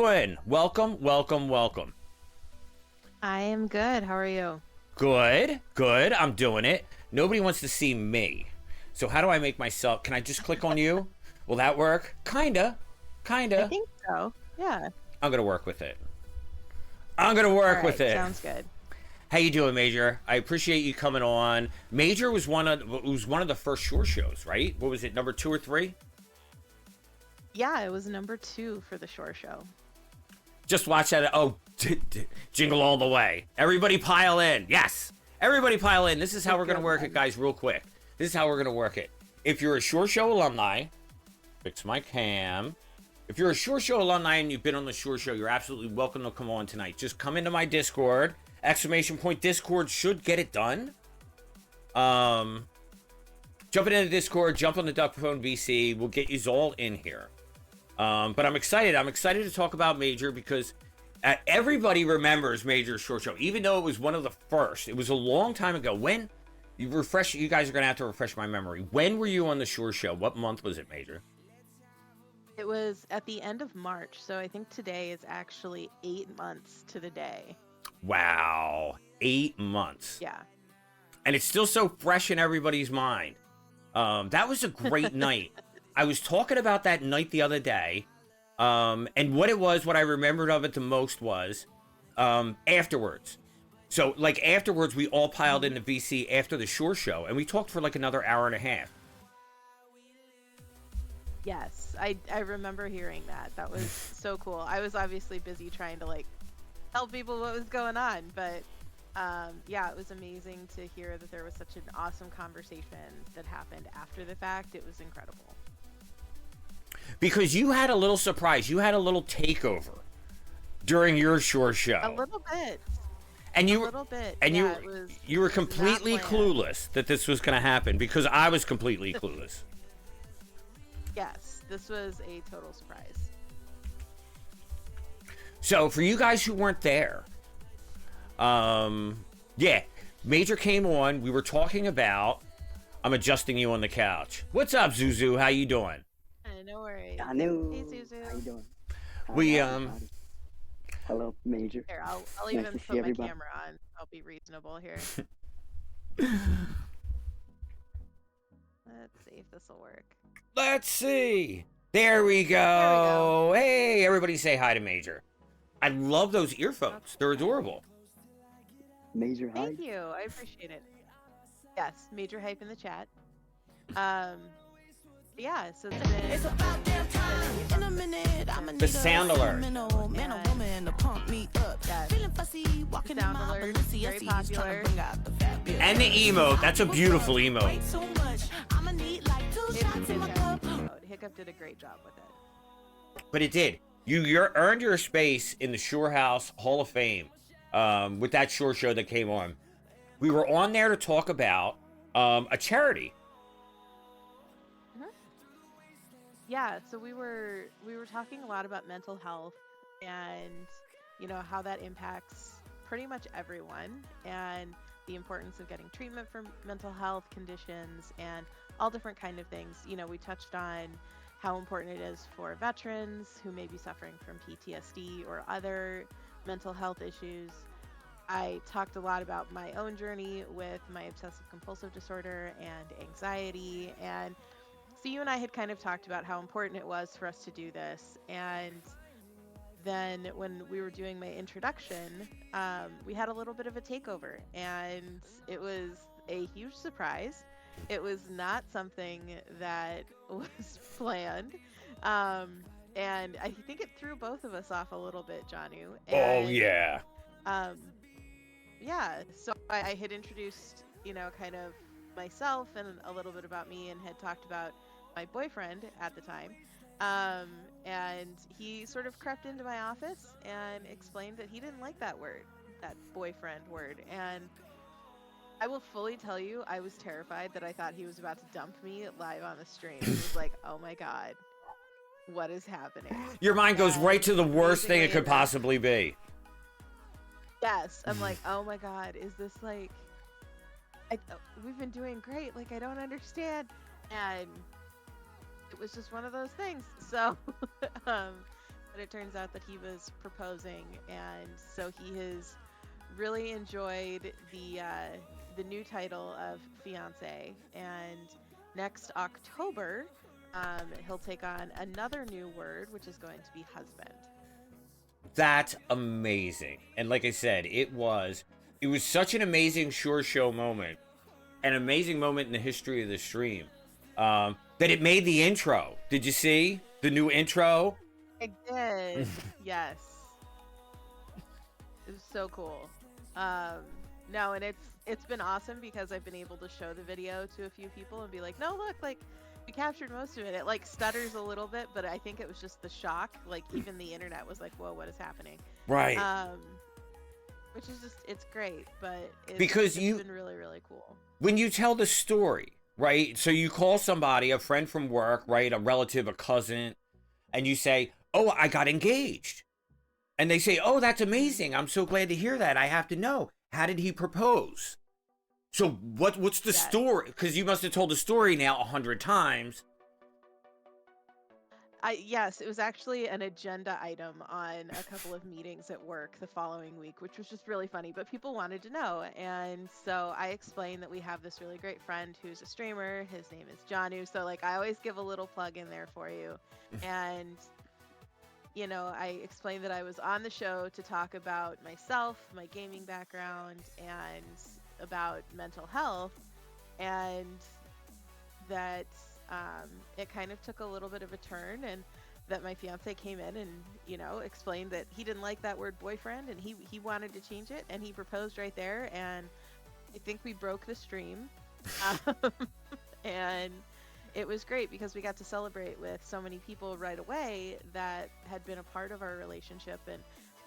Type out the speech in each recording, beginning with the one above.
doing? Welcome, welcome, welcome. I am good. How are you? Good, good. I'm doing it. Nobody wants to see me. So how do I make myself? Can I just click on you? Will that work? Kinda. I think so. Yeah. I'm gonna work with it. I'm gonna work with it. Sounds good. How you doing, Major? I appreciate you coming on. Major was one of the first Shore shows, right? What was it, number 2 or 3? Yeah, it was number 2 for the Shore Show. Just watch that. Oh, jingle all the way. Everybody pile in. Yes. Everybody pile in. This is how we're going to work it, guys, real quick. This is how we're going to work it. If you're a Shore Show alumni, fix my cam. If you're a Shore Show alumni and you've been on the Shore Show, you're absolutely welcome to come on tonight. Just come into my Discord. Exclamation point Discord should get it done. Jump into the Discord. Jump on the Duck Phone VC. We'll get you all in here. But I'm excited. I'm excited to talk about Major because everybody remembers Major's Shore Show, even though it was one of the first. It was a long time ago. When you guys are gonna have to refresh my memory. When were you on the Shore Show? What month was it, Major? It was at the end of March, so I think today is actually 8 months to the day. Wow, 8 months. Yeah. And it's still so fresh in everybody's mind. That was a great night. I was talking about that night the other day, and what I remembered of it the most was afterwards. So, like, afterwards, we all piled into VC after the Shore Show, and we talked for, like, another hour and a half. Yes, I remember hearing that. That was so cool. I was obviously busy trying to, like, tell people what was going on, but, yeah, it was amazing to hear that there was such an awesome conversation that happened after the fact. It was incredible. Because you had a little surprise. You had a little takeover during your Shore Show. A little bit. And you a little bit. And yeah, you were completely clueless that this was going to happen because I was completely clueless. Yes, this was a total surprise. So for you guys who weren't there, yeah, Major came on. We were talking about. I'm adjusting you on the couch. What's up, Zuzu? How you doing? No worries. Hello. Hey, Suzu. How you doing? Hello, Major. Here, I'll nice even to put see my everybody. camera on. I'll be reasonable here. Let's see if this will work. Let's see. There we go. Hey, everybody say hi to Major. I love those earphones. Okay. They're adorable. Major hype. Thank you. I appreciate it. Yes, major hype in the chat. Yeah, so it's about damn time. In a minute, I'm The sound alert. Man or woman to pump me up. Yes. Feeling fussy, walking Sound in my alert, Balenciagas, very popular. trying to bring out the fat bitch. And the emote. That's a beautiful emote. Way too much. I'ma need like 2 shots in my cup. Hiccup did a great job with it. But it did. You earned your space in the Shore House Hall of Fame with that Shore Show that came on. We were on there to talk about a charity. Yeah, so we were talking a lot about mental health and how that impacts pretty much everyone and the importance of getting treatment for mental health conditions and all different kind of things. We touched on how important it is for veterans who may be suffering from PTSD or other mental health issues. I talked a lot about my own journey with my obsessive compulsive disorder and anxiety, and so you and I had kind of talked about how important it was for us to do this. And then when we were doing my introduction, we had a little bit of a takeover, and it was a huge surprise. It was not something that was planned. And I think it threw both of us off a little bit, Janu. Oh, yeah. Yeah, so I had introduced, kind of myself and a little bit about me, and had talked about my boyfriend at the time. And he sort of crept into my office and explained that he didn't like that word, that boyfriend word. And I will fully tell you, I was terrified that I thought he was about to dump me live on the stream. It was like, oh my God, what is happening? Your mind goes right to the worst thing it could possibly be. Yes, I'm like, oh my God, is this like, we've been doing great, like I don't understand. And it was just one of those things. So but it turns out that he was proposing, and so he has really enjoyed the new title of fiance. And next October, he'll take on another new word, which is going to be husband. That's amazing. And like I said, it was such an amazing Shore Show moment, an amazing moment in the history of the stream, that it made the intro. Did you see the new intro? I did. Yes. It was so cool. No, and it's been awesome because I've been able to show the video to a few people and be like, no, look, like we captured most of it. It like stutters a little bit, but I think it was just the shock. Like even the internet was like, whoa, what is happening? Right. Which is just, it's great, but Because it's been really, really cool. When you tell the story, right? So you call somebody, a friend from work, right? A relative, a cousin, and you say, oh, I got engaged. And they say, oh, that's amazing. I'm so glad to hear that. I have to know. How did he propose? So what's the story? Because you must have told the story now 100 times. Yes, it was actually an agenda item on a couple of meetings at work the following week, which was just really funny, but people wanted to know. And so I explained that we have this really great friend who's a streamer. His name is Janu. So like I always give a little plug in there for you. And you know, I explained that I was on the show to talk about myself, my gaming background, and about mental health, and that it kind of took a little bit of a turn, and that my fiance came in and, you know, explained that he didn't like that word boyfriend, and he wanted to change it, and he proposed right there, and I think we broke the stream. And it was great because we got to celebrate with so many people right away that had been a part of our relationship, and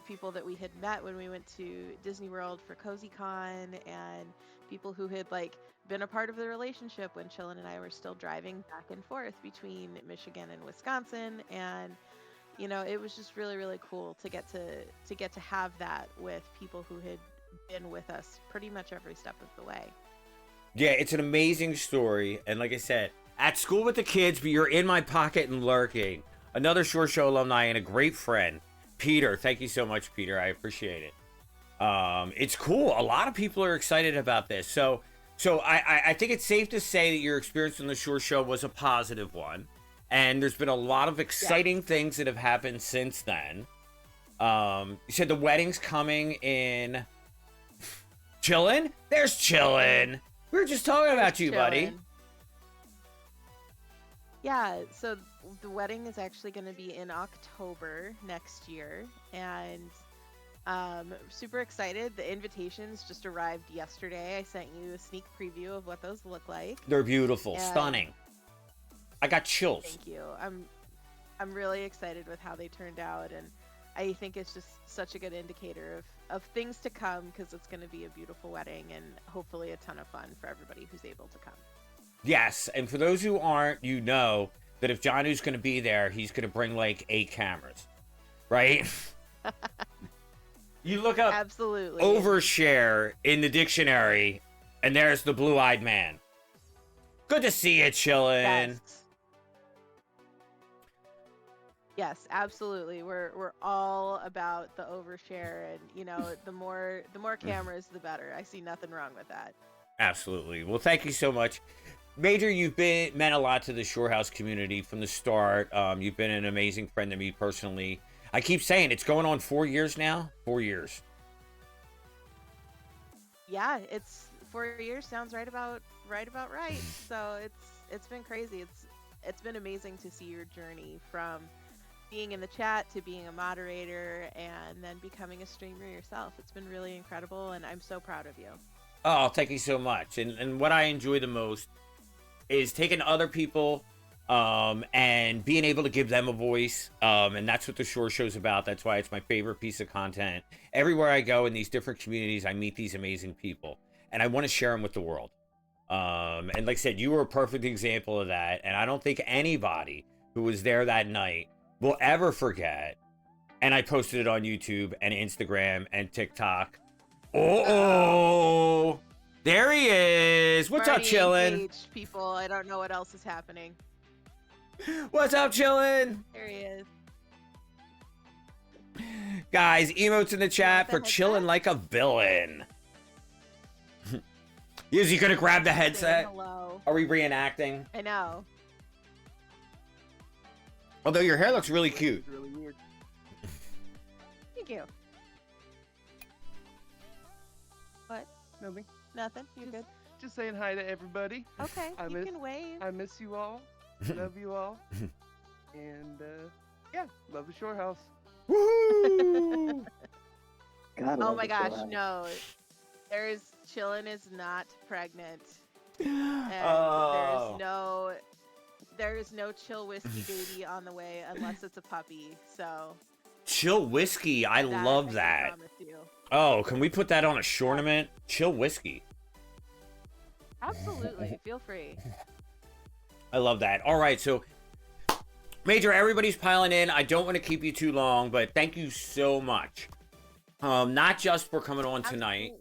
people that we had met when we went to Disney World for CozyCon, and people who had like been a part of the relationship when Chillin and I were still driving back and forth between Michigan and Wisconsin. And you know, it was just really, really cool to get to have that with people who had been with us pretty much every step of the way. Yeah, it's an amazing story. And like I said, at school with the kids, but you're in my pocket and lurking. Another Shore Show alumni and a great friend, Peter. Thank you so much, Peter. I appreciate it. It's cool. A lot of people are excited about this. So I think it's safe to say that your experience on the Shore Show was a positive one. And there's been a lot of exciting things that have happened since then. You said the wedding's coming in Chillin'? There's Chillin'. We were just talking about you, buddy. Yeah, so the wedding is actually going to be in October next year, and super excited. The invitations just arrived yesterday. I sent you a sneak preview of what those look like. They're beautiful, stunning. I got chills. Thank you. I'm really excited with how they turned out, and I think it's just such a good indicator of things to come, because it's going to be a beautiful wedding and hopefully a ton of fun for everybody who's able to come. Yes, and for those who aren't, you know that if Jonu's going to be there, he's going to bring like 8 cameras, right? You look up absolutely overshare in the dictionary, and there's the blue-eyed man. Good to see you, Chillin'. Yes, absolutely. We're all about the overshare, and you know, the more cameras, the better. I see nothing wrong with that. Absolutely. Well, thank you so much. Major, you've meant a lot to the Shore House community from the start. You've been an amazing friend to me personally. I keep saying it's going on 4 years now. 4 years. Yeah, it's 4 years. Sounds right about right. So it's been crazy. It's been amazing to see your journey from being in the chat to being a moderator and then becoming a streamer yourself. It's been really incredible, and I'm so proud of you. Oh, thank you so much. And what I enjoy the most is taking other people and being able to give them a voice. And that's what the Shore Show's about. That's why it's my favorite piece of content. Everywhere I go in these different communities, I meet these amazing people, and I want to share them with the world. And like I said, you were a perfect example of that. And I don't think anybody who was there that night will ever forget. And I posted it on YouTube and Instagram and TikTok. Oh, there he is. What's up, Chillin'? Engaged people. I don't know what else is happening. What's up, Chillin'? There he is. Guys, emotes in the chat the for headset? chilling like a villain. Is he gonna grab the Saying headset? hello. Are we reenacting? I know. Although your hair looks really cute. It's really weird. Thank you. What? Nothing. Nothing. You're good. Just saying hi to everybody. Okay. I You miss- can wave. I miss you all. Love you all. And yeah, love the Shore House. Woohoo! God, I Oh love my the gosh, Shore House. no. Chillin is not pregnant. And Oh. there is no chill whiskey baby on the way unless it's a puppy. So Chill whiskey. I that love can that. promise you. Oh, can we put that on a shortament? Chill whiskey. Absolutely. Feel free. I love that. All right, so Major, everybody's piling in. I don't want to keep you too long, but thank you so much. Not just for coming on tonight,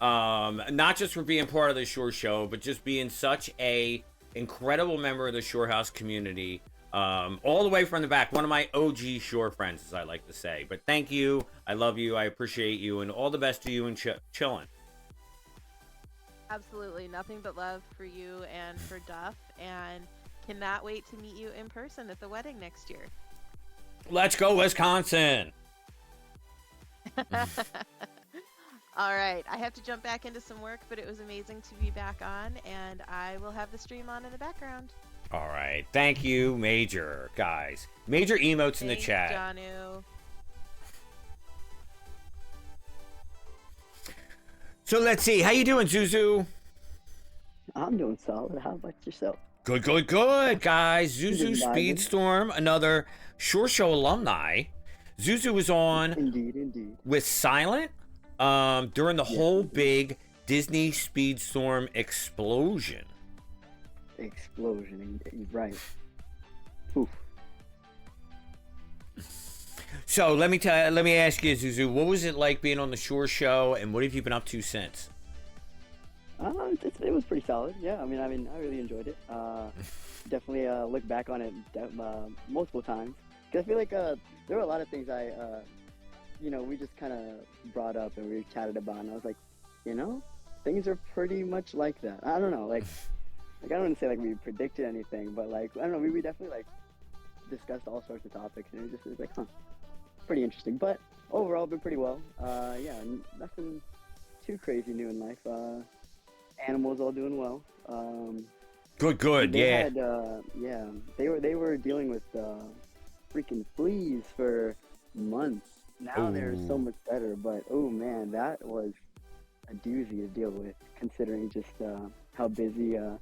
Absolutely. not just for being part of the Shore Show, but just being such a incredible member of the Shore House community. All the way from the back, one of my OG Shore friends, as I like to say. But thank you. I love you. I appreciate you, and all the best to you and chilling. Absolutely. Nothing but love for you and for Duff, and cannot wait to meet you in person at the wedding next year. Let's go, Wisconsin. All right. I have to jump back into some work, but it was amazing to be back on, and I will have the stream on in the background. All right. Thank you, Major, guys. Major emotes in the Thanks, chat. Janu. So let's see. How you doing, Zuzu? I'm doing solid. How about yourself? Good, good, good, guys. Zuzu Good diving. Speedstorm, another Shore Show alumni. Zuzu was on Indeed, indeed. with Silent during the whole big Disney Speedstorm explosion. Explosion, indeed. Right. Oof. So let me ask you, Zuzu, what was it like being on the Shore Show, and what have you been up to since? It was pretty solid. Yeah, I mean, I really enjoyed it. Definitely look back on it multiple times. Cause I feel like there were a lot of things we just kind of brought up and we chatted about, and I was like, things are pretty much like that. I don't know, like I don't want to say like we predicted anything, but like I don't know, we definitely like discussed all sorts of topics, and it was like, pretty interesting. But overall, been pretty well. Yeah, nothing too crazy new in life. Animals all doing well. Good, They yeah. had, they were dealing with freaking fleas for months. Now they're so much better, but oh man, that was a doozy to deal with, considering just how busy I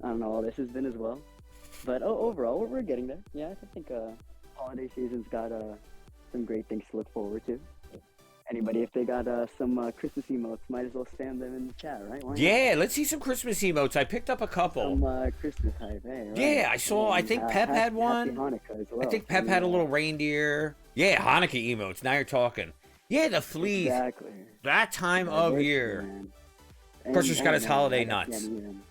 don't know all this has been as well. But overall, we're getting there. Yeah, I think holiday season's got some great things to look forward to. Anybody, if they got some Christmas emotes, might as well spam them in the chat, right? Why not? Yeah, let's see some Christmas emotes. I picked up a couple. Some Christmas hype, hey, right? Yeah, I saw. I think Pep had Happy one. Hanukkah as well. I think Pep had a little reindeer. Yeah, Hanukkah emotes. Now you're talking. Yeah, the fleas. Exactly. That time of year. Man. Of course, he's got his holiday I can't nuts. even-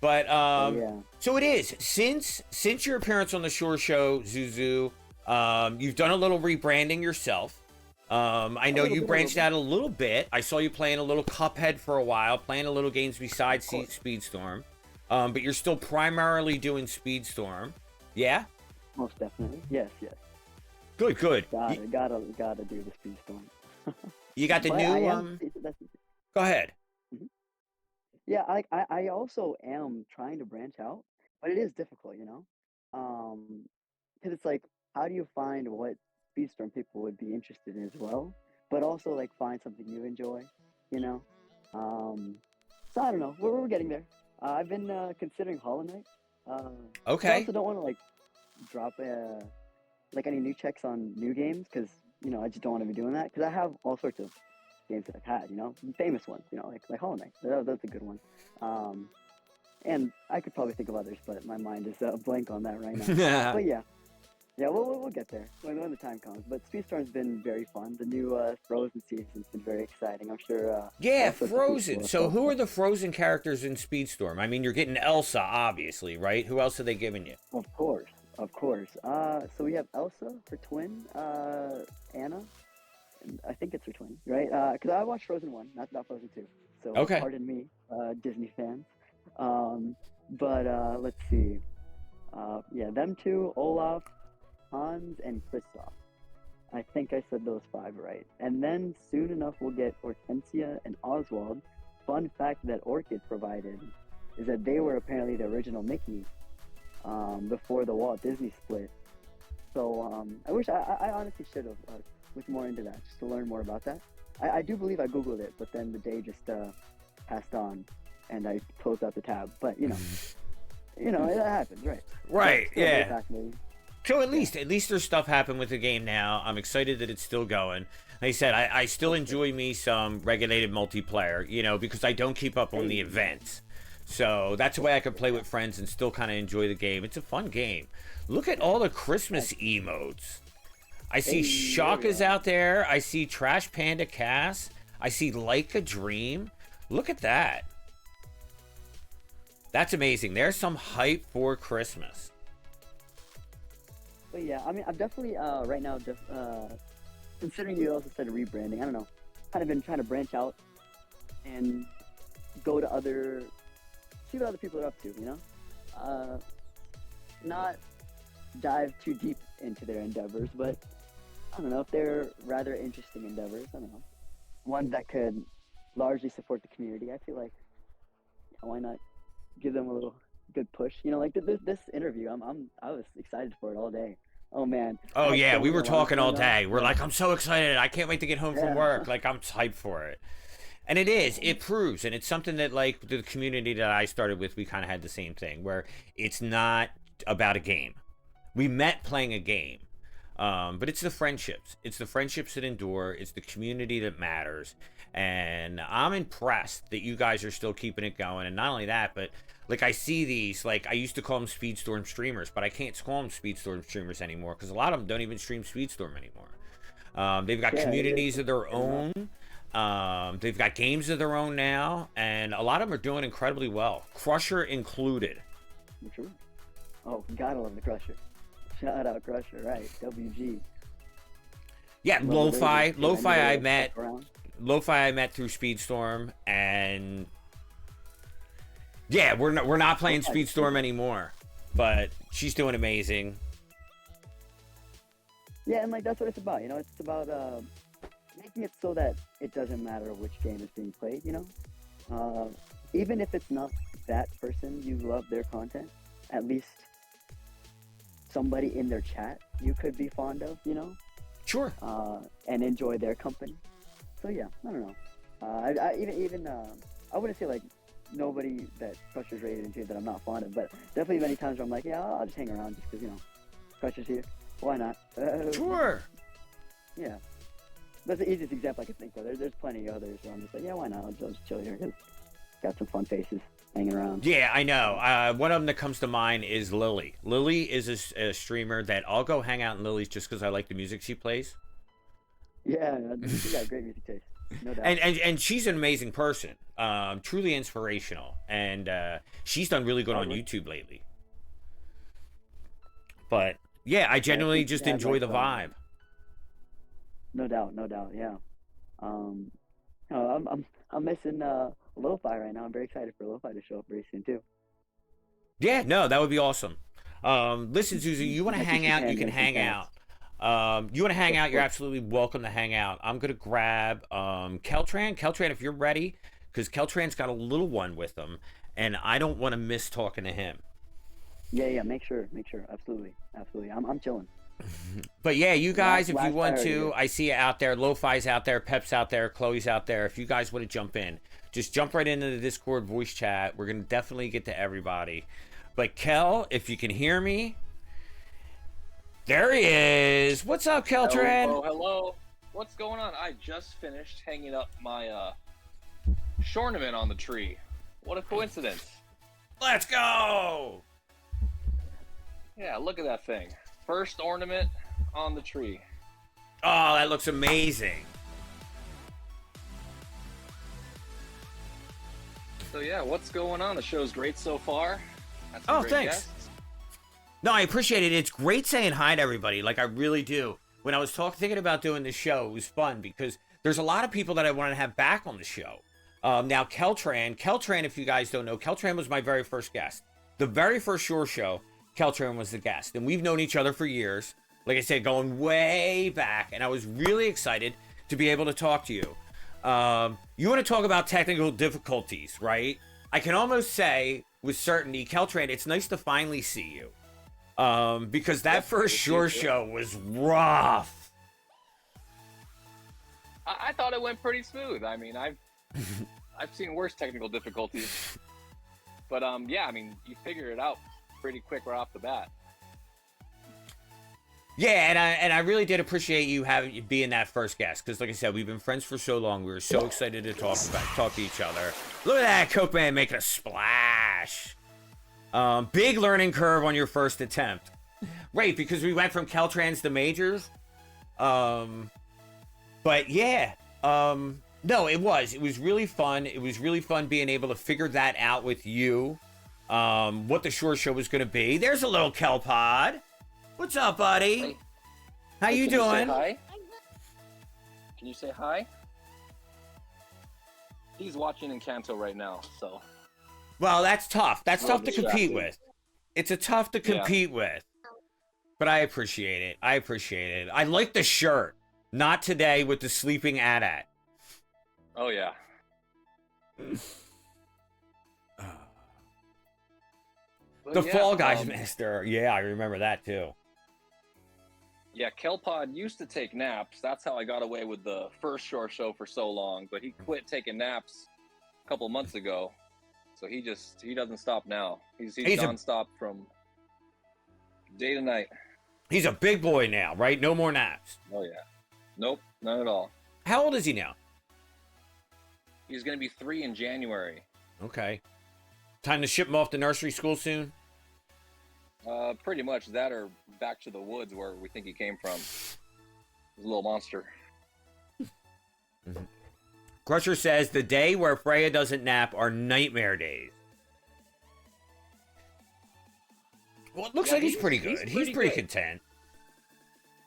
But yeah. so it is. Since your appearance on the Shore Show, Zuzu, you've done a little rebranding yourself. I know you branched out a little bit. I saw you playing a little Cuphead for a while, playing a little games besides Speedstorm. But you're still primarily doing Speedstorm. Yeah? Most definitely. Yes. Good. Gotta do the Speedstorm. You got the But new Go ahead. Yeah, I also am trying to branch out, but it is difficult, because it's like, how do you find what Speedstorm people would be interested in as well, but also like find something you enjoy, So I don't know. We're getting there. I've been considering Hollow Knight. I Okay. also don't want to like drop like any new checks on new games, because I just don't want to be doing that, because I have all sorts of games that I've had, famous ones, like Hollow Knight. That's a good one. And I could probably think of others, but my mind is blank on that right now. But yeah, we'll get there when the time comes. But Speedstorm's been very fun. The new Frozen season's been very exciting. I'm sure. Yeah, all sorts of Frozen. people So are who are the Frozen characters in Speedstorm? I mean, you're getting Elsa, obviously, right? Who else are they giving you? Of course. Of course. So we have Elsa, her twin, Anna. I think it's her twin, right? Because I watched Frozen 1, not Frozen 2. So Okay. pardon me, Disney fans. But let's see. Yeah, them two, Olaf, Hans, and Kristoff. I think I said those five right. And then soon enough, we'll get Hortensia and Oswald. Fun fact that Orchid provided is that they were apparently the original Mickey before the Walt Disney split. So I wish I honestly should have looked more into that just to learn more about that. I do believe I Googled it, but then the day just passed on and I closed out the tab. But you know, it happens, right? Right, Still very yeah. fascinating. So at least there's stuff happening with the game now. I'm excited that it's still going. Like I said, I still enjoy me some regulated multiplayer, because I don't keep up on the events. So that's the way I can play with friends and still kind of enjoy the game. It's a fun game. Look at all the Christmas emotes. I see Shaka's out there. I see Trash Panda Cass. I see Like a Dream. Look at that. That's amazing. There's some hype for Christmas. But yeah, I mean, I'm definitely right now, considering you also said rebranding, I don't know, kind of been trying to branch out and go to see what other people are up to, not dive too deep into their endeavors, but I don't know if they're rather interesting endeavors. I don't know, ones that could largely support the community. I feel like, why not give them a little good push? Like this interview, I was excited for it all day. Oh man. Oh I yeah, still we were wanna talking all find day. out. We're like, I'm so excited. I can't wait to get home from Yeah. work. Like, I'm hyped for it. And it proves, and it's something that, like, the community that I started with, we kind of had the same thing, where it's not about a game. We met playing a game, but it's the friendships. It's the friendships that endure. It's the community that matters. And I'm impressed that you guys are still keeping it going. And not only that, but like I see these, like I used to call them Speedstorm streamers, but I can't call them Speedstorm streamers anymore because a lot of them don't even stream Speedstorm anymore. They've got communities of their own. They've got games of their own now, and a lot of them are doing incredibly well. Crusher included. True. Oh, gotta love the Crusher. Shout out Crusher, right? WG. Yeah, Love the Lo-Fi. Raiders. Lo-Fi I Stuck met. around. Lo-Fi I met through Speedstorm, and yeah, we're not playing Speedstorm anymore, but she's doing amazing. Yeah, and like that's what it's about. It's about making it so that it doesn't matter which game is being played. Even if it's not that person you love their content, at least somebody in their chat you could be fond of. Sure. And enjoy their company. So yeah, I don't know. I wouldn't say like nobody that Crusher's rated into that I'm not fond of, but definitely many times where I'm like, yeah, I'll just hang around just because Crusher's here. Why not? Sure. Yeah, that's the easiest example I can think of. There's plenty of others where I'm just like, yeah, why not? I'll just chill here because got some fun faces hanging around. Yeah, I know. One of them that comes to mind is Lily. Lily is a streamer that I'll go hang out in Lily's just because I like the music she plays. Yeah, she got great music taste, no doubt. And she's an amazing person, truly inspirational, and she's done really good on YouTube lately. But yeah, I genuinely just enjoy the vibe. No doubt, yeah. I'm missing Lo-Fi right now. I'm very excited for Lo-Fi to show up very soon too. Yeah, no, that would be awesome. Listen, Susie, you want to hang out, you can hang out. You want to hang out, you're absolutely welcome to hang out. I'm going to grab Keltran. Keltran, if you're ready, because Keltran's got a little one with him, and I don't want to miss talking to him. Yeah, make sure. Absolutely. I'm chilling. But yeah, you guys, if you Last want priority. to, I see you out there. Lo-Fi's out there, Pep's out there, Chloe's out there. If you guys want to jump in, just jump right into the Discord voice chat. We're going to definitely get to everybody. But Kel, if you can hear me, there he is. What's up, Keltran? Hello. What's going on? I just finished hanging up my ornament on the tree. What a coincidence. Let's go. Yeah, look at that thing. First ornament on the tree. Oh, that looks amazing. So yeah, what's going on? The show's great so far. Had some Oh, great thanks. guests. No, I appreciate it. It's great saying hi to everybody. Like, I really do. When I was thinking about doing this show, it was fun because there's a lot of people that I want to have back on the show. Now, Keltran, if you guys don't know, Keltran was my very first guest. The very first Shore Show, Keltran was the guest. And we've known each other for years. Like I said, going way back. And I was really excited to be able to talk to you. You want to talk about technical difficulties, right? I can almost say with certainty, Keltran, it's nice to finally see you. Because that first Shore Show was rough. I thought it went pretty smooth. I mean, I've seen worse technical difficulties. But yeah, I mean, you figure it out pretty quick right off the bat. Yeah, and I really did appreciate you being that first guest because, like I said, we've been friends for so long. We were so excited to talk to each other. Look at that, Coke Man making a splash. Big learning curve on your first attempt, right? Because we went from Caltrans to majors. But yeah, no, it was really fun. It was really fun being able to figure that out with you. What the Shore Show was going to be. There's a little Kelpod. What's up, buddy? Hey. How you doing? Hi? Can you say hi? He's watching Encanto right now, so. Well, that's tough. That's tough to compete distracted. with. It's tough to compete with. But I appreciate it. I like the shirt. Not today with the sleeping AT-AT. Oh, yeah. The Fall Guys master. Yeah, I remember that too. Yeah, Kelpod used to take naps. That's how I got away with the first Shore Show for so long. But he quit taking naps a couple months ago. So he doesn't stop now. He's nonstop from day to night. He's a big boy now, right? No more naps. Oh, yeah. Nope, not at all. How old is he now? He's going to be 3 in January. Okay. Time to ship him off to nursery school soon? Pretty much that or back to the woods where we think he came from. He's a little monster. Crusher says the day where Freya doesn't nap are nightmare days. Well, it looks like he's pretty good. He's pretty content.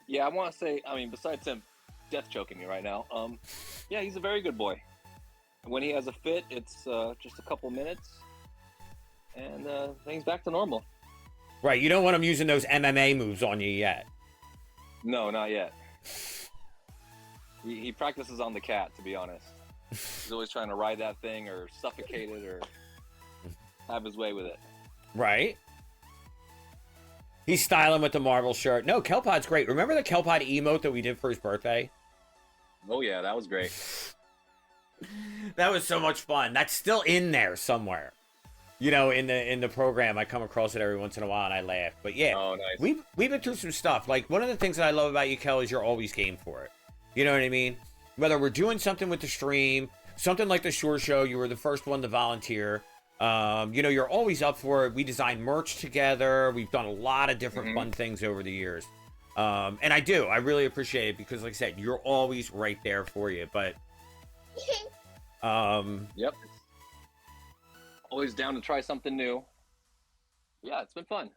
Yeah, I want to say, I mean, besides him death choking me right now, yeah, he's a very good boy. When he has a fit, it's just a couple minutes, and things back to normal. Right, you don't want him using those MMA moves on you yet. No, not yet. He practices on the cat, to be honest. He's always trying to ride that thing or suffocate it or have his way with it. Right. He's styling with the Marvel shirt. No, Kelpod's great. Remember the Kelpod emote that we did for his birthday? Oh, yeah, that was great. That was so much fun. That's still in there somewhere. You know, in the program, I come across it every once in a while and I laugh. But yeah, oh, nice. We've been through some stuff. Like, one of the things that I love about you, Kel, is you're always game for it. You know what I mean? Whether we're doing something with the stream, something like the Shore Show, you were the first one to volunteer. You know, you're always up for it. We design merch together. We've done a lot of different fun things over the years. And I really appreciate it because, like I said, you're always right there for you. But, yep. Always down to try something new. Yeah, it's been fun.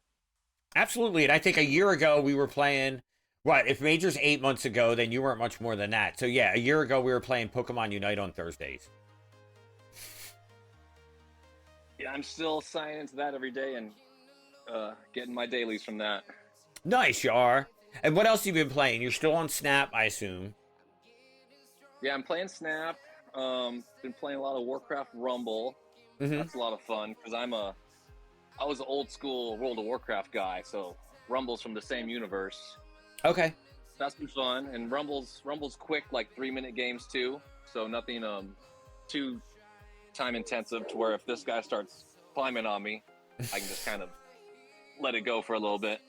Absolutely. And I think a year ago we were playing, if Major's 8 months ago, then you weren't much more than that. So yeah, a year ago we were playing Pokemon Unite on Thursdays. Yeah, I'm still signing into that every day and getting my dailies from that. Nice, you are. And what else have you been playing? You're still on Snap, I assume. Yeah, I'm playing Snap. Been playing a lot of Warcraft Rumble. That's a lot of fun because I was an old school World of Warcraft guy, so Rumble's from the same universe. Okay. That's been fun, and Rumble's quick, like 3-minute games too, so nothing too time intensive to where if this guy starts climbing on me, I can just kind of let it go for a little bit.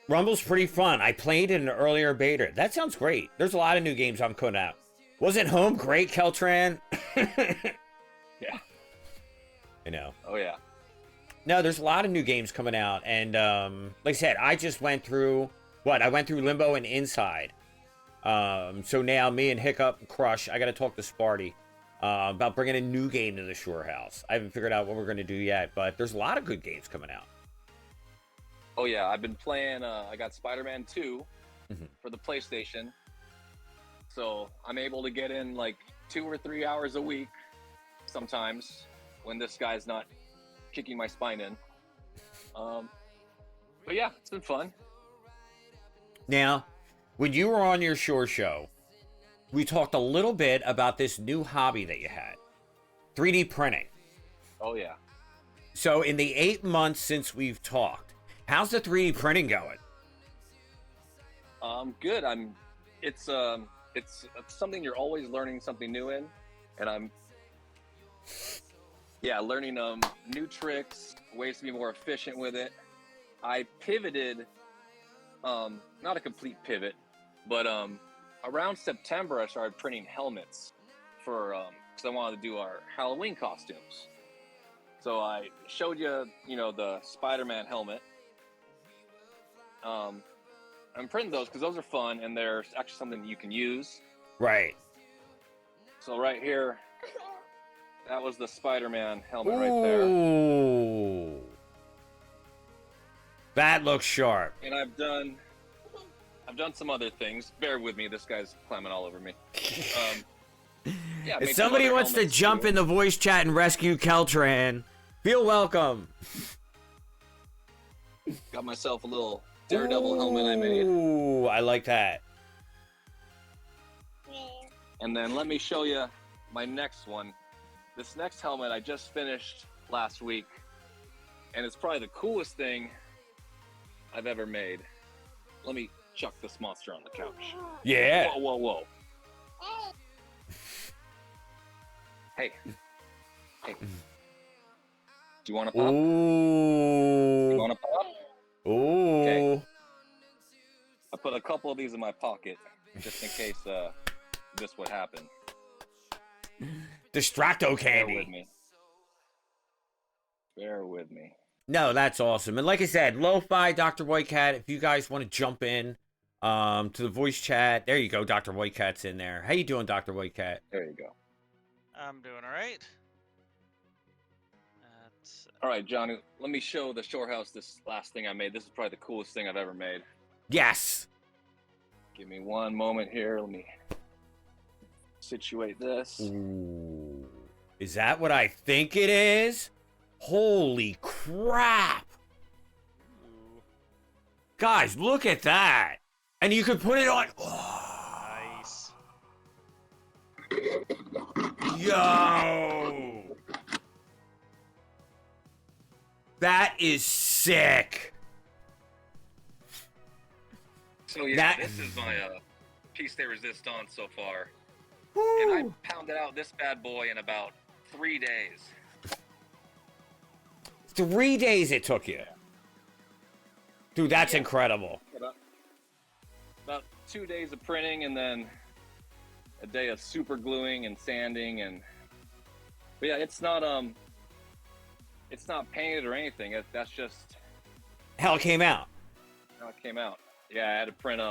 Rumble's pretty fun. I played in an earlier beta. That sounds great. There's a lot of new games I'm putting out. Wasn't Home great, Keltran? Yeah. I know. Oh, yeah. No, there's a lot of new games coming out. And like I said, I just went through, I went through Limbo and Inside. So now me and Hiccup and Crush, I got to talk to Sparty about bringing a new game to the Shore House. I haven't figured out what we're going to do yet, but there's a lot of good games coming out. Oh yeah, I've been playing. I got Spider-Man 2 Mhm. for the PlayStation, so I'm able to get in like 2 or 3 hours a week sometimes when this guy's not kicking my spine in. But yeah, it's been fun. Now, when you were on your Shore Show, we talked a little bit about this new hobby that you had, 3D printing. Oh yeah. So in the 8 months since we've talked, how's the 3D printing going? Good. It's something you're always learning something new in, and I'm learning new tricks, ways to be more efficient with it. I pivoted, not a complete pivot, but around September I started printing helmets for because I wanted to do our Halloween costumes. So I showed you, the Spider-Man helmet. I'm printing those because those are fun and they're actually something you can use. Right. So right here, that was the Spider-Man helmet right there. Ooh. That looks sharp. And I've done some other things. Bear with me, this guy's climbing all over me. If somebody wants to jump in the voice chat and rescue Keltran, feel welcome. Got myself a little Daredevil helmet I made. Ooh, I like that. And then let me show you my next one. This next helmet I just finished last week, and it's probably the coolest thing I've ever made. Let me chuck this monster on the couch. Yeah. Whoa, whoa, whoa. Hey. Do you want to pop? Ooh. You want to pop? Ooh. Okay. I put a couple of these in my pocket just in case this would happen. Distracto candy. Bear with me. Bear with me. No, that's awesome. And like I said, Lo-Fi, Dr. Whitecat, if you guys want to jump in to the voice chat, there you go. Dr. Whitecat's in there. How you doing, Dr. Whitecat? There you go. I'm doing all right. All right, Johnny, let me show the Shore House this last thing I made. This is probably the coolest thing I've ever made. Yes. Give me one moment here. Let me situate this. Ooh. Is that what I think it is? Holy crap. Ooh, Guys, look at that. And you could put it on. nice. Yo. That is sick. So yeah, That- this is my piece de resistance so far. Woo. And I pounded out this bad boy in about 3 days. 3 days it took you. Dude, that's Yeah. incredible. About 2 days of printing and then a day of super gluing and sanding but yeah, it's not painted or anything. That's just How it came out. how it came out. Yeah, I had to print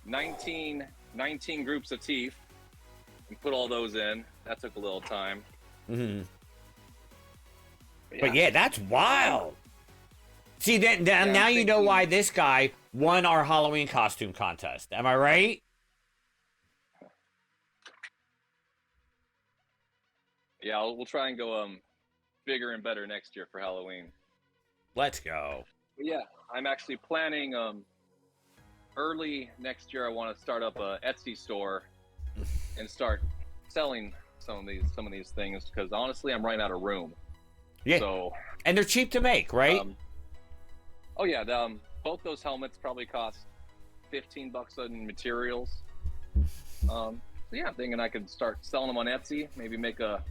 19 groups of teeth and put all those in. That took a little time. Mm-hmm. But yeah, that's wild. See, now you know why this guy won our Halloween costume contest. Am I right? Yeah, we'll try and go bigger and better next year for Halloween. Let's go. But yeah, I'm actually planning early next year. I want to start up a Etsy store and start selling some of these things because honestly, I'm running out of room. Yeah. So, And they're cheap to make, right? oh yeah, both those helmets probably cost $15 on materials. So yeah, I'm thinking I could start selling them on Etsy. Maybe make a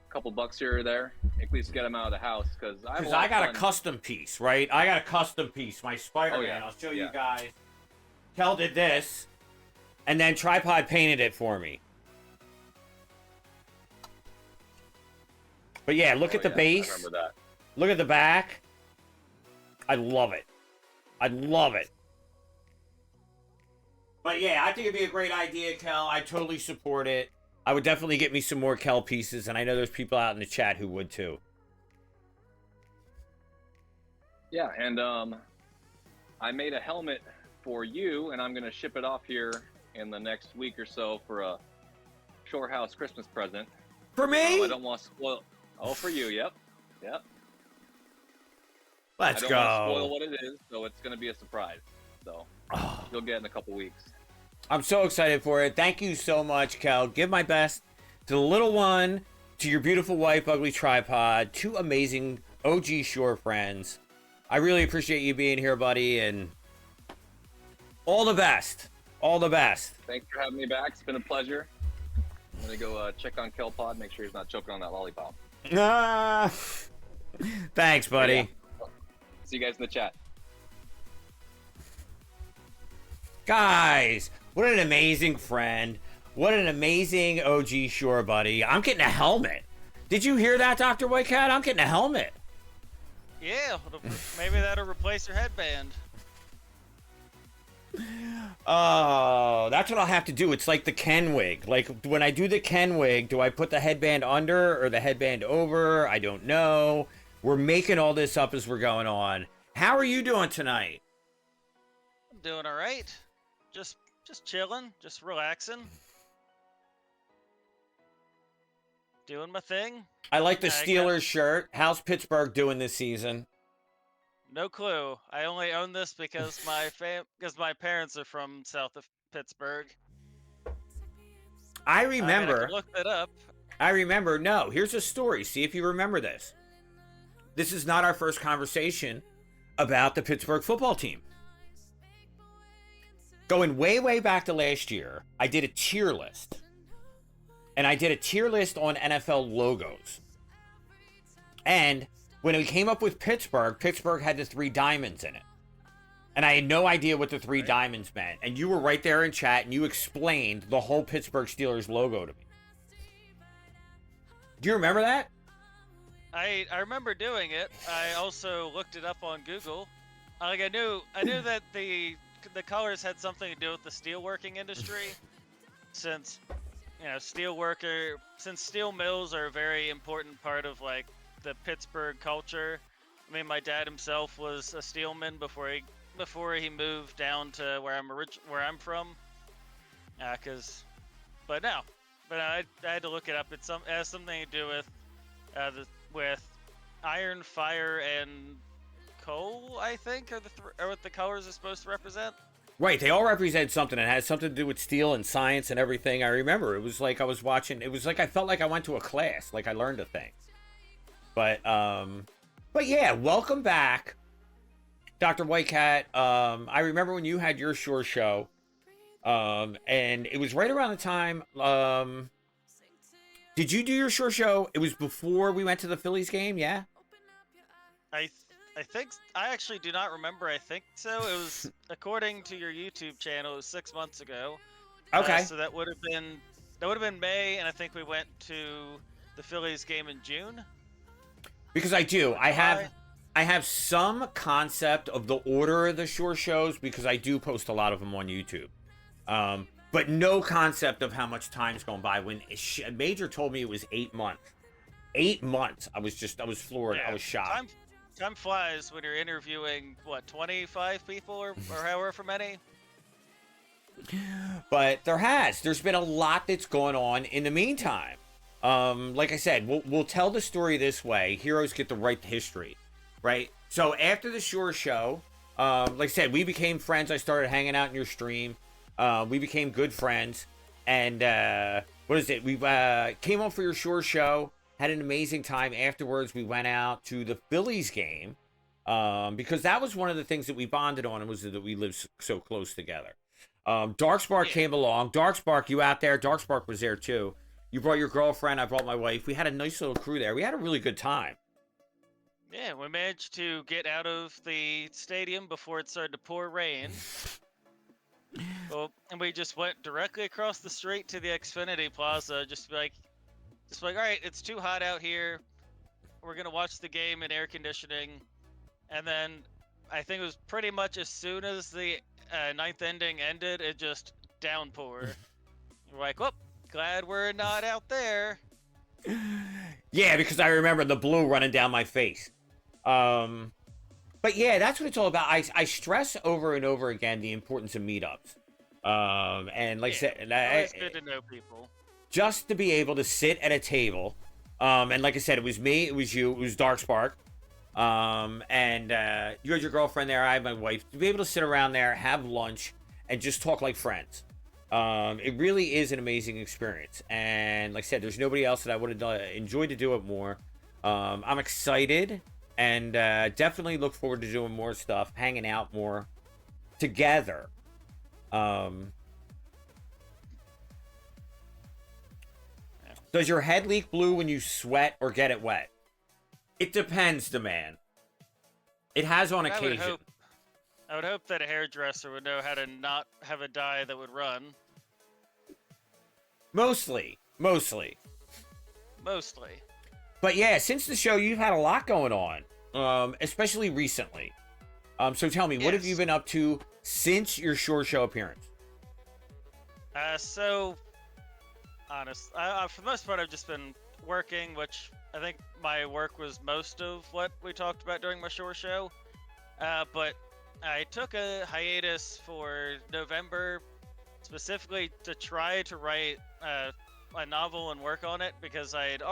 couple bucks here or there. At least get them out of the house because I got a custom piece, right? I got a custom piece. My Spider-Man. Oh, yeah. I'll show you Yeah. guys. Kel did this, and then Tripod painted it for me. But yeah, look at the I base. remember that. Look at the back. I love it. I love it. But yeah, I think it'd be a great idea, Kel. I totally support it. I would definitely get me some more Kel pieces, and I know there's people out in the chat who would too. Yeah, and I made a helmet for you, and I'm gonna ship it off here in the next week or so for a Shore House Christmas present. For me? I don't want to spoil. Oh, for you. Yep. Let's I don't want to go. spoil what it is, so it's gonna be a surprise. So you'll get in a couple weeks. I'm so excited for it. Thank you so much, Kel. Give my best to the little one, to your beautiful wife, Ugly Tripod, two amazing OG Shore friends. I really appreciate you being here, buddy, and all the best. All the best. Thanks for having me back. It's been a pleasure. I'm gonna go check on Kelpod, make sure he's not choking on that lollipop. Thanks, buddy. Yeah. See you guys in the chat. Guys, what an amazing friend. What an amazing OG Shore buddy. I'm getting a helmet. Did you hear that, Dr. Whitecat? I'm getting a helmet. Yeah, maybe that'll replace your headband. Oh, that's what I'll have to do. It's like the Ken wig. Like when I do the Ken wig, do I put the headband under or the headband over? I don't know. We're making all this up as we're going on. How are you doing tonight? I'm doing all right. Just chilling, just relaxing. Doing my thing. I like the I got- Steelers shirt. How's Pittsburgh doing this season? No clue. I only own this because my parents are from south of Pittsburgh. I I mean, I remember. could look that up. No, here's a story. See if you remember this. This is not our first conversation about the Pittsburgh football team. Going way, way back to last year, I did a tier list. And I did a tier list on NFL logos. And when we came up with Pittsburgh, Pittsburgh had the 3 diamonds in it. And I had no idea what the 3 diamonds meant. And you were right there in chat and you explained the whole Pittsburgh Steelers logo to me. Do you remember that? I remember doing it. I also looked it up on Google. Like I knew that the colors had something to do with the steelworking industry, since since steel mills are a very important part of like the Pittsburgh culture. I mean, my dad himself was a steelman before he moved down to where I'm from. But I had to look it up. It has something to do with iron, fire, and coal. I think are what the colors are supposed to represent. Right, they all represent something. It has something to do with steel and science and everything. I remember it was like I was watching. It was like I felt like I went to a class, like I learned a thing. But yeah, welcome back, Dr. Whitecat. I remember when you had your Shore show, and it was right around the time. Did you do your Shore show? It was before we went to the Phillies game, yeah. I think I actually do not remember. I think so. It was according to your YouTube channel. It was 6 months ago. Okay. So that would have been May, and I think we went to the Phillies game in June. Because I do. I have some concept of the order of the Shore shows because I do post a lot of them on YouTube. But no concept of how much time's gone by. When Major told me it was 8 months. 8 months. I was floored. Yeah, I was shocked. Time flies when you're interviewing, 25 people or however many? But there's been a lot that's going on in the meantime. Like I said, we'll tell the story this way. Heroes get to write the history, right? So after the Shore show, like I said, we became friends. I started hanging out in your stream. We became good friends. And we came on for your Shore show. Had an amazing time. Afterwards, we went out to the Phillies game because that was one of the things that we bonded on, and was that we lived so close together. Darkspark came along. Darkspark, you out there? Darkspark was there too. You brought your girlfriend. I brought my wife. We had a nice little crew there. We had a really good time. Yeah, we managed to get out of the stadium before it started to pour rain. Well, and we just went directly across the street to the Xfinity Plaza, just like, all right, it's too hot out here. We're gonna watch the game in air conditioning, and then I think it was pretty much as soon as the ninth inning ended, it just downpoured. We're like, well, glad we're not out there. Yeah, because I remember the blue running down my face. But yeah, that's what it's all about. I stress over and over again the importance of meetups. And like I said, Always good to know people. just to be able to sit at a table, and like I said, it was me, it was you, it was Dark Spark, and you had your girlfriend there, I had my wife, to be able to sit around there, have lunch, and just talk like friends. It really is an amazing experience, and like I said, there's nobody else that I would have enjoyed to do it more. I'm excited, and definitely look forward to doing more stuff, hanging out more together. Does your head leak blue when you sweat or get it wet? It depends, the man. It has on occasion. I would hope that a hairdresser would know how to not have a dye that would run. Mostly. But yeah, since the show, you've had a lot going on, especially recently. So tell me, what have you been up to since your ShoreShow appearance? So, for the most part, I've just been working, which I think my work was most of what we talked about during my ShoreShow. But I took a hiatus for November, specifically to try to write a novel and work on it, because I've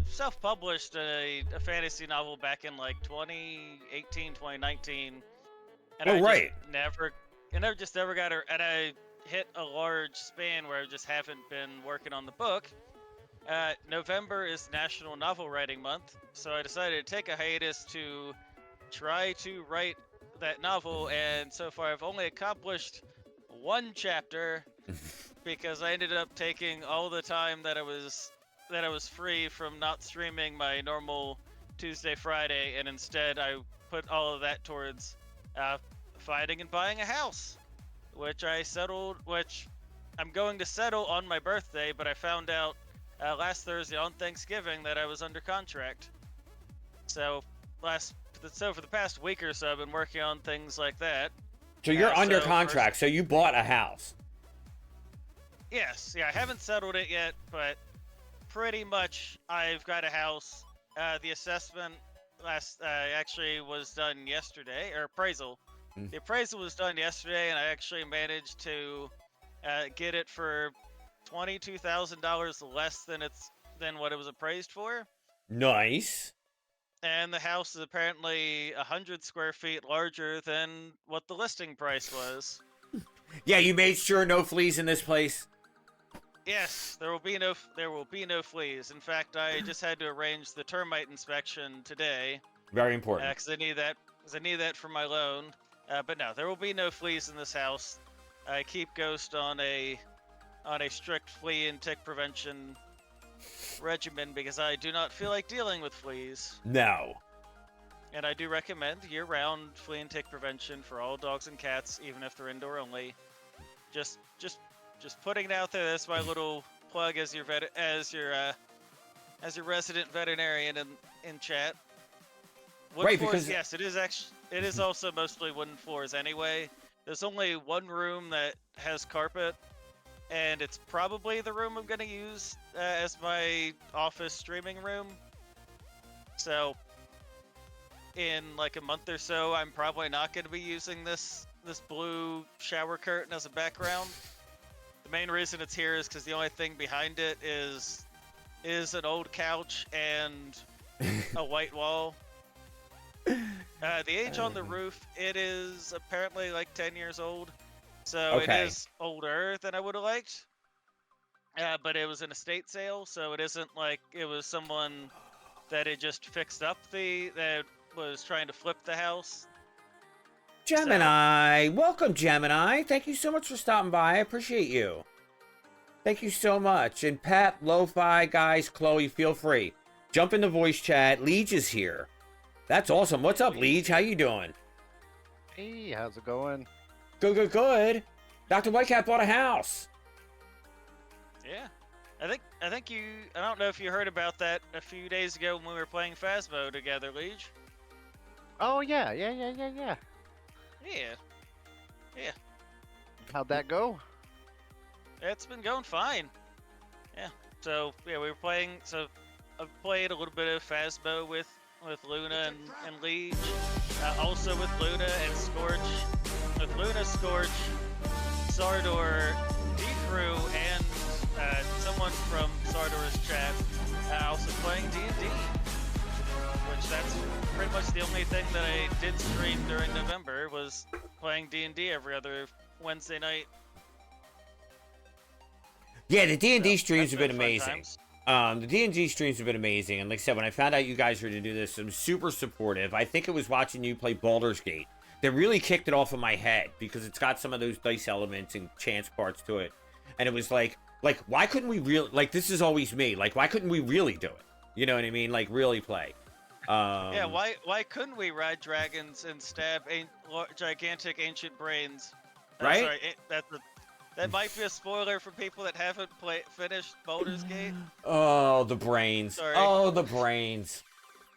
self-published a fantasy novel back in like 2018, 2019, and I never got her, and I hit a large span where I just haven't been working on the book. November is National Novel Writing Month, so I decided to take a hiatus to try to write that novel, and so far I've only accomplished one chapter because I ended up taking all the time that I was free from not streaming my normal Tuesday, Friday, and instead I put all of that towards finding and buying a house, which I'm going to settle on my birthday, but I found out last Thursday on Thanksgiving that I was under contract. So for the past week or so, I've been working on things like that. So you're under contract, so you bought a house. Yes, yeah, I haven't settled it yet, but pretty much I've got a house. The assessment actually was done yesterday, or appraisal. The appraisal was done yesterday, and I actually managed to get it for $22,000 less than what it was appraised for. Nice. And the house is apparently 100 square feet larger than what the listing price was. Yeah, you made sure no fleas in this place. Yes, there will be no fleas. In fact, I just had to arrange the termite inspection today. Very important. Because I need that for my loan. But no, there will be no fleas in this house. I keep Ghost on a strict flea and tick prevention regimen because I do not feel like dealing with fleas. No. And I do recommend year-round flea and tick prevention for all dogs and cats, even if they're indoor only. Just putting it out there. That's my little plug as your resident veterinarian in chat. Wood floors, yes, it is also mostly wooden floors anyway. There's only one room that has carpet, and it's probably the room I'm gonna use as my office streaming room. So, in like a month or so, I'm probably not gonna be using this blue shower curtain as a background. The main reason it's here is because the only thing behind it is an old couch and a white wall. The age on the roof, it is apparently like 10 years old. So It is older than I would have liked. But it was an estate sale, so it isn't like it was someone that had just fixed up that was trying to flip the house. Gemini, welcome Gemini. Thank you so much for stopping by. I appreciate you. Thank you so much. And Pep, Lo-Fi, guys, Chloe, feel free. Jump in the voice chat. Leech is here. That's awesome. What's up, Leech? How you doing? Hey, how's it going? Good. Dr. Whitecat bought a house. Yeah. I think you, I don't know if you heard about that a few days ago when we were playing Phasmo together, Leech. Oh, yeah. Yeah. How'd that go? It's been going fine. Yeah. So, yeah, we were playing, so I've played a little bit of Phasmo with Luna and Liege. Also with Luna and Scorch. With Luna, Scorch, Sardor, D-Crew, and someone from Sardor's chat also playing D&D. Which that's pretty much the only thing that I did stream during November was playing D&D every other Wednesday night. Yeah, the D&D So, streams have that's been fun amazing. times. The D&D streams have been amazing, and like I said, when I found out you guys were to do this, I'm super supportive. I think it was watching you play Baldur's Gate that really kicked it off in my head, because it's got some of those dice elements and chance parts to it, and it was like, why couldn't we really, like, this is always me, like, why couldn't we really do it? You know what I mean? Like, really play. Yeah, why couldn't we ride dragons and stab gigantic ancient brains? Right? Sorry, that might be a spoiler for people that haven't finished Baldur's Gate. Oh, the brains. Sorry. Oh, the brains.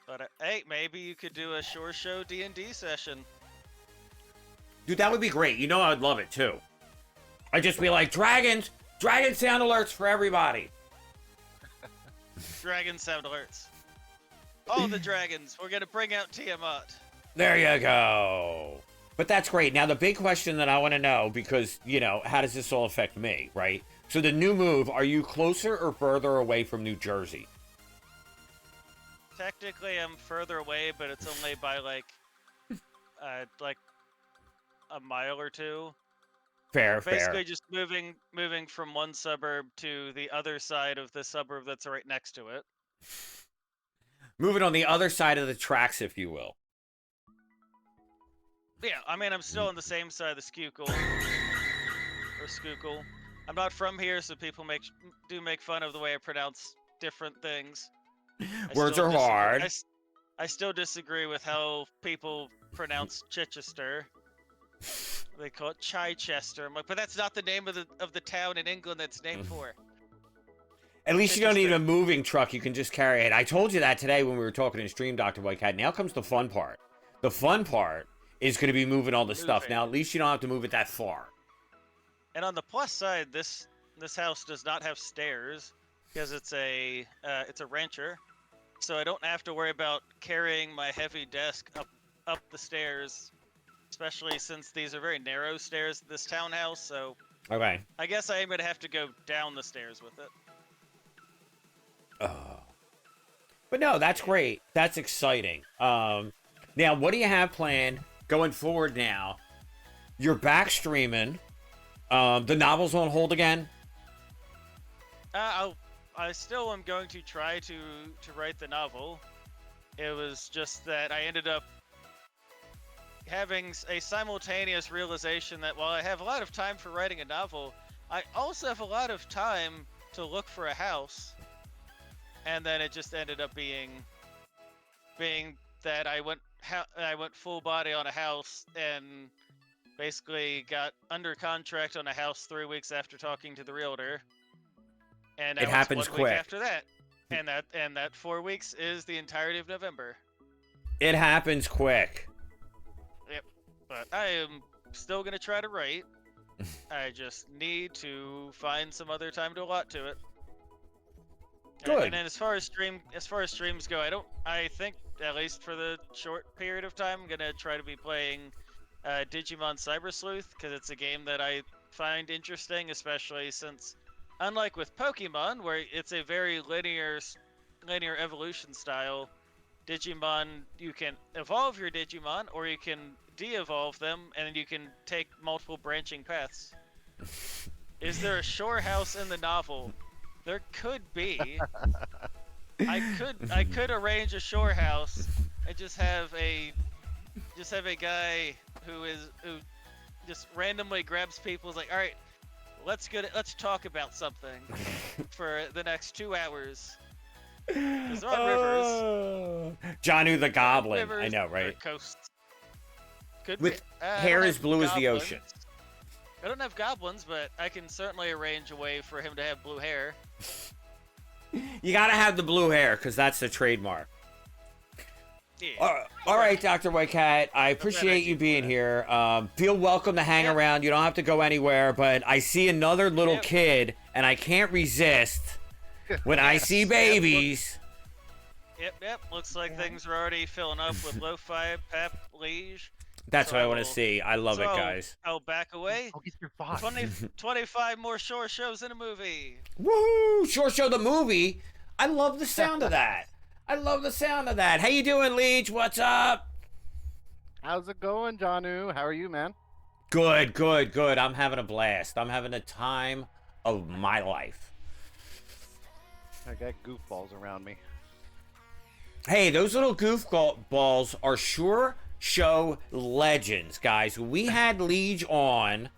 But hey, maybe you could do a ShoreShow D&D session. Dude, that would be great. You know I would love it, too. I'd just be like, dragons! Dragon sound alerts for everybody! Dragon sound alerts. Oh, the dragons. We're gonna bring out Tiamat. There you go. But that's great. Now, the big question that I want to know, because, you know, how does this all affect me, right? So the new move, are you closer or further away from New Jersey? Technically, I'm further away, but it's only by like a mile or two. Fair, Basically, just moving from one suburb to the other side of the suburb that's right next to it. Moving on the other side of the tracks, if you will. Yeah, I mean, I'm still on the same side of the Schuylkill. Or Schuylkill. I'm not from here, so people do make fun of the way I pronounce different things. Words are hard. I still disagree with how people pronounce Chichester. They call it Chichester. I'm like, but that's not the name of the town in England that's named for. At least you don't need a moving truck. You can just carry it. I told you that today when we were talking in stream, Dr. Whitecat. Now comes the fun part. The fun part is going to be moving all the stuff. Now, at least you don't have to move it that far. And on the plus side, this house does not have stairs because it's a rancher, so I don't have to worry about carrying my heavy desk up the stairs, especially since these are very narrow stairs in this townhouse. So Okay. I guess I am gonna have to go down the stairs with it. Oh. But no, that's great. That's exciting. Now, what do you have planned going forward now? You're back streaming. The novel's on hold again? I still am going to try to write the novel. It was just that I ended up having a simultaneous realization that while I have a lot of time for writing a novel, I also have a lot of time to look for a house. And then it just ended up being that I went full body on a house and basically got under contract on a house 3 weeks after talking to the realtor. And it happens one quick. week after that. And that 4 weeks is the entirety of November. It happens quick. Yep. But I am still gonna try to write. I just need to find some other time to allot to it. Good. And then as far as streams go, I think at least for the short period of time, I'm gonna try to be playing Digimon Cyber Sleuth because it's a game that I find interesting, especially since, unlike with Pokemon, where it's a very linear evolution style, Digimon, you can evolve your Digimon, or you can de-evolve them, and then you can take multiple branching paths. Is there a shore house in the novel? There could be. I could arrange a shore house and just have a guy who just randomly grabs people's like, all right, let's talk about something for the next 2 hours. There are rivers. Johnu the Goblin. Rivers I know, right? or coasts. Could With be. hair as blue as the ocean. I don't have goblins, but I can certainly arrange a way for him to have blue hair. You gotta have the blue hair, because that's the trademark. Yeah. All right, Dr. Whitecat. I appreciate you being here. Feel welcome to hang around. You don't have to go anywhere, but I see another little kid, and I can't resist when I see babies. Yep. Looks like things are already filling up with Lo-Fi, Pep, Liege. That's what I want to So- see. I love it, so, guys. I'll back away. Oh, get your fox. 25 more shore shows in a movie. Woohoo! Short Show the movie. I love the sound of that. I love the sound of that. How you doing, Leech? What's up? How's it going, Janu? How are you, man? Good. I'm having a blast. I'm having the time of my life. I got goofballs around me. Hey, those little goofballs are Shore Show legends, guys. We had Liege on,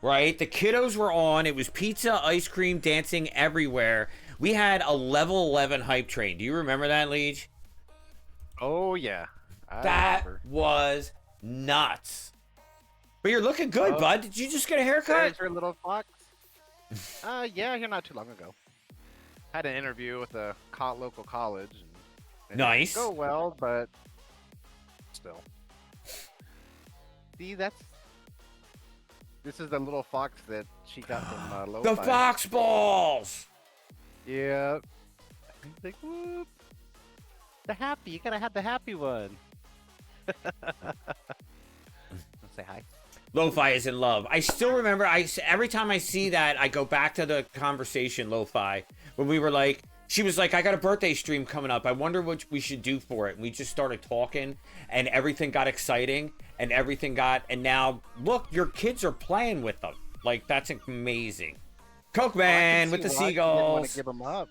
right? The kiddos were on. It was pizza, ice cream, dancing everywhere. We had a level 11 hype train. Do you remember that, Liege? Oh, yeah. I That remember. was nuts. But you're looking good, Oh. bud. Did you just get a haircut? There's your little fox. Yeah, here not too long ago. Had an interview with a local college. And it Nice. didn't go well, but still. See, this is the little fox that she got from Lo-Fi. The fox balls. Yeah. He's like, whoop. The happy. You gotta have the happy one. Say hi. Lo-Fi is in love. I still remember. Every time I see that, I go back to the conversation, Lo-Fi, when we were like, she was like, I got a birthday stream coming up. I wonder what we should do for it. And we just started talking, and everything got exciting, and now look, your kids are playing with them. Like, that's amazing. Coke Man with the She didn't want seagulls. to give them up.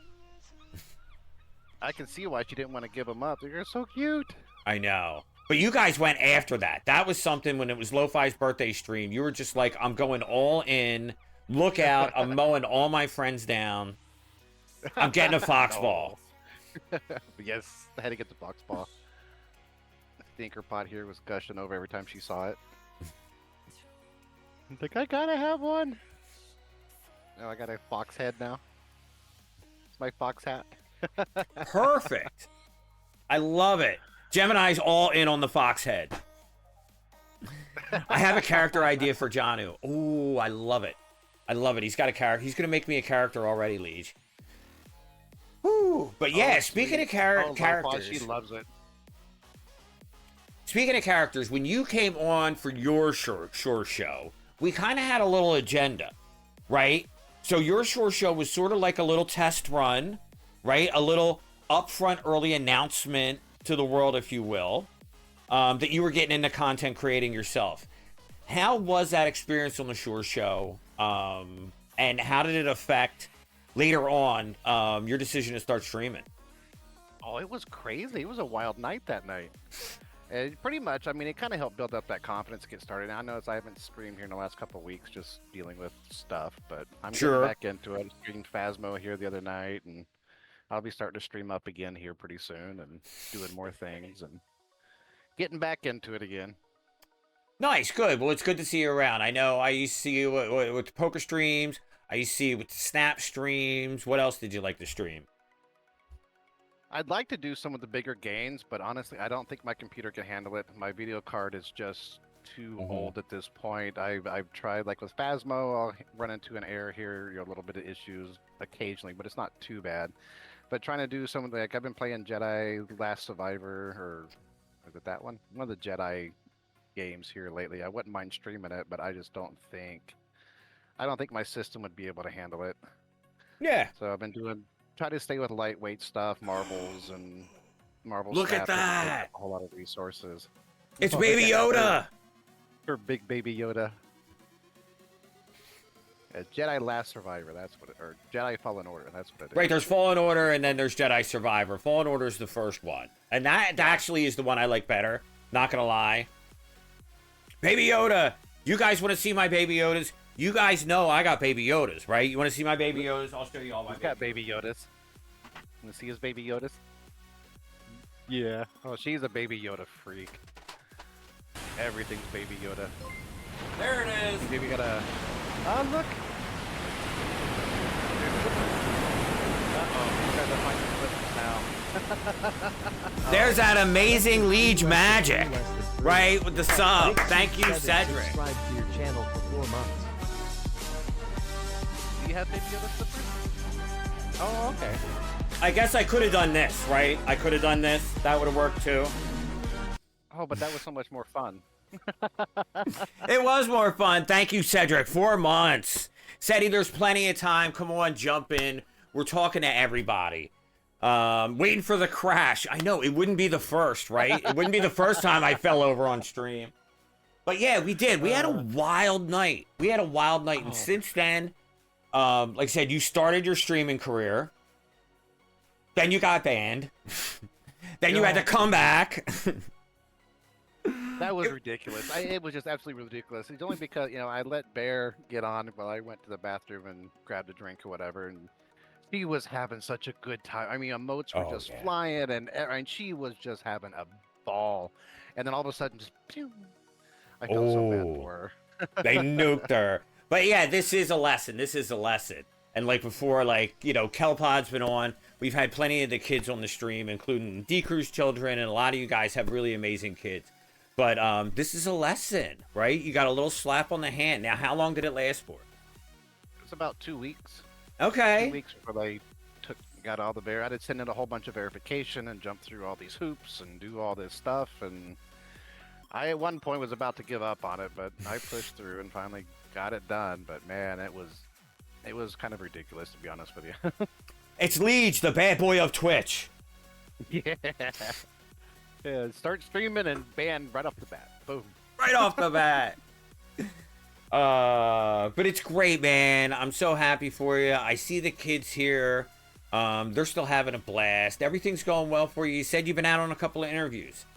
I can see why she didn't want to give them up. They're so cute. I know. But you guys went after that. That was something when it was Lo-Fi's birthday stream. You were just like, I'm going all in. Look out. I'm mowing all my friends down. I'm getting a fox ball. But yes, I had to get the fox ball. The stinker pot here was gushing over every time she saw it. I'm like, I gotta have one. Oh, I got a fox head now. It's my fox hat. Perfect. I love it. Gemini's all in on the fox head. I have a character idea for Janu. Ooh, I love it. I love it. He's got a character. He's going to make me a character already, Liege. Woo. But yeah, speaking of characters. She loves it. Speaking of characters, when you came on for your Shore Show, we kind of had a little agenda, right? So your Shore Show was sort of like a little test run, right? A little upfront early announcement to the world, if you will, that you were getting into content creating yourself. How was that experience on the Shore Show? And how did it affect later on your decision to start streaming? Oh, it was crazy. It was a wild night that night. And pretty much, I mean, it kind of helped build up that confidence to get started. Now, I know I haven't streamed here in the last couple of weeks, just dealing with stuff, but I'm Sure. getting back into it. I streamed Phasmo here the other night, and I'll be starting to stream up again here pretty soon and doing more things and getting back into it again. Nice, good. Well, it's good to see you around. I know I used to see you with the poker streams. I used to see you with the Snap streams. What else did you like to stream? I'd like to do some of the bigger gains, but honestly, I don't think my computer can handle it. My video card is just too old at this point. I've tried, like with Phasmo, I'll run into an error here, a little bit of issues occasionally, but it's not too bad. But trying to do some of the, like I've been playing Jedi Last Survivor, or is it that one? One of the Jedi games here lately. I wouldn't mind streaming it, but I just don't think my system would be able to handle it. Yeah. So I've been try to stay with lightweight stuff, marbles and marbles. Look at that! A whole lot of resources. It's Baby Yoda! Or Big Baby Yoda. Jedi Last Survivor, that's what it, or Jedi Fallen Order, that's what it is. Right, there's Fallen Order and then there's Jedi Survivor. Fallen Order is the first one. And that actually is the one I like better. Not gonna lie. Baby Yoda! You guys want to see my Baby Yodas? You guys know I got Baby Yodas, right? You want to see my Baby Yodas? I'll show you all my He's got Baby Yodas. Want to see his Baby Yodas? Yeah. Oh, she's a Baby Yoda freak. Everything's Baby Yoda. There it is! Maybe we gotta... Oh, look! Uh-oh, he's trying to find the clips now. There's that amazing Liege magic, right? With the sub. Thank you, Cedric. Subscribe to your channel for 4 months. Do you have Baby Yoda slippers? Oh, okay. I guess I could have done this, right? I could have done this. That would have worked too. Oh, but that was so much more fun. It was more fun. Thank you, Cedric. 4 months. Ceddy, there's plenty of time. Come on, jump in. We're talking to everybody. Waiting for the crash. I know, it wouldn't be the first, right? It wouldn't be the first time I fell over on stream. But yeah, we did. We had a wild night. And since then, like I said, you started your streaming career. Then you got banned. Then you had to come back. That was ridiculous. It was just absolutely ridiculous. It's only because, you know, I let Bear get on while I went to the bathroom and grabbed a drink or whatever, and she was having such a good time. I mean, emotes were just flying, and she was just having a ball. And then all of a sudden, just pew! I felt so bad for her. They nuked her. But yeah, this is a lesson. And like before, like, you know, Kelpod's been on. We've had plenty of the kids on the stream, including D-Crew's children, and a lot of you guys have really amazing kids. But this is a lesson, right? You got a little slap on the hand. Now, how long did it last for? It's about 2 weeks. Okay. 2 weeks before they got all the I did send in a whole bunch of verification and jump through all these hoops and do all this stuff. And I, at one point, was about to give up on it, but I pushed through and finally got it done. But man, it was kind of ridiculous, to be honest with you. It's Liege, the bad boy of Twitch. Yeah. Yeah, start streaming and ban right off the bat. Boom. Right off the bat. But it's great, man. I'm so happy for you. I see the kids here. They're still having a blast. Everything's going well for you. You said you've been out on a couple of interviews.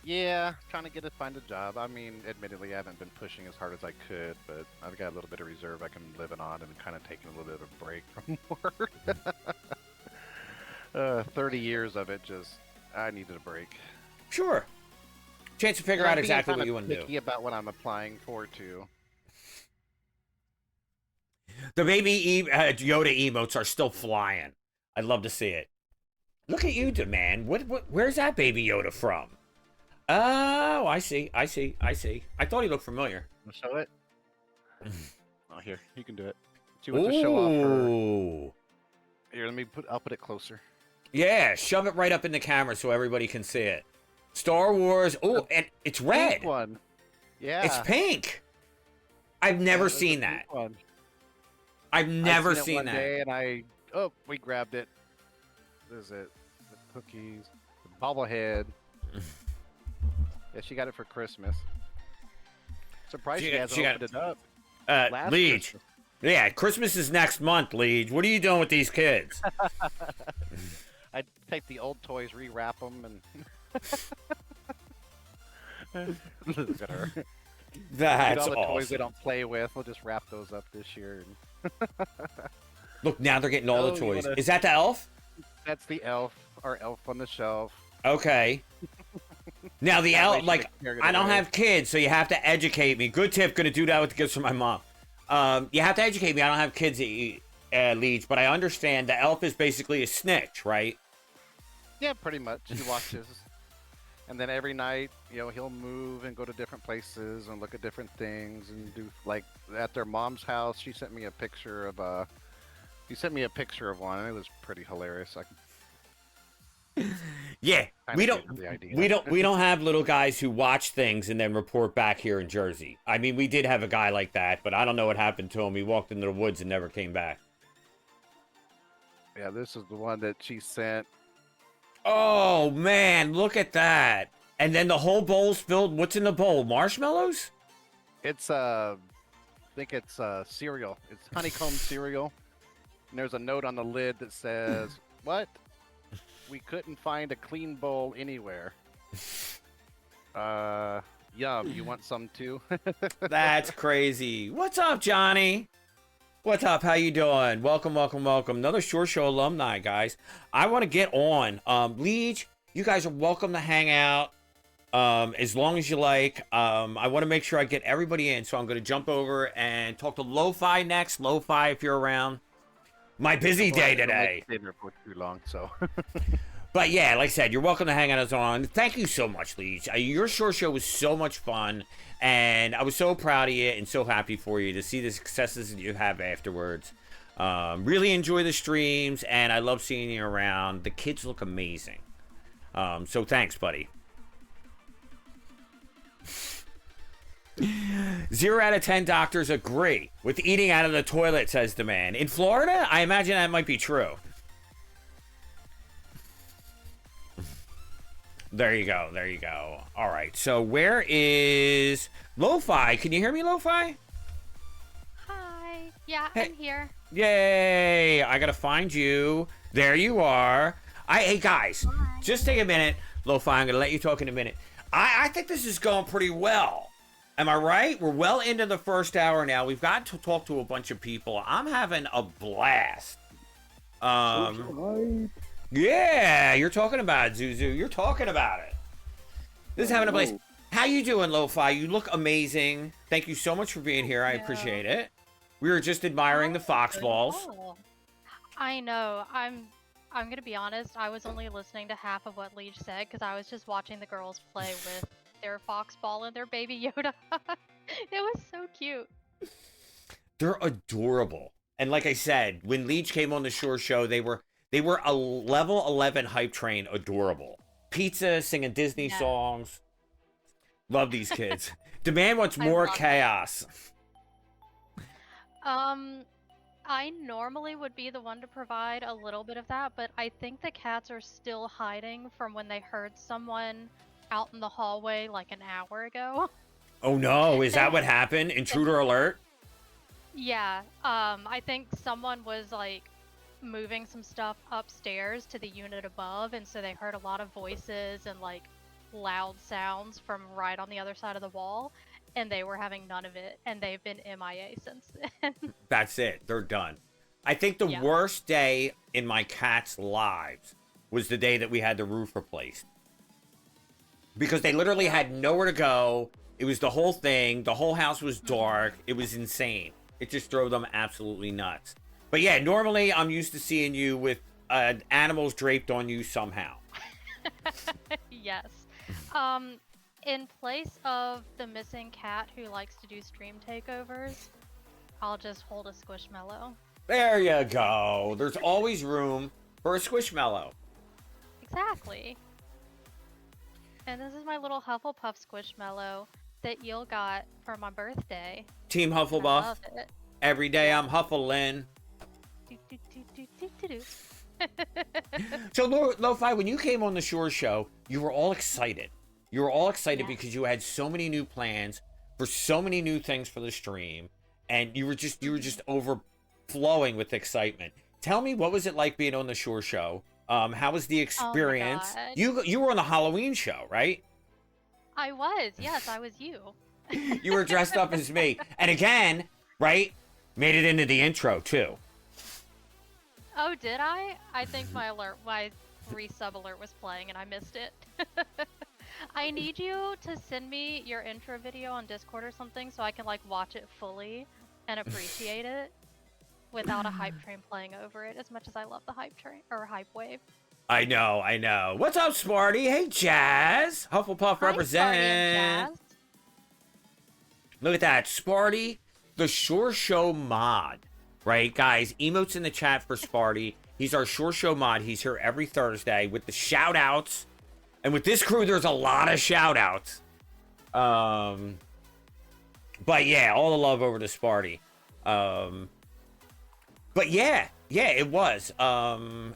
Yeah, trying to find a job. I mean, admittedly, I haven't been pushing as hard as I could, but I've got a little bit of reserve I can live it on and kind of taking a little bit of a break from work. 30 years of it, I needed a break. Sure. Chance to figure out exactly what you want to do. Picky about what I'm applying for, too. The baby Yoda emotes are still flying. I'd love to see it. Look at you, man. Where's that baby Yoda from? Oh, I see. I thought he looked familiar. Wanna show it? Oh, here, you can do it. She wants to show off her. Here, I'll put it closer. Yeah, shove it right up in the camera so everybody can see it. Star Wars. Oh, and it's red. Pink one. Yeah. It's pink. I've never seen that. I've never seen that. Day and we grabbed it. What is it? The cookies, the bobblehead. Yeah, she got it for Christmas. Surprised she hasn't opened it up. Liege. Christmas. Yeah, Christmas is next month, Liege. What are you doing with these kids? I take the old toys, rewrap them, and look at her. That's all the awesome. toys they don't play with. We'll just wrap those up this year. Look, now they're getting all the toys. Is that the elf? That's the elf. Our elf on the shelf. Okay. Now the elf, like, I don't have kids, so you have to educate me. Good tip. Gonna do that with the gifts from my mom. You have to educate me. I don't have kids, Liege, but I understand the elf is basically a snitch, right? Yeah, pretty much. He watches. And then every night, he'll move and go to different places and look at different things and do, like, at their mom's house. She sent me a picture of one, and it was pretty hilarious. Yeah, we don't have little guys who watch things and then report back here in Jersey. I mean, we did have a guy like that, but I don't know what happened to him. He walked into the woods and never came back. Yeah, this is the one that she sent. Oh, man, look at that. And then the whole bowl's filled. What's in the bowl? Marshmallows? It's, I think it's cereal. It's honeycomb cereal. And there's a note on the lid that says, what? We couldn't find a clean bowl anywhere. Yum. You want some too? That's crazy. What's up, Johnny? What's up? How you doing? Welcome. Another ShoreShow alumni, guys. I want to get on. Liege, you guys are welcome to hang out as long as you like. I want to make sure I get everybody in, so I'm going to jump over and talk to Lo-Fi next. Lo-Fi, if you're around. My busy day today. Dinner for too long, so. But yeah, like I said, you're welcome to hang out us on. Thank you so much, Liege. Your ShoreShow was so much fun, and I was so proud of you and so happy for you to see the successes that you have afterwards. Really enjoy the streams, and I love seeing you around. The kids look amazing. So thanks, buddy. 0 out of 10 doctors agree with eating out of the toilet, says the man. In Florida, I imagine that might be true. There you go. There you go. All right. So where is Lo-Fi? Can you hear me, Lo-Fi? Hi. Yeah, Hey. I'm here. Yay. I got to find you. There you are. Hey, guys, just take a minute. Lo-Fi, I'm going to let you talk in a minute. I think this is going pretty well. Am I right? We're well into the first hour now. We've got to talk to a bunch of people. I'm having a blast. Yeah, you're talking about it, Zuzu. You're talking about it. This is having a blast. How you doing, Lo-Fi? You look amazing. Thank you so much for being here. I appreciate it. We were just admiring the fox balls. I know. I'm gonna be honest. I was only listening to half of what Leech said because I was just watching the girls play with their fox ball and their baby Yoda. It was so cute. They're adorable. And like I said, when Leech came on the Shore Show, they were a level 11 hype train adorable. Pizza, singing Disney songs. Love these kids. Demand wants more chaos. I normally would be the one to provide a little bit of that, but I think the cats are still hiding from when they heard someone out in the hallway like an hour ago. Oh no, is that what happened? Intruder alert? Yeah, I think someone was like moving some stuff upstairs to the unit above, and so they heard a lot of voices and like loud sounds from right on the other side of the wall, and they were having none of it, and they've been MIA since then. That's it. They're done. I think the worst day in my cats' lives was the day that we had the roof replaced. Because they literally had nowhere to go. It was the whole thing. The whole house was dark. It was insane. It just drove them absolutely nuts. But yeah, normally I'm used to seeing you with animals draped on you somehow. Yes. In place of the missing cat who likes to do stream takeovers, I'll just hold a Squishmallow. There you go. There's always room for a Squishmallow. Exactly. And this is my little Hufflepuff Squishmallow that Eel got for my birthday. Team I Hufflepuff. love it. Every day I'm Hufflin'. So, Lo-Fi, when you came on the Shore Show, you were all excited. You were all excited because you had so many new plans for so many new things for the stream, and you were just overflowing with excitement. Tell me, what was it like being on the Shore Show? How was the experience? You were on the Halloween show, right? I was, yes, I was you. You were dressed up as me, and again, right? Made it into the intro too. Oh, did I? I think my resub alert was playing and I missed it. I need you to send me your intro video on Discord or something so I can like watch it fully and appreciate it without a hype train playing over it, as much as I love the hype train or hype wave. I know. What's up, Smarty? Hey, Jazz. Hufflepuff represent. Look at that, Sparty, the Shore Show mod. Right, guys, emotes in the chat for Sparty. He's our Shore Show mod. He's here every Thursday with the shout-outs. And with this crew, there's a lot of shout-outs. But yeah, all the love over to Sparty. But yeah, it was.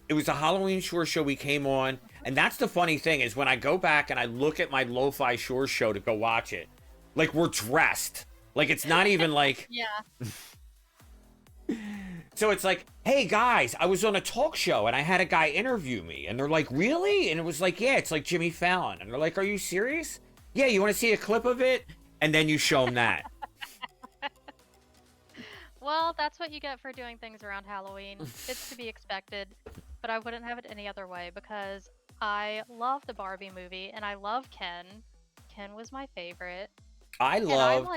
It was a Halloween Shore Show we came on. And that's the funny thing is when I go back and I look at my Lo-Fi Shore Show to go watch it, like we're dressed. Like it's not even like... Yeah. So it's like, hey guys, I was on a talk show and I had a guy interview me. And they're like, really? And it was like, yeah, it's like Jimmy Fallon. And they're like, are you serious? Yeah, you want to see a clip of it? And then you show them that. Well, that's what you get for doing things around Halloween. It's to be expected, but I wouldn't have it any other way because I love the Barbie movie and I love Ken. Ken was my favorite. I loved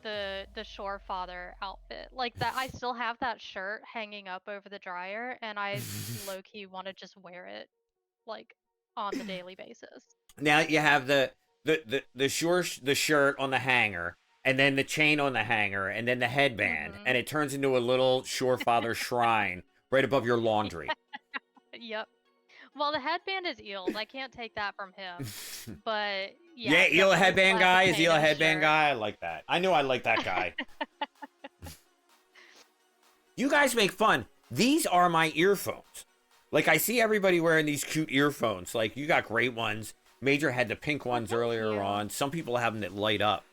the Shore Father outfit. Like that, I still have that shirt hanging up over the dryer, and I low-key want to just wear it like on the daily basis. Now you have the shirt on the hanger, and then the chain on the hanger, and then the headband, and it turns into a little Shore Father shrine right above your laundry. Yep. Well, the headband is Eels. I can't take that from him. But Yeah, yeah, Eel definitely headband flat guy? Is Eel a potato headband shirt. guy? I like that. I knew I liked that guy. You guys make fun. These are my earphones. Like, I see everybody wearing these cute earphones. Like, you got great ones. Major had the pink ones earlier you. on. Some people have them that light up.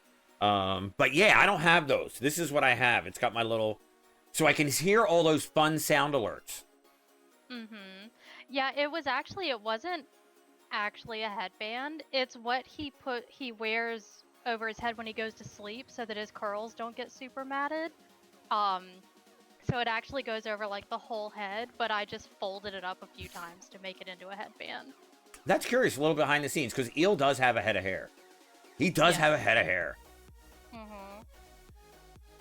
But yeah, I don't have those. This is what I have. It's got my little... So I can hear all those fun sound alerts. Yeah, it wasn't actually a headband. It's what he wears over his head when he goes to sleep so that his curls don't get super matted. So it actually goes over like the whole head, but I just folded it up a few times to make it into a headband. That's curious, a little behind the scenes, because Eel does have a head of hair. He does have a head of hair.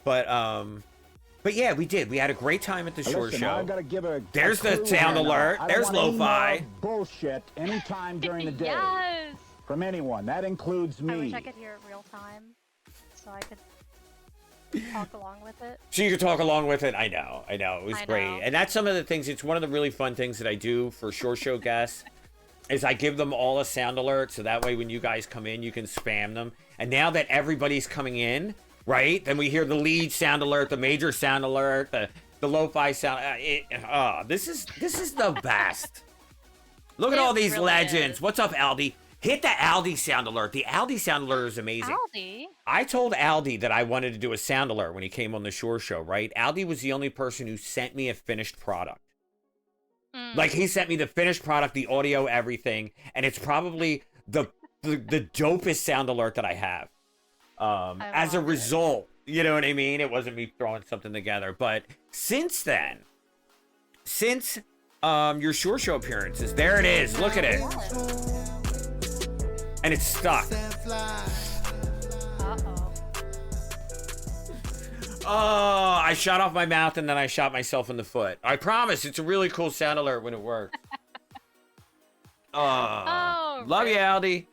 But yeah, we did. We had a great time at the Shore Show. I've got to give There's the sound alert. There's lo-fi. Bullshit anytime during the day. Yes! From anyone. That includes me. I wish I could hear it real time so I could talk along with it. So you could talk along with it. I know. It was great. know. And that's some of the things. It's one of the really fun things that I do for Shore Show guests is I give them all a sound alert. So that way when you guys come in, you can spam them. And now that everybody's coming in, right? Then we hear the lead sound alert, the major sound alert, the lo-fi sound. This is the best. Look at all these really legends. is. What's up, Aldi? Hit the Aldi sound alert. The Aldi sound alert is amazing. Aldi? I told Aldi that I wanted to do a sound alert when he came on the Shore Show, right? Aldi was the only person who sent me a finished product. Like, he sent me the finished product, the audio, everything, and it's probably the dopest sound alert that I have. As a result, you know what I mean? It wasn't me throwing something together. But since then, since your Shore Show appearances, there it is. Look at it. And it's stuck. Oh, I shot off my mouth and then I shot myself in the foot. I promise, it's a really cool sound alert when it works. Love you, Aldi.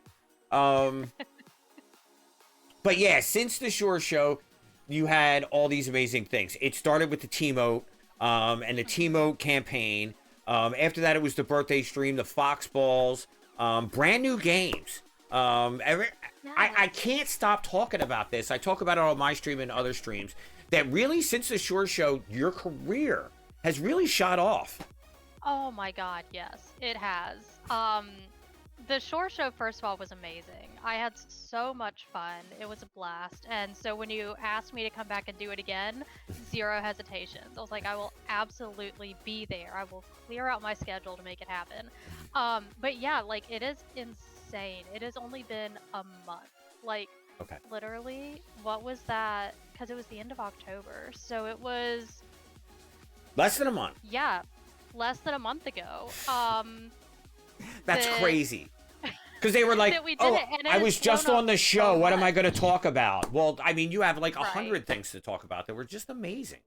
But yeah, since the Shore Show, you had all these amazing things. It started with the Teamote, and the Teamote campaign. After that, it was the birthday stream, the Fox Balls, brand new games. I can't stop talking about this. I talk about it on my stream and other streams. That really, since the Shore Show, your career has really shot off. Oh my god, yes, it has. The Shore Show, first of all, was amazing. I had so much fun. It was a blast. And so when you asked me to come back and do it again, zero hesitations. I was like, I will absolutely be there. I will clear out my schedule to make it happen. But yeah, like, it is insane. It has only been a month. Like, literally, what was that? Because it was the end of October. So it was... Less than a month. Yeah, less than a month ago. That's crazy. Because they were like, I was just on the show. What am I going to talk about? Well, I mean, you have like 100 things to talk about that were just amazing.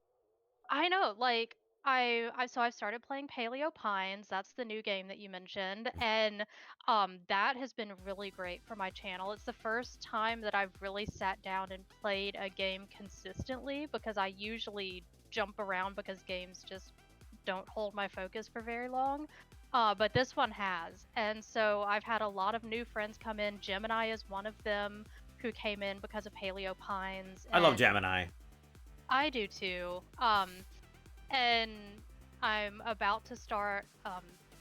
I know. Like, so I've started playing Paleo Pines. That's the new game that you mentioned. And that has been really great for my channel. It's the first time that I've really sat down and played a game consistently, because I usually jump around because games just don't hold my focus for very long. But this one has. And so I've had a lot of new friends come in. Gemini is one of them who came in because of Paleo Pines. I love Gemini. I do too. And I'm about to start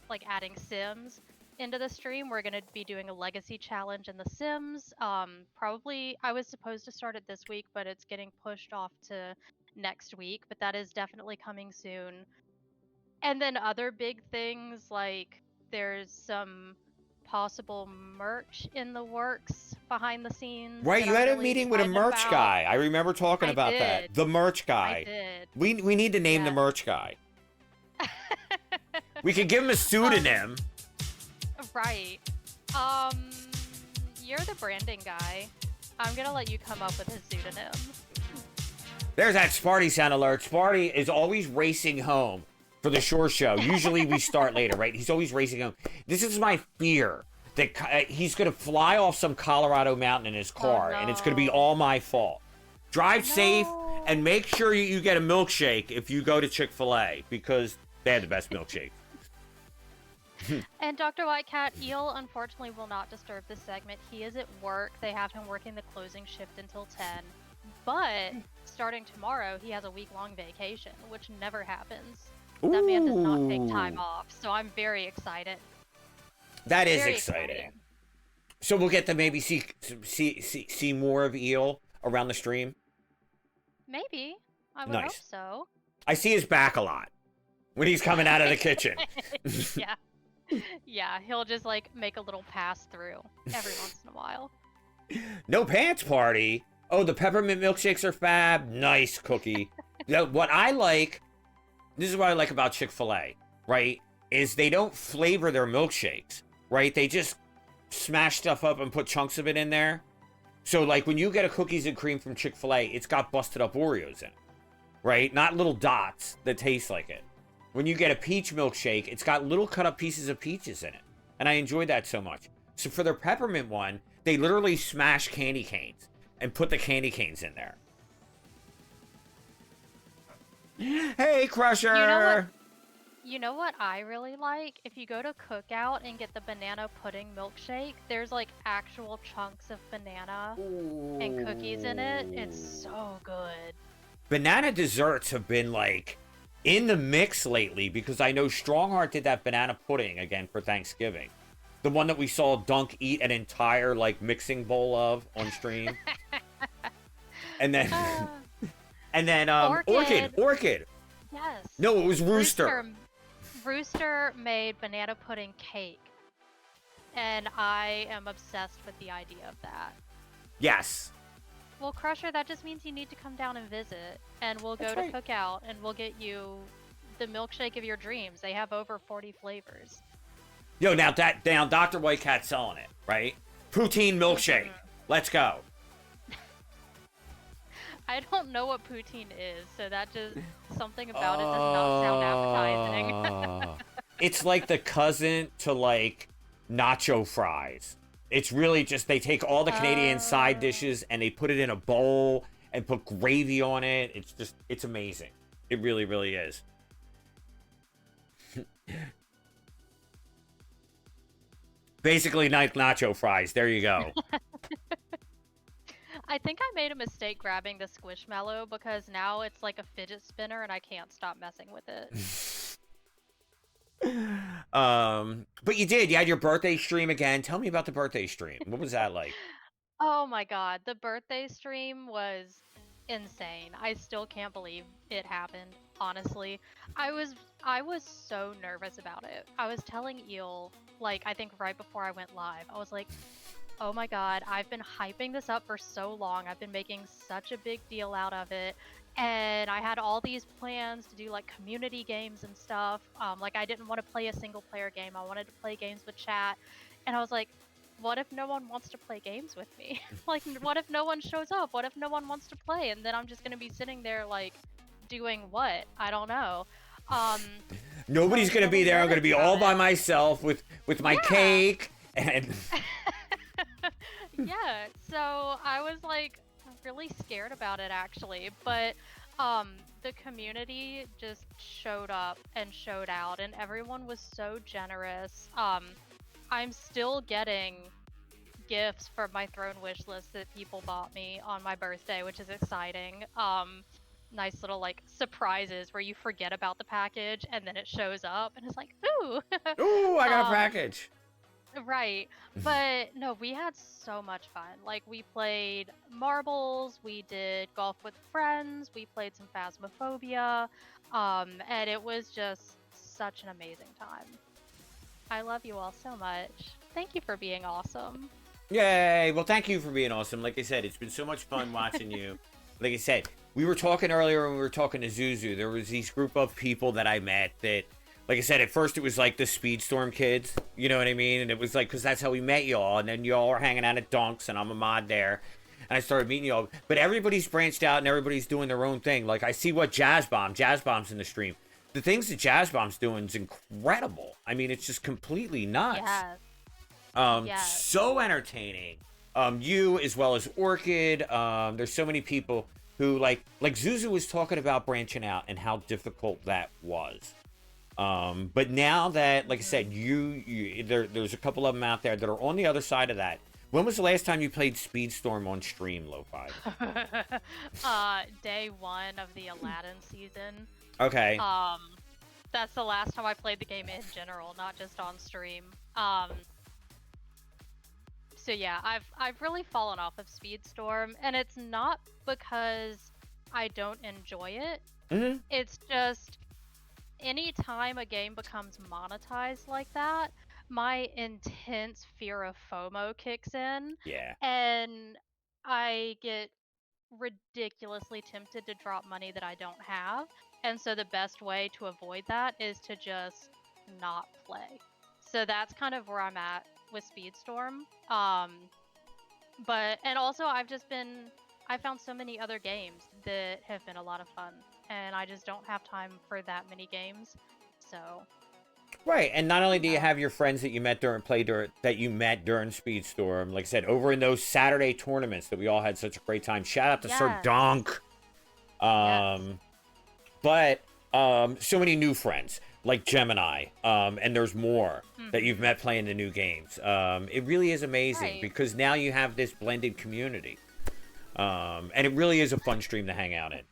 like adding Sims into the stream. We're going to be doing a legacy challenge in The Sims. Probably, I was supposed to start it this week, but it's getting pushed off to next week. But that is definitely coming soon. And then other big things, like there's some possible merch in the works behind the scenes. Right, you had a meeting with a merch guy. I remember talking about that. The merch guy. I did. We need to name the merch guy. We could give him a pseudonym. Right. You're the branding guy. I'm gonna let you come up with his pseudonym. There's that Sparty sound alert. Sparty is always racing home for the Shore Show. Usually we start later, right? He's always racing home. This is my fear, that he's going to fly off some Colorado mountain in his car, and it's going to be all my fault. Drive safe and make sure you get a milkshake if you go to Chick-fil-A because they have the best milkshake. And Dr. Whitecat, Eel unfortunately will not disturb this segment. He is at work. They have him working the closing shift until 10. But starting tomorrow, he has a week-long vacation, which never happens. That man does not take time off, so I'm very excited. That is exciting. So we'll get to maybe see more of Eel around the stream? Maybe. I would hope so. I see his back a lot when he's coming out of the kitchen. Yeah. Yeah, he'll just like make a little pass through every once in a while. No pants party. Oh, the peppermint milkshakes are fab. Nice, Cookie. What I like, this is what I like about Chick-fil-A, right, is they don't flavor their milkshakes, right? They just smash stuff up and put chunks of it in there. So, like, when you get a cookies and cream from Chick-fil-A, it's got busted up Oreos in it, right? Not little dots that taste like it. When you get a peach milkshake, it's got little cut up pieces of peaches in it. And I enjoy that so much. So for their peppermint one, they literally smash candy canes and put the candy canes in there. Hey, Crusher! You know what I really like? If you go to Cookout and get the banana pudding milkshake, there's like actual chunks of banana and cookies in it. It's so good. Banana desserts have been like in the mix lately because I know Strongheart did that banana pudding again for Thanksgiving. The one that we saw Dunk eat an entire like mixing bowl of on stream. and then Orchid. Yes. No, it was Rooster. Rooster made banana pudding cake. And I am obsessed with the idea of that. Yes. Well, Crusher, that just means you need to come down and visit. And we'll go to Cookout and we'll get you the milkshake of your dreams. They have over 40 flavors. Yo, now Dr. Whitecat's selling it, right? Poutine milkshake. Let's go. I don't know what poutine is, so that just something about it does not sound appetizing. It's like the cousin to like nacho fries. It's really just they take all the Canadian side dishes and they put it in a bowl and put gravy on it. It's amazing. It really, really is. Basically, like nacho fries. There you go. I think I made a mistake grabbing the Squishmallow because now it's like a fidget spinner and I can't stop messing with it. But you did. You had your birthday stream again. Tell me about the birthday stream. What was that like? Oh my god, the birthday stream was insane. I still can't believe it happened, honestly. I was so nervous about it. I was telling Eel, like, I think right before I went live, I was like, oh my god, I've been hyping this up for so long. I've been making such a big deal out of it. And I had all these plans to do like community games and stuff. Like I didn't want to play a single player game. I wanted to play games with chat. And I was like, what if no one wants to play games with me? Like, what if no one shows up? What if no one wants to play? And then I'm just going to be sitting there like doing what? I don't know. Nobody's going to be there. I'm going to be all by myself with my cake and... Yeah, so I was like really scared about it actually, but the community just showed up and showed out and everyone was so generous. I'm still getting gifts from my throne wish list that people bought me on my birthday, which is exciting. Nice little like surprises where you forget about the package and then it shows up and it's like, ooh. Ooh, I got a package. Right, but no, we had so much fun. Like we played marbles, we did golf with friends, we played some Phasmophobia, and it was just such an amazing time. I love you all so much. Thank you for being awesome. Yay! Well, thank you for being awesome. Like I said, it's been so much fun watching you. Like I said, we were talking earlier when we were talking to Zuzu. There was these group of people that I met that, like I said, at first it was like the Speedstorm kids, you know what I mean? And it was like, because that's how we met y'all. And then y'all are hanging out at Dunks, and I'm a mod there. And I started meeting y'all. But everybody's branched out, and everybody's doing their own thing. Like, I see what Jazzbomb's in the stream. The things that Jazzbomb's doing is incredible. I mean, it's just completely nuts. Yes. So entertaining. You, as well as Orchid. There's so many people who like Zuzu was talking about branching out and how difficult that was. But now that, like I said, there's a couple of them out there that are on the other side of that. When was the last time you played Speedstorm on stream, Lo-Fi? Day 1 of the Aladdin season. Okay. That's the last time I played the game in general, not just on stream. So yeah, I've really fallen off of Speedstorm, and it's not because I don't enjoy it. Mm-hmm. It's just anytime a game becomes monetized like that, my intense fear of FOMO kicks in. Yeah. And I get ridiculously tempted to drop money that I don't have. And so the best way to avoid that is to just not play. So that's kind of where I'm at with Speedstorm. And also I found so many other games that have been a lot of fun, and I just don't have time for that many games. So Right, and not only do you have your friends that you met during Speedstorm, like I said, over in those Saturday tournaments that we all had such a great time. Shout out to Sir Donk. But so many new friends like Gemini, and there's more that you've met playing the new games. It really is amazing because now you have this blended community, and it really is a fun stream to hang out in.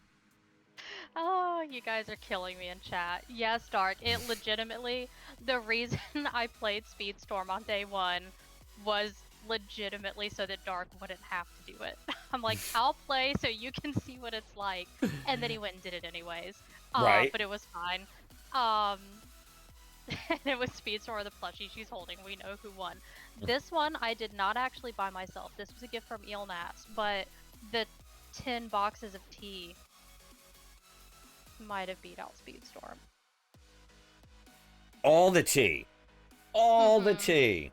Oh, you guys are killing me in chat. Yes, Dark. It legitimately, the reason I played Speedstorm on day 1 was legitimately so that Dark wouldn't have to do it. I'm like, I'll play so you can see what it's like. And then he went and did it anyways. Right. But it was fine. And it was Speedstorm or the plushie she's holding. We know who won. This one I did not actually buy myself. This was a gift from Eelnats, but the 10 boxes of tea might have beat out Speedstorm. All the tea. All the tea.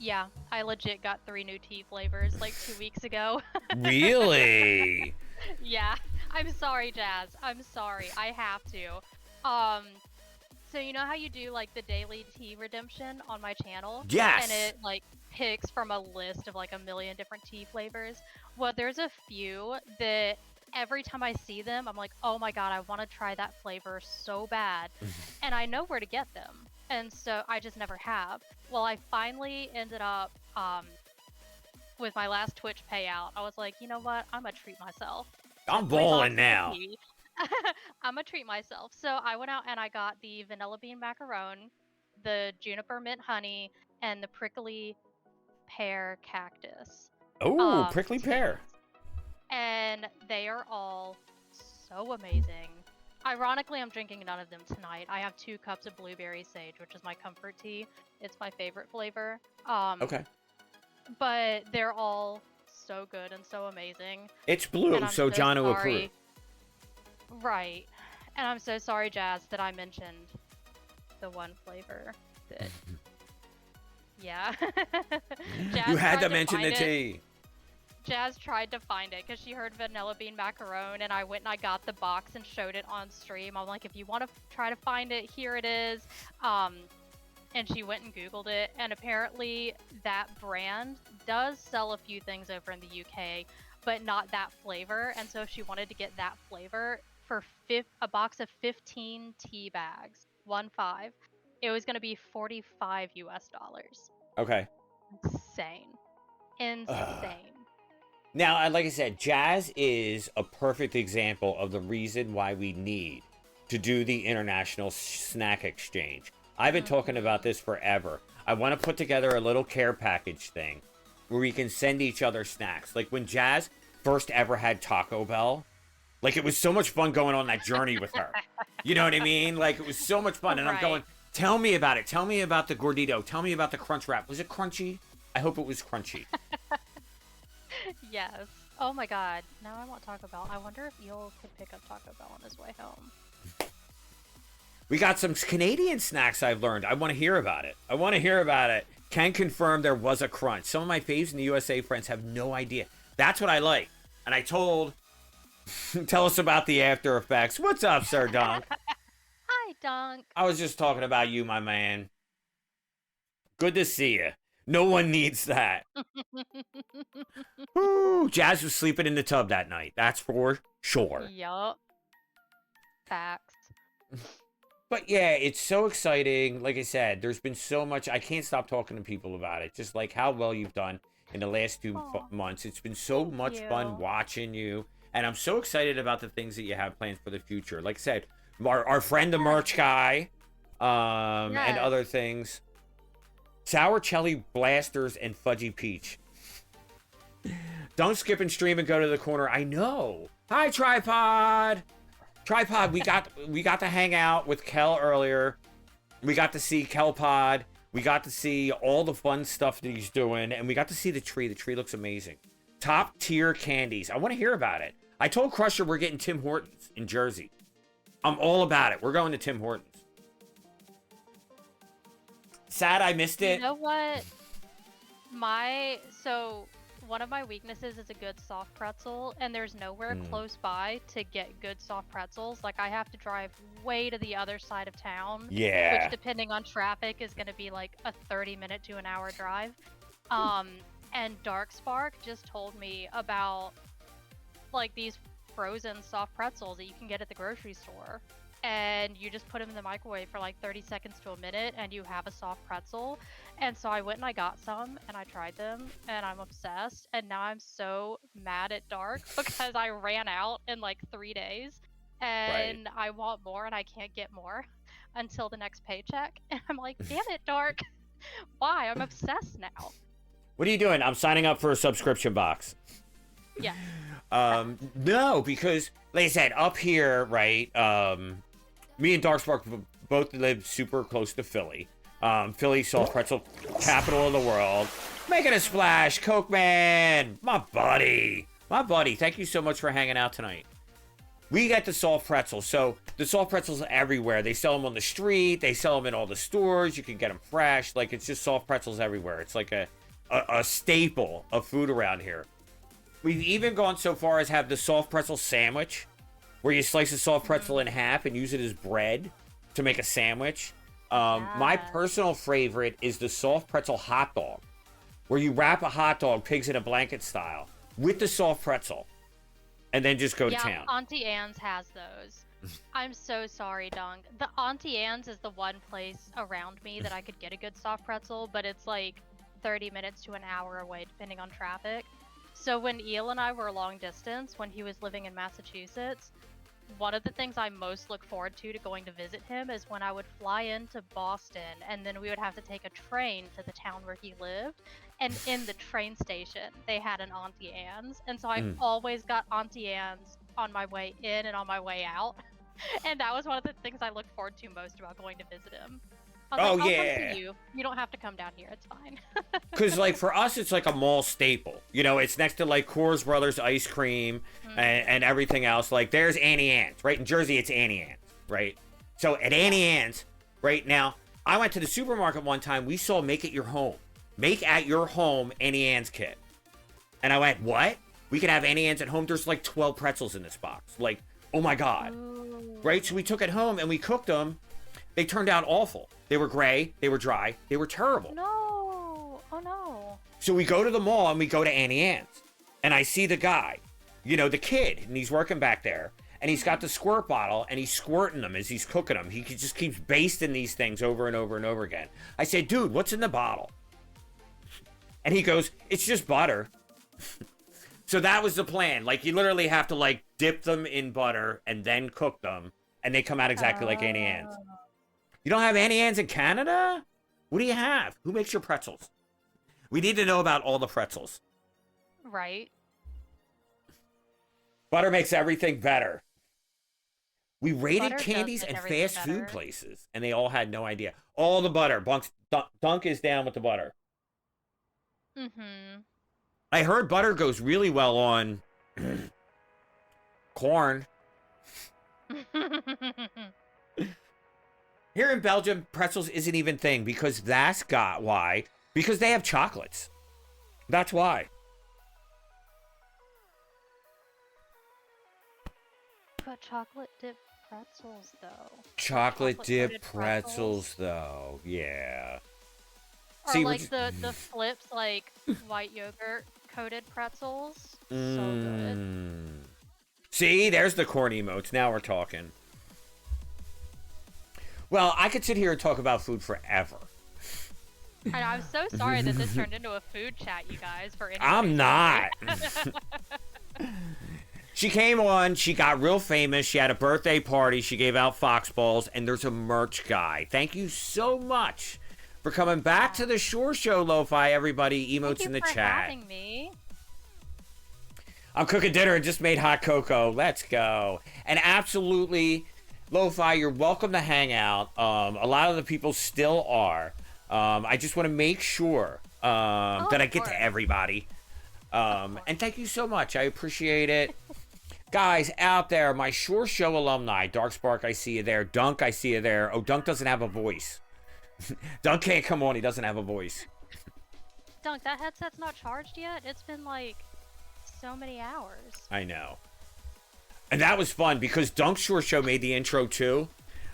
Yeah, I legit got 3 new tea flavors like 2 weeks ago. Really? Yeah. I'm sorry, Jazz. I'm sorry. I have to. So you know how you do like the daily tea redemption on my channel? Yes. And it like picks from a list of like a million different tea flavors. Well, there's a few that every time I see them, I'm like, oh my god, I want to try that flavor so bad. And I know where to get them. And so I just never have. Well, I finally ended up, with my last Twitch payout, I was like, you know what? I'm going to treat myself. I'm balling now. I'm going to treat myself. So I went out and I got the vanilla bean macaron, the juniper mint honey, and the prickly pear cactus. Oh, prickly pear. And they are all so amazing. Ironically, I'm drinking none of them tonight. I have 2 cups of blueberry sage, which is my comfort tea. It's my favorite flavor. Okay. But they're all so good and so amazing. It's blue, so John will approve. Right. And I'm so sorry, Jazz, that I mentioned the one flavor that... Yeah. You had to mention the tea. Jazz tried to find it because she heard vanilla bean macaron, and I went and I got the box and showed it on stream. I'm like, if you want to try to find it, here it is. And she went and Googled it, and apparently that brand does sell a few things over in the UK, but not that flavor. And so if she wanted to get that flavor for a box of 15 tea bags, 1-5, it was going to be $45 US. Okay. Insane. Now, like I said, Jazz is a perfect example of the reason why we need to do the international snack exchange. I've been talking about this forever. I want to put together a little care package thing where we can send each other snacks. Like when Jazz first ever had Taco Bell, like it was so much fun going on that journey with her. You know what I mean? Like it was so much fun. And I'm going, tell me about it. Tell me about the gordito. Tell me about the crunch wrap. Was it crunchy? I hope it was crunchy. Yes. Oh my god. Now I want Taco Bell. I wonder if Eel could pick up Taco Bell on his way home. We got some Canadian snacks I've learned. I want to hear about it. Can confirm there was a crunch. Some of my faves in the USA friends have no idea. That's what I like. And I told... Tell us about the after effects. What's up, Sir Donk? Hi, Donk. I was just talking about you, my man. Good to see you. No one needs that. Ooh, Jazz was sleeping in the tub that night. That's for sure. Yup. Facts. But yeah, it's so exciting. Like I said, there's been so much. I can't stop talking to people about it. Just like how well you've done in the last two months. It's been so much fun watching you. And I'm so excited about the things that you have planned for the future. Like I said, our friend, the merch guy, and other things. Sour Chelly Blasters and Fudgy Peach. Don't skip and stream and go to the corner. I know. Hi, Tripod. Tripod, we got to hang out with Kel earlier. We got to see Kelpod. We got to see all the fun stuff that he's doing. And we got to see the tree. The tree looks amazing. Top tier candies. I want to hear about it. I told Crusher we're getting Tim Hortons in Jersey. I'm all about it. We're going to Tim Hortons. Sad I missed it. You know what? So one of my weaknesses is a good soft pretzel, and there's nowhere close by to get good soft pretzels. Like, I have to drive way to the other side of town. Yeah. Which, depending on traffic, is going to be like a 30-minute to an hour drive. And Dark Spark just told me about like these frozen soft pretzels that you can get at the grocery store. And you just put them in the microwave for like 30 seconds to a minute and you have a soft pretzel. And so I went and I got some and I tried them and I'm obsessed. And now I'm so mad at Dark because I ran out in like 3 days and I want more and I can't get more until the next paycheck. And I'm like, damn it, Dark. Why? I'm obsessed now. What are you doing? I'm signing up for a subscription box. Yeah. No, because like I said, up here, right? Me and Darkspark both live super close to Philly. Philly soft pretzel capital of the world. Making a splash, Coke Man, my buddy. Thank you so much for hanging out tonight. We get the soft pretzels. So the soft pretzels are everywhere. They sell them on the street. They sell them in all the stores. You can get them fresh. Like, it's just soft pretzels everywhere. It's like a staple of food around here. We've even gone so far as have the soft pretzel sandwich, where you slice a soft pretzel in half and use it as bread to make a sandwich. My personal favorite is the soft pretzel hot dog, where you wrap a hot dog, pigs in a blanket style, with the soft pretzel, and then just go to town. Auntie Anne's has those. I'm so sorry, Dunk. The Auntie Anne's is the one place around me that I could get a good soft pretzel, but it's like 30 minutes to an hour away, depending on traffic. So when Eel and I were long distance, when he was living in Massachusetts, one of the things I most look forward to going to visit him is when I would fly into Boston and then we would have to take a train to the town where he lived. And in the train station, they had an Auntie Anne's. And so I always got Auntie Anne's on my way in and on my way out. And that was one of the things I looked forward to most about going to visit him. I was like, I'll come see you. You don't have to come down here. It's fine. Because, like, for us, it's like a mall staple. You know, it's next to, like, Coors Brothers ice cream and everything else. Like, there's Annie Ann's, right? In Jersey, it's Annie Ann's, right? So, at Annie Ann's, right now, I went to the supermarket one time. We saw Make It Your Home. Make at Your Home Annie Ann's kit. And I went, what? We can have Annie Ann's at home? There's, like, 12 pretzels in this box. Like, oh, my God. Ooh. Right? So, we took it home, and we cooked them. They turned out awful. They were gray. They were dry. They were terrible. No. Oh, no. So we go to the mall and we go to Annie Ann's. And I see the guy, you know, the kid, and he's working back there. And he's got the squirt bottle and he's squirting them as he's cooking them. He just keeps basting these things over and over and over again. I say, dude, what's in the bottle? And he goes, it's just butter. So that was the plan. Like, you literally have to, like, dip them in butter and then cook them. And they come out exactly like Annie Ann's. You don't have Annie Ann's in Canada? What do you have? Who makes your pretzels? We need to know about all the pretzels. Right. Butter makes everything better. We rated Butter candies does and make everything fast food better. places, and they all had no idea. All the butter. Dunk is down with the butter. Mm-hmm. I heard butter goes really well on corn. Here in Belgium, pretzels isn't even a thing because that's got why. Because they have chocolates. That's why. But chocolate dip pretzels, though. Chocolate dip Chocolate-coated pretzels, though. Yeah. Or See, like the flips, like white yogurt coated pretzels. So good. See, there's the corn emotes. Now we're talking. Well, I could sit here and talk about food forever. And I'm so sorry that this turned into a food chat, you guys. For any I'm reason. not. She came on, she got real famous, she had a birthday party, she gave out Fox Balls, and there's a merch guy. Thank you so much for coming back to the Shore Show, Lo-Fi, everybody. Emotes in the chat. Thank you for having me. I'm cooking dinner and just made hot cocoa. Let's go. And absolutely, Lo-Fi, you're welcome to hang out. A lot of the people still are. I just want to make sure that I get to everybody. And thank you so much. I appreciate it. Guys out there, my Shore Show alumni, Darkspark, I see you there. Dunk, I see you there. Oh, Dunk doesn't have a voice. Dunk can't come on. He doesn't have a voice. Dunk, that headset's not charged yet? It's been like so many hours. I know. And that was fun because Dunk Shore Show made the intro too.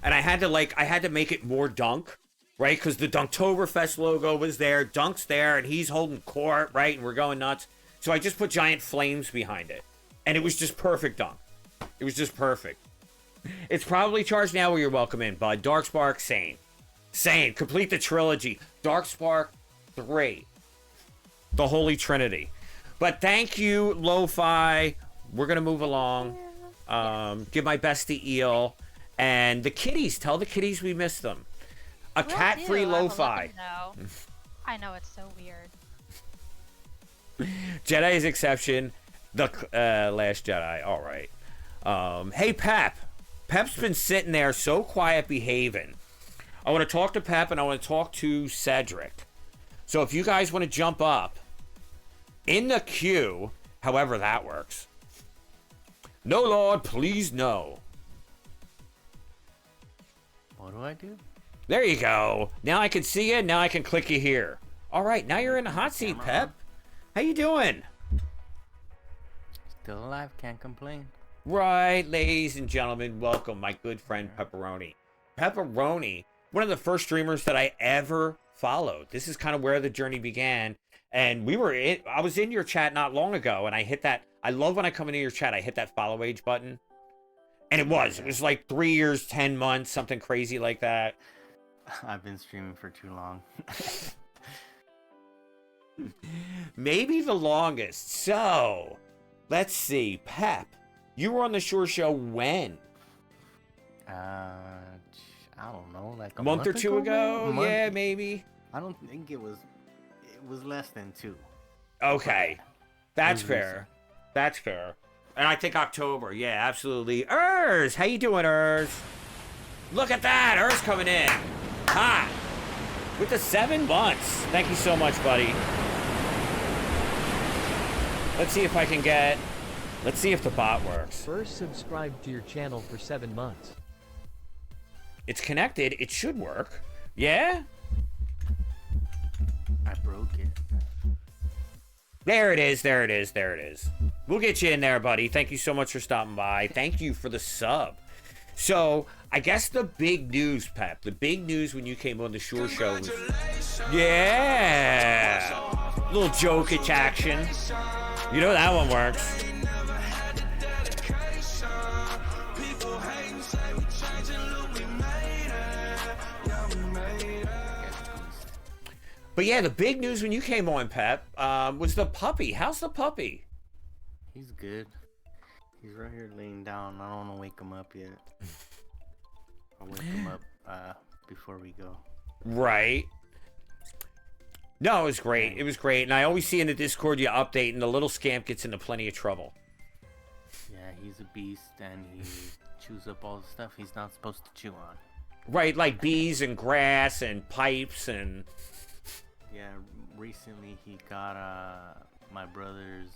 And I had to make it more Dunk, right? Because the Dunktoberfest logo was there. Dunk's there and he's holding court, right? And we're going nuts. So I just put giant flames behind it. And it was just perfect, Dunk. It was just perfect. It's probably charged now where you're welcome in, bud. Darkspark, Sane. Sane, complete the trilogy. Darkspark 3. The Holy Trinity. But thank you, Lo-Fi. We're going to move along. Give my best to Eel. And the kitties. Tell the kitties we miss them. A cat-free Lo-Fi. I know, it's so weird. Jedi's exception. The Last Jedi. All right. Hey, Pep. Pep's been sitting there so quiet behaving. I want to talk to Pep and I want to talk to Cedric. So if you guys want to jump up in the queue, however that works. No, Lord, please no. What do I do? There you go. Now I can see you. Now I can click you here. All right. Now you're in the hot seat, Pep. How you doing? Still alive, can't complain. Right, ladies and gentlemen, welcome my good friend Pepperoni. Pepperoni, one of the first streamers that I ever followed. This is kind of where the journey began. And I was in your chat not long ago, and I hit that. I love when I come into your chat, I hit that follow age button. And it was like 3 years, 10 months, something crazy like that. I've been streaming for too long. Maybe the longest. So, let's see. Pep, you were on the Shore Show when? I don't know, like a month or two ago? Maybe? Yeah, maybe. I don't think it was less than 2. Okay. That's fair. That's fair. And I think October. Yeah, absolutely. Urs, how you doing, Urs? Look at that. Urs coming in. Hot. With the 7 months. Thank you so much, buddy. Let's see if I can get... Let's see if the bot works. First subscribe to your channel for 7 months. It's connected. It should work. Yeah? I broke it. There it is. There it is. There it is. We'll get you in there, buddy. Thank you so much for stopping by. Thank you for the sub. So, I guess the big news, Pep. The big news when you came on the Shore Show was... Yeah! Little joke-ish action. You know that one works. But yeah, the big news when you came on, Pep, was the puppy. How's the puppy? He's good. He's right here laying down. I don't want to wake him up yet. I'll wake him up before we go. Right. No, it was great. It was great. And I always see in the Discord you update and the little scamp gets into plenty of trouble. Yeah, he's a beast and he chews up all the stuff he's not supposed to chew on. Right, like bees and grass and pipes and... Yeah, recently he got my brother's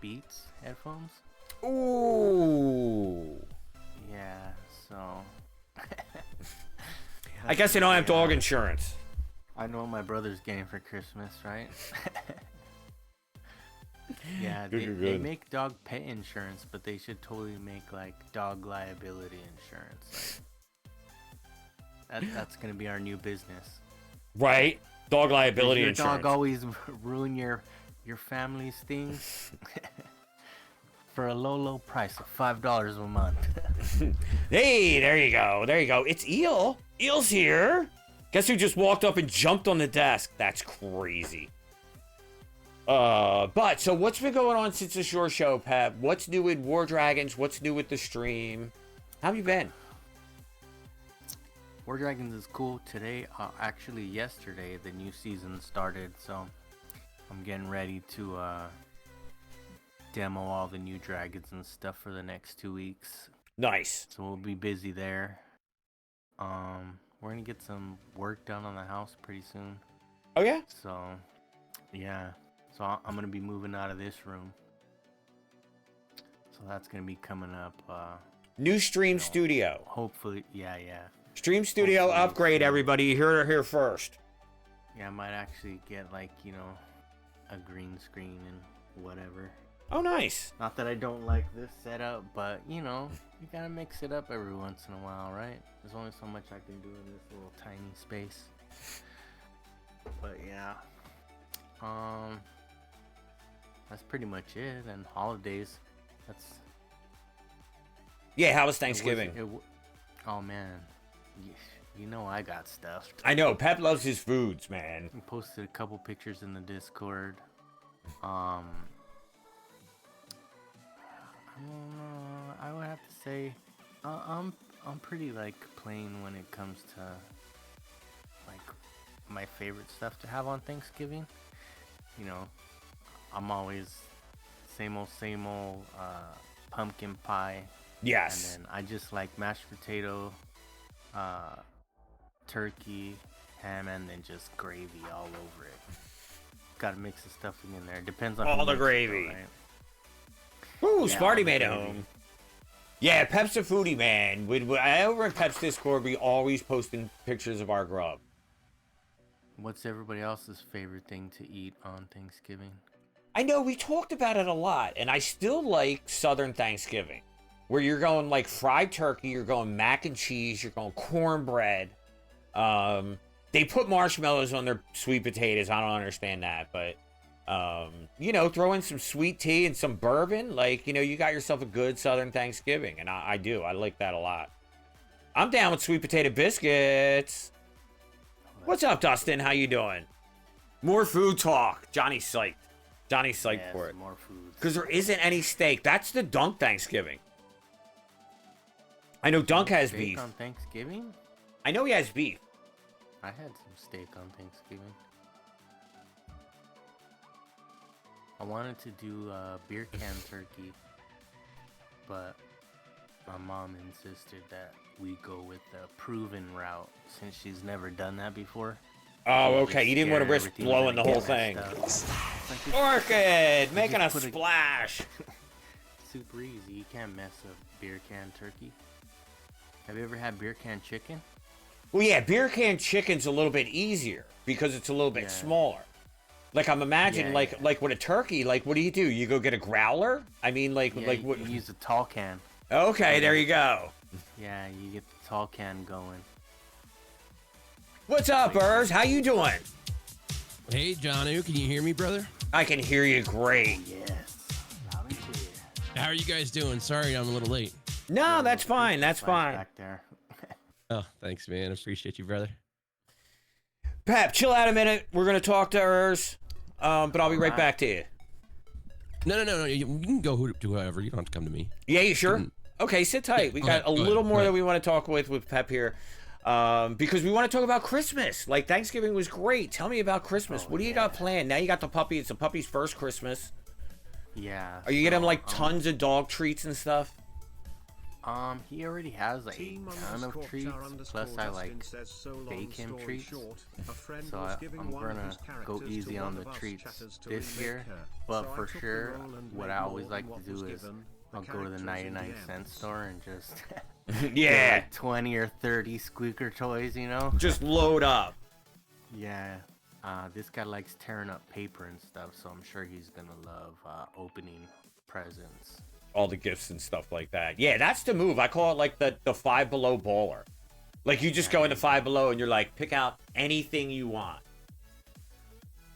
Beats headphones. Ooh. Yeah, so... I guess they don't have dog insurance. I know what my brother's getting for Christmas, right? Yeah, they make dog pet insurance, but they should totally make like dog liability insurance. Like, that's gonna be our new business. Right? Dog Does liability your insurance. dog always ruin your family's things? For a low price of $5 a month. Hey, there you go. There you go. It's Eel. Eel's here. Guess who just walked up and jumped on the desk? That's crazy. But so what's been going on since the Shore Show, Pep? What's new with War Dragons? What's new with the stream? How have you been? War Dragons is cool. Today, actually yesterday, the new season started, so I'm getting ready to demo all the new dragons and stuff for the next 2 weeks. Nice. So we'll be busy there. We're gonna get some work done on the house pretty soon. Oh yeah? So, yeah. So I'm gonna be moving out of this room. So that's gonna be coming up. New stream studio. Hopefully, yeah. Stream studio Hopefully upgrade, soon. everybody. You heard it here first. Yeah, I might actually get like, a green screen and whatever. Oh, nice. Not that I don't like this setup, but you gotta mix it up every once in a while, right? There's only so much I can do in this little tiny space. But yeah, that's pretty much it. And holidays, that's. Yeah, how was Thanksgiving? Oh man, I got stuffed. I know, Pep loves his foods, man. I posted a couple pictures in the Discord. I don't know. I would have to say, I'm pretty like plain when it comes to like my favorite stuff to have on Thanksgiving. I'm always same old pumpkin pie. Yes. And then I just like mashed potato, turkey, ham, and then just gravy all over it. Gotta mix the stuffing in there. Depends on all the who makes gravy. it, though, right? Ooh, Yeah, Sparty all the made it gravy. home. Yeah, Pep's a foodie, man. I over at Pep's Discord, we always posting pictures of our grub. What's everybody else's favorite thing to eat on Thanksgiving? I know we talked about it a lot, and I still like Southern Thanksgiving, where you're going like fried turkey, you're going mac and cheese, you're going cornbread. They put marshmallows on their sweet potatoes. I don't understand that, but throw in some sweet tea and some bourbon. Like, you got yourself a good Southern Thanksgiving, and I do. I like that a lot. I'm down with sweet potato biscuits. What's up, Dustin? How you doing? More food talk. Johnny's psyched. Johnny's psyched for it. More food. Because there isn't any steak. That's the Dunk Thanksgiving. I know Dunk has Steak beef. on Thanksgiving? I know he has beef. I had some steak on Thanksgiving. I wanted to do beer can turkey, but my mom insisted that we go with the proven route since she's never done that before. Oh, She's okay. just You didn't want to scared risk everything's blowing the gonna whole get thing. messed up. Like, just- Orchid, making a just put splash. Super easy. You can't mess up beer can turkey. Have you ever had beer can chicken? Well, yeah, beer can chicken's a little bit easier because it's a little bit smaller. Like I'm imagining, Yeah, like with a turkey, like what do? You go get a growler? I mean, like Yeah, what? you use a tall can. Okay, there you go. Yeah, you get the tall can going. What's up, Urs? How you doing? Hey, John, can you hear me, brother? I can hear you great. Yes, loud and clear. How are you guys doing? Sorry, I'm a little late. No, that's fine. That's fine. Back there. Oh, thanks, man. I appreciate you, brother. Pep, chill out a minute. We're gonna talk to Urs, but I'll be right back to you. No. You can go to whoever. You don't have to come to me. Yeah, you sure? Mm. Okay, sit tight. We got a little more that we want to talk with Pep here, because we want to talk about Christmas. Like Thanksgiving was great. Tell me about Christmas. What do you got planned? Now you got the puppy. It's the puppy's first Christmas. Yeah. Are you getting him like tons of dog treats and stuff? He already has like a ton of treats. Plus, I like bake him treats. So I'm gonna go easy on the treats this year. But for sure, what I always like to do is I'll go to the 99-cent store and just Yeah. get like 20 or 30 squeaker toys, Just load up. Yeah. This guy likes tearing up paper and stuff, so I'm sure he's gonna love opening presents. All the gifts and stuff like that. Yeah, that's the move. I call it like the Five Below baller. Like you just go into Five Below and you're like, pick out anything you want.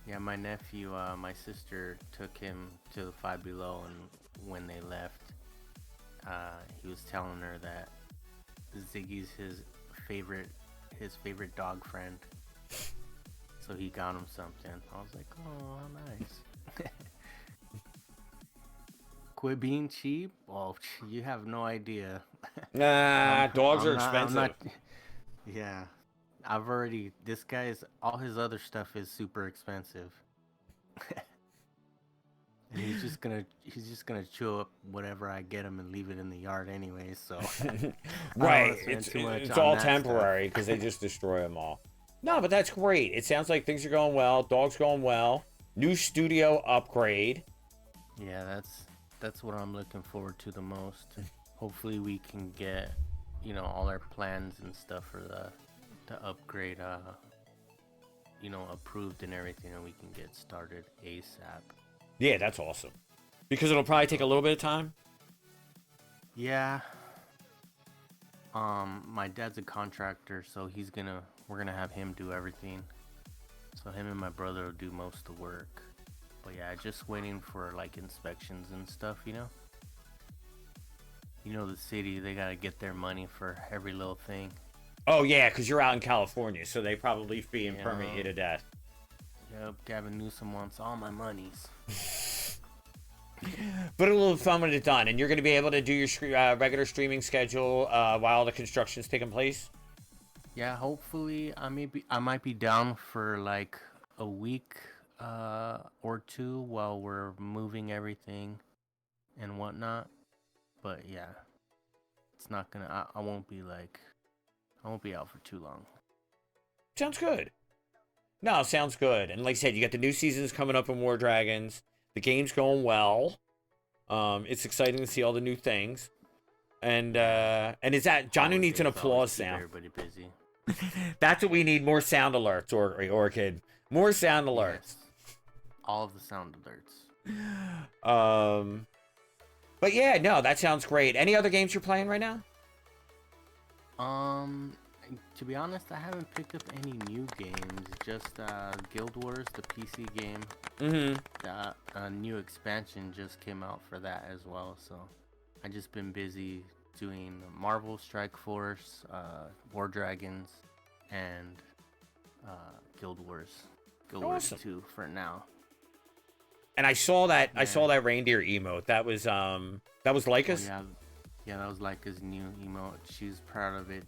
Yeah, my nephew, my sister took him to the Five Below, and when they left, he was telling her that Ziggy's his favorite dog friend. So he got him something. I was like, oh, how nice. Quit being cheap? Well, you have no idea. Nah, dogs are expensive. Yeah. All his other stuff is super expensive. And he's just gonna chew up whatever I get him and leave it in the yard anyway, so. Right, it's all temporary because they just destroy them all. No, but that's great. It sounds like things are going well. Dog's going well. New studio upgrade. Yeah, that's what I'm looking forward to the most. Hopefully we can get, all our plans and stuff for the upgrade, approved and everything, and we can get started ASAP. Yeah, that's awesome. Because it'll probably take a little bit of time. Yeah. My dad's a contractor, so we're gonna have him do everything. So him and my brother will do most of the work. But yeah, just waiting for like inspections and stuff, the city, they gotta get their money for every little thing. Oh yeah, because you're out in California, so they probably fee and permit you to death. Yep, Gavin Newsom wants all my monies. But it'll be fun when it's done, and you're going to be able to do your regular streaming schedule while the construction's taking place? Yeah, hopefully I might be down for like a week or two while we're moving everything and whatnot. But yeah, it's not gonna. I won't be out for too long. Sounds good. No, sounds good. And like I said, you got the new seasons coming up in War Dragons. The game's going well. It's exciting to see all the new things. And is that Johnny needs an applause sound? Everybody busy. That's what we need. More sound alerts, or kid. More sound alerts. Yes. All of the sound alerts. But yeah, no, that sounds great. Any other games you're playing right now? To be honest, I haven't picked up any new games. Just Guild Wars, the PC game. Mm-hmm. A new expansion just came out for that as well. So I just been busy doing Marvel Strike Force, War Dragons, and Guild Wars. Guild Wars 2 for now. And I saw that. Yeah. I saw that reindeer emote. That was Leica's. Oh, yeah, that was Leica's new emote. She's proud of it.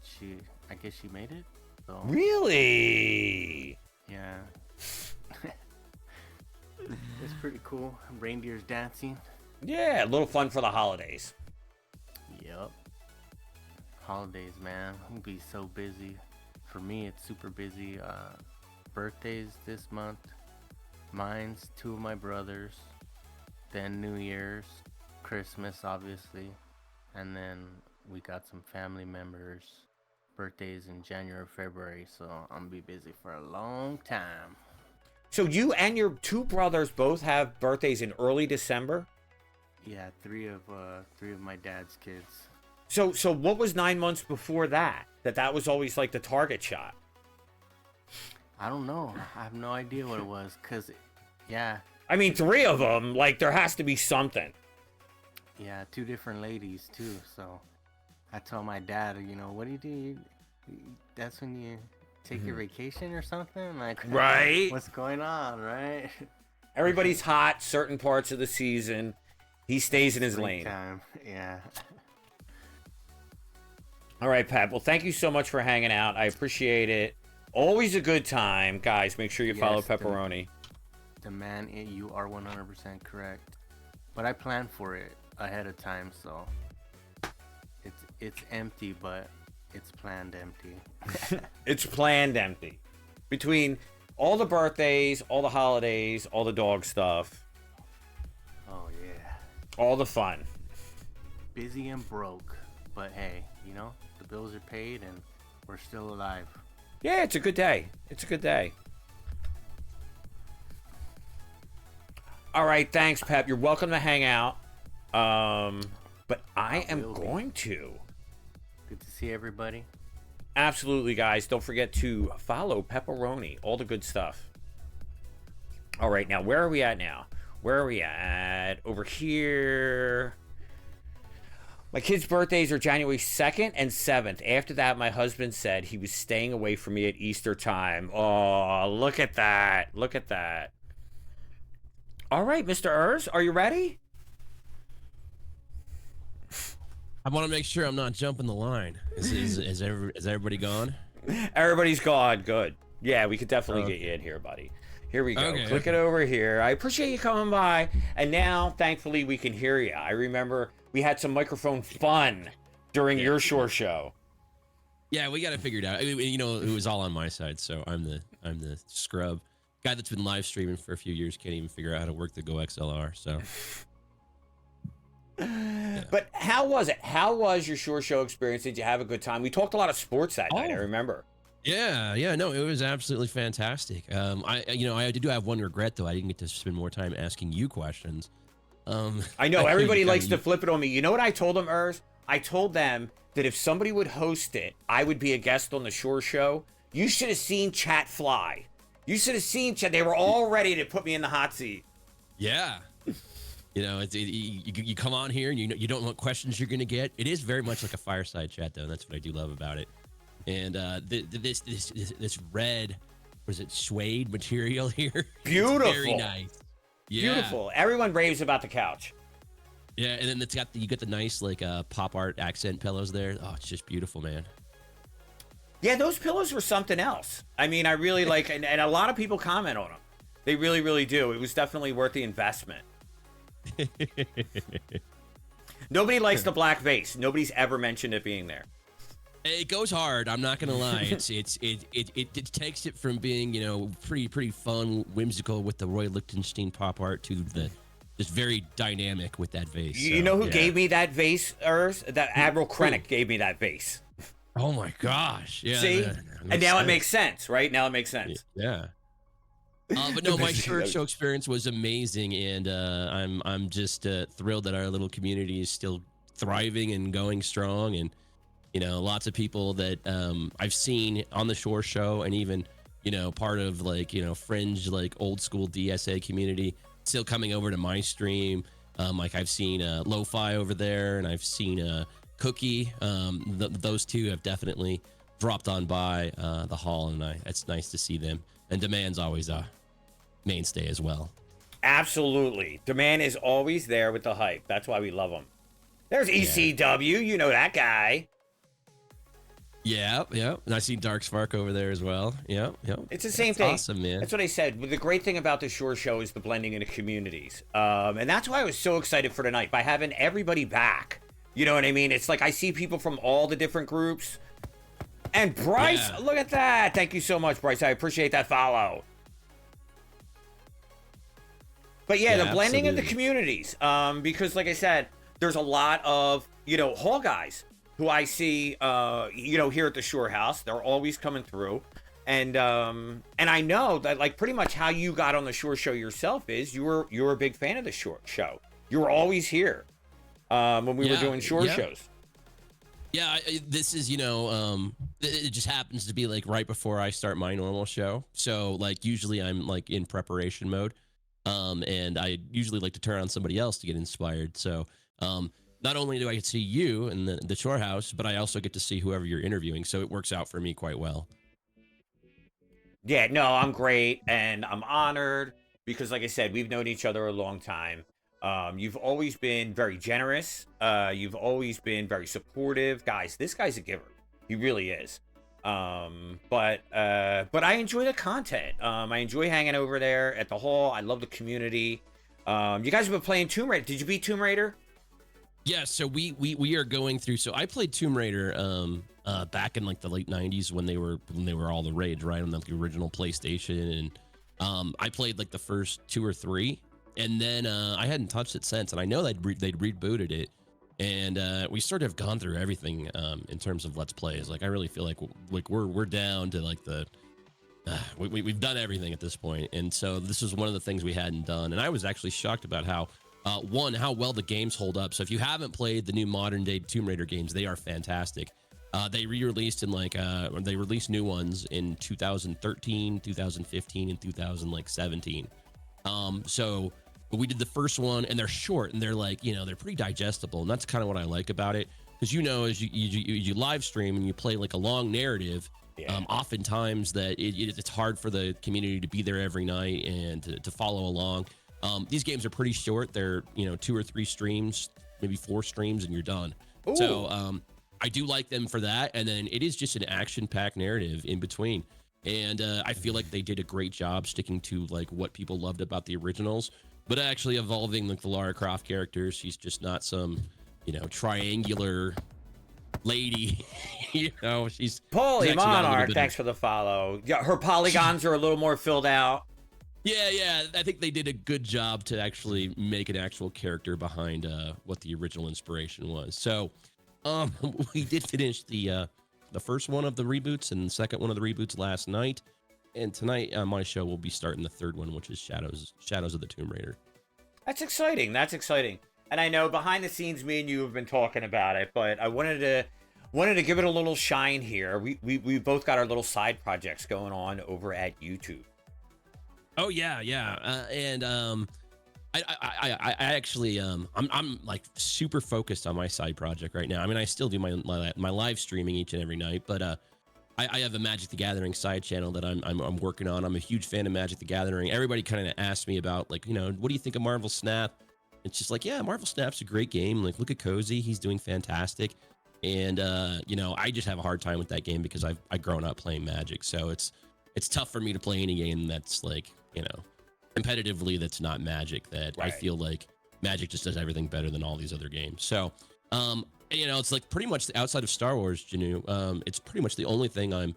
I guess she made it. So. Really? Yeah. It's pretty cool. Reindeers dancing. Yeah, a little fun for the holidays. Yep. Holidays, man. We'll be so busy. For me, it's super busy. Birthdays this month. Mine's 2 of my brothers. Then New Year's. Christmas, obviously. And then we got some family members. Birthdays in January, February. So I'm gonna be busy for a long time. So you and your 2 brothers both have birthdays in early December? Yeah, 3 of my dad's kids. So what was 9 months before that? That was always like the target shot. I don't know. I have no idea what it was. Yeah. I mean, 3 of them. Like there has to be something. Yeah, 2 different ladies too. So I told my dad, what do you do? That's when you take your vacation or something? Like, right? What's going on, right? Everybody's hot certain parts of the season. He stays in his lane. Time. Yeah. All right, Pat. Well, thank you so much for hanging out. I appreciate it. Always a good time. Guys, make sure you follow Pepperoni. The man, you are 100% correct. But I planned for it ahead of time, so it's empty, but it's planned empty. It's planned empty. Between all the birthdays, all the holidays, all the dog stuff. Oh, yeah. All the fun. Busy and broke. But hey, the bills are paid and we're still alive. Yeah, it's a good day. It's a good day. All right, thanks, Pep. You're welcome to hang out. But I am going to. Good to see everybody. Absolutely, guys. Don't forget to follow Pepperoni. All the good stuff. All right, now where are we at now? Where are we at? Over here. My kids' birthdays are January 2nd and 7th. After that, my husband said he was staying away from me at Easter time. Oh, look at that. Look at that. All right, Mr. Urs, are you ready? I want to make sure I'm not jumping the line. Is everybody gone? Everybody's gone. Good. Yeah, we could definitely get you in here, buddy. Here we go. Okay, Click it over here. I appreciate you coming by. And now, thankfully, we can hear you. I remember we had some microphone fun during your Shore Show. Yeah, we got to figure it out. I mean, you know, it was all on my side, so I'm the scrub guy that's been live streaming for a few years. Can't even figure out how to work the Go XLR. So. Yeah. But how was it? How was your Shore Show experience? Did you have a good time? We talked a lot of sports that night, I remember. Yeah, no, it was absolutely fantastic. I do have one regret though. I didn't get to spend more time asking you questions. I know everybody likes to flip it on me. You know what I told them, Urs? I told them that if somebody would host it, I would be a guest on the Shore Show. You should have seen chat fly. You should have seen chat. They were all ready to put me in the hot seat. Yeah. You know, you come on here and you don't know what questions you're gonna get. It is very much like a fireside chat though, and that's what I do love about it. And this red, was it suede material here? Beautiful. Very nice. Yeah. Beautiful. Everyone raves about the couch. Yeah, and then you get the nice like pop art accent pillows there. Oh, it's just beautiful, man. Yeah, those pillows were something else. I mean, I really like, and a lot of people comment on them. They really, really do. It was definitely worth the investment. Nobody likes the black vase. Nobody's ever mentioned it being there. It goes hard. I'm not gonna lie. It takes it from being, you know, pretty fun, whimsical with the Roy Lichtenstein pop art to the just very dynamic with that vase. You know who gave me that vase, Urs? That Admiral Krennic gave me that vase. Oh my gosh! Yeah. See, and now it makes sense, right? Now it makes sense. Yeah. But no, my Shore Show experience was amazing, and I'm just thrilled that our little community is still thriving and going strong, and you know, lots of people that I've seen on the Shore Show, and even, you know, part of like, you know, fringe like old school DSA community still coming over to my stream. Like I've seen Lo-Fi over there, and I've seen Cookie. Those two have definitely dropped on by the hall, and it's nice to see them. And Demand's always a mainstay as well. Absolutely. Demand is always there with the hype. That's why we love him. There's ECW. You know that guy. Yeah. And I see Dark Spark over there as well. Yeah. It's the same thing. Awesome, man. That's what I said. The great thing about the Shore Show is the blending into communities. And that's why I was so excited for tonight, by having everybody back. You know what I mean? It's like I see people from all the different groups. And Bryce, look at that. Thank you so much, Bryce. I appreciate that follow. But yeah, the blending of the communities. Because like I said, there's a lot of, you know, hall guys who I see, you know, here at the Shore House. They're always coming through. And I know that like pretty much how you got on the Shore Show yourself is you were a big fan of the Shore Show. You were always here when we were doing Shore shows. Yeah, this is, you know, it just happens to be like right before I start my normal show. So like usually I'm like in preparation mode. And I usually like to turn on somebody else to get inspired. So not only do I get to see you in the Shore House, but I also get to see whoever you're interviewing. So it works out for me quite well. Yeah, no, I'm great. And I'm honored because, like I said, we've known each other a long time. You've always been very generous. You've always been very supportive. Guys, this guy's a giver. He really is. But I enjoy the content. I enjoy hanging over there at the hall. I love the community. You guys have been playing Tomb Raider. Did you beat Tomb Raider? Yeah, so we are going through. So I played Tomb Raider back in like the late 90s when they were all the rage, right, on the original PlayStation, and I played like the first 2 or 3, and then I hadn't touched it since. And I know they'd rebooted it, and we sort of gone through everything in terms of Let's Plays. Like I really feel like we're down to like the we've done everything at this point, and so this is one of the things we hadn't done. And I was actually shocked about how how well the games hold up. So if you haven't played the new modern day Tomb Raider games, they are fantastic. They re-released in like they released new ones in 2013, 2015, and 2017. So but we did the first one, and they're short, and they're like, they're pretty digestible, and that's kind of what I like about it. Because as you live stream and you play like a long narrative, oftentimes that it's hard for the community to be there every night and to follow along. These games are pretty short. They're 2 or 3 streams, maybe 4 streams, and you're done. Ooh. So I do like them for that. And then it is just an action-packed narrative in between. And I feel like they did a great job sticking to like what people loved about the originals, but actually evolving like the Lara Croft character. She's just not some triangular lady. She's Paulie actually got a little Monarch, bit thanks of- for the follow. Yeah, her polygons are a little more filled out. Yeah, I think they did a good job to actually make an actual character behind what the original inspiration was. So we did finish the first one of the reboots and the second one of the reboots last night, and tonight on my show we'll be starting the third one, which is Shadows of the Tomb Raider. That's exciting. And I know behind the scenes, me and you have been talking about it, but I wanted to give it a little shine here. We both got our little side projects going on over at YouTube. Oh yeah, and I actually I'm like super focused on my side project right now. I mean, I still do my live streaming each and every night, but I have a Magic the Gathering side channel that I'm working on. I'm a huge fan of Magic the Gathering. Everybody kind of asks me about like, what do you think of Marvel Snap? It's just like, yeah, Marvel Snap's a great game. Like, look at Cozy, he's doing fantastic. And I just have a hard time with that game because I've grown up playing Magic, so it's tough for me to play any game that's like, competitively that's not Magic. That right. I feel like Magic just does everything better than all these other games. So, it's like pretty much outside of Star Wars, Janu, it's pretty much the only thing I'm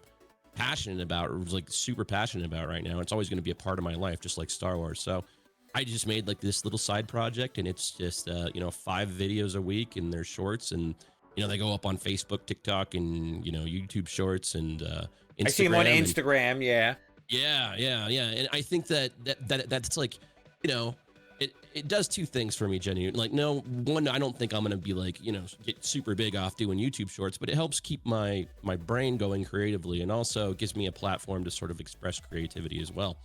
passionate about, or like super passionate about right now. It's always going to be a part of my life, just like Star Wars. So I just made like this little side project, and it's just 5 videos a week, and they're shorts, and they go up on Facebook, TikTok, and YouTube Shorts, and Instagram. I see them on Instagram, yeah. Yeah, and I think that's like, it does 2 things for me, Jenny. Like, no, one, I don't think I'm gonna be like, get super big off doing YouTube Shorts, but it helps keep my brain going creatively, and also gives me a platform to sort of express creativity as well.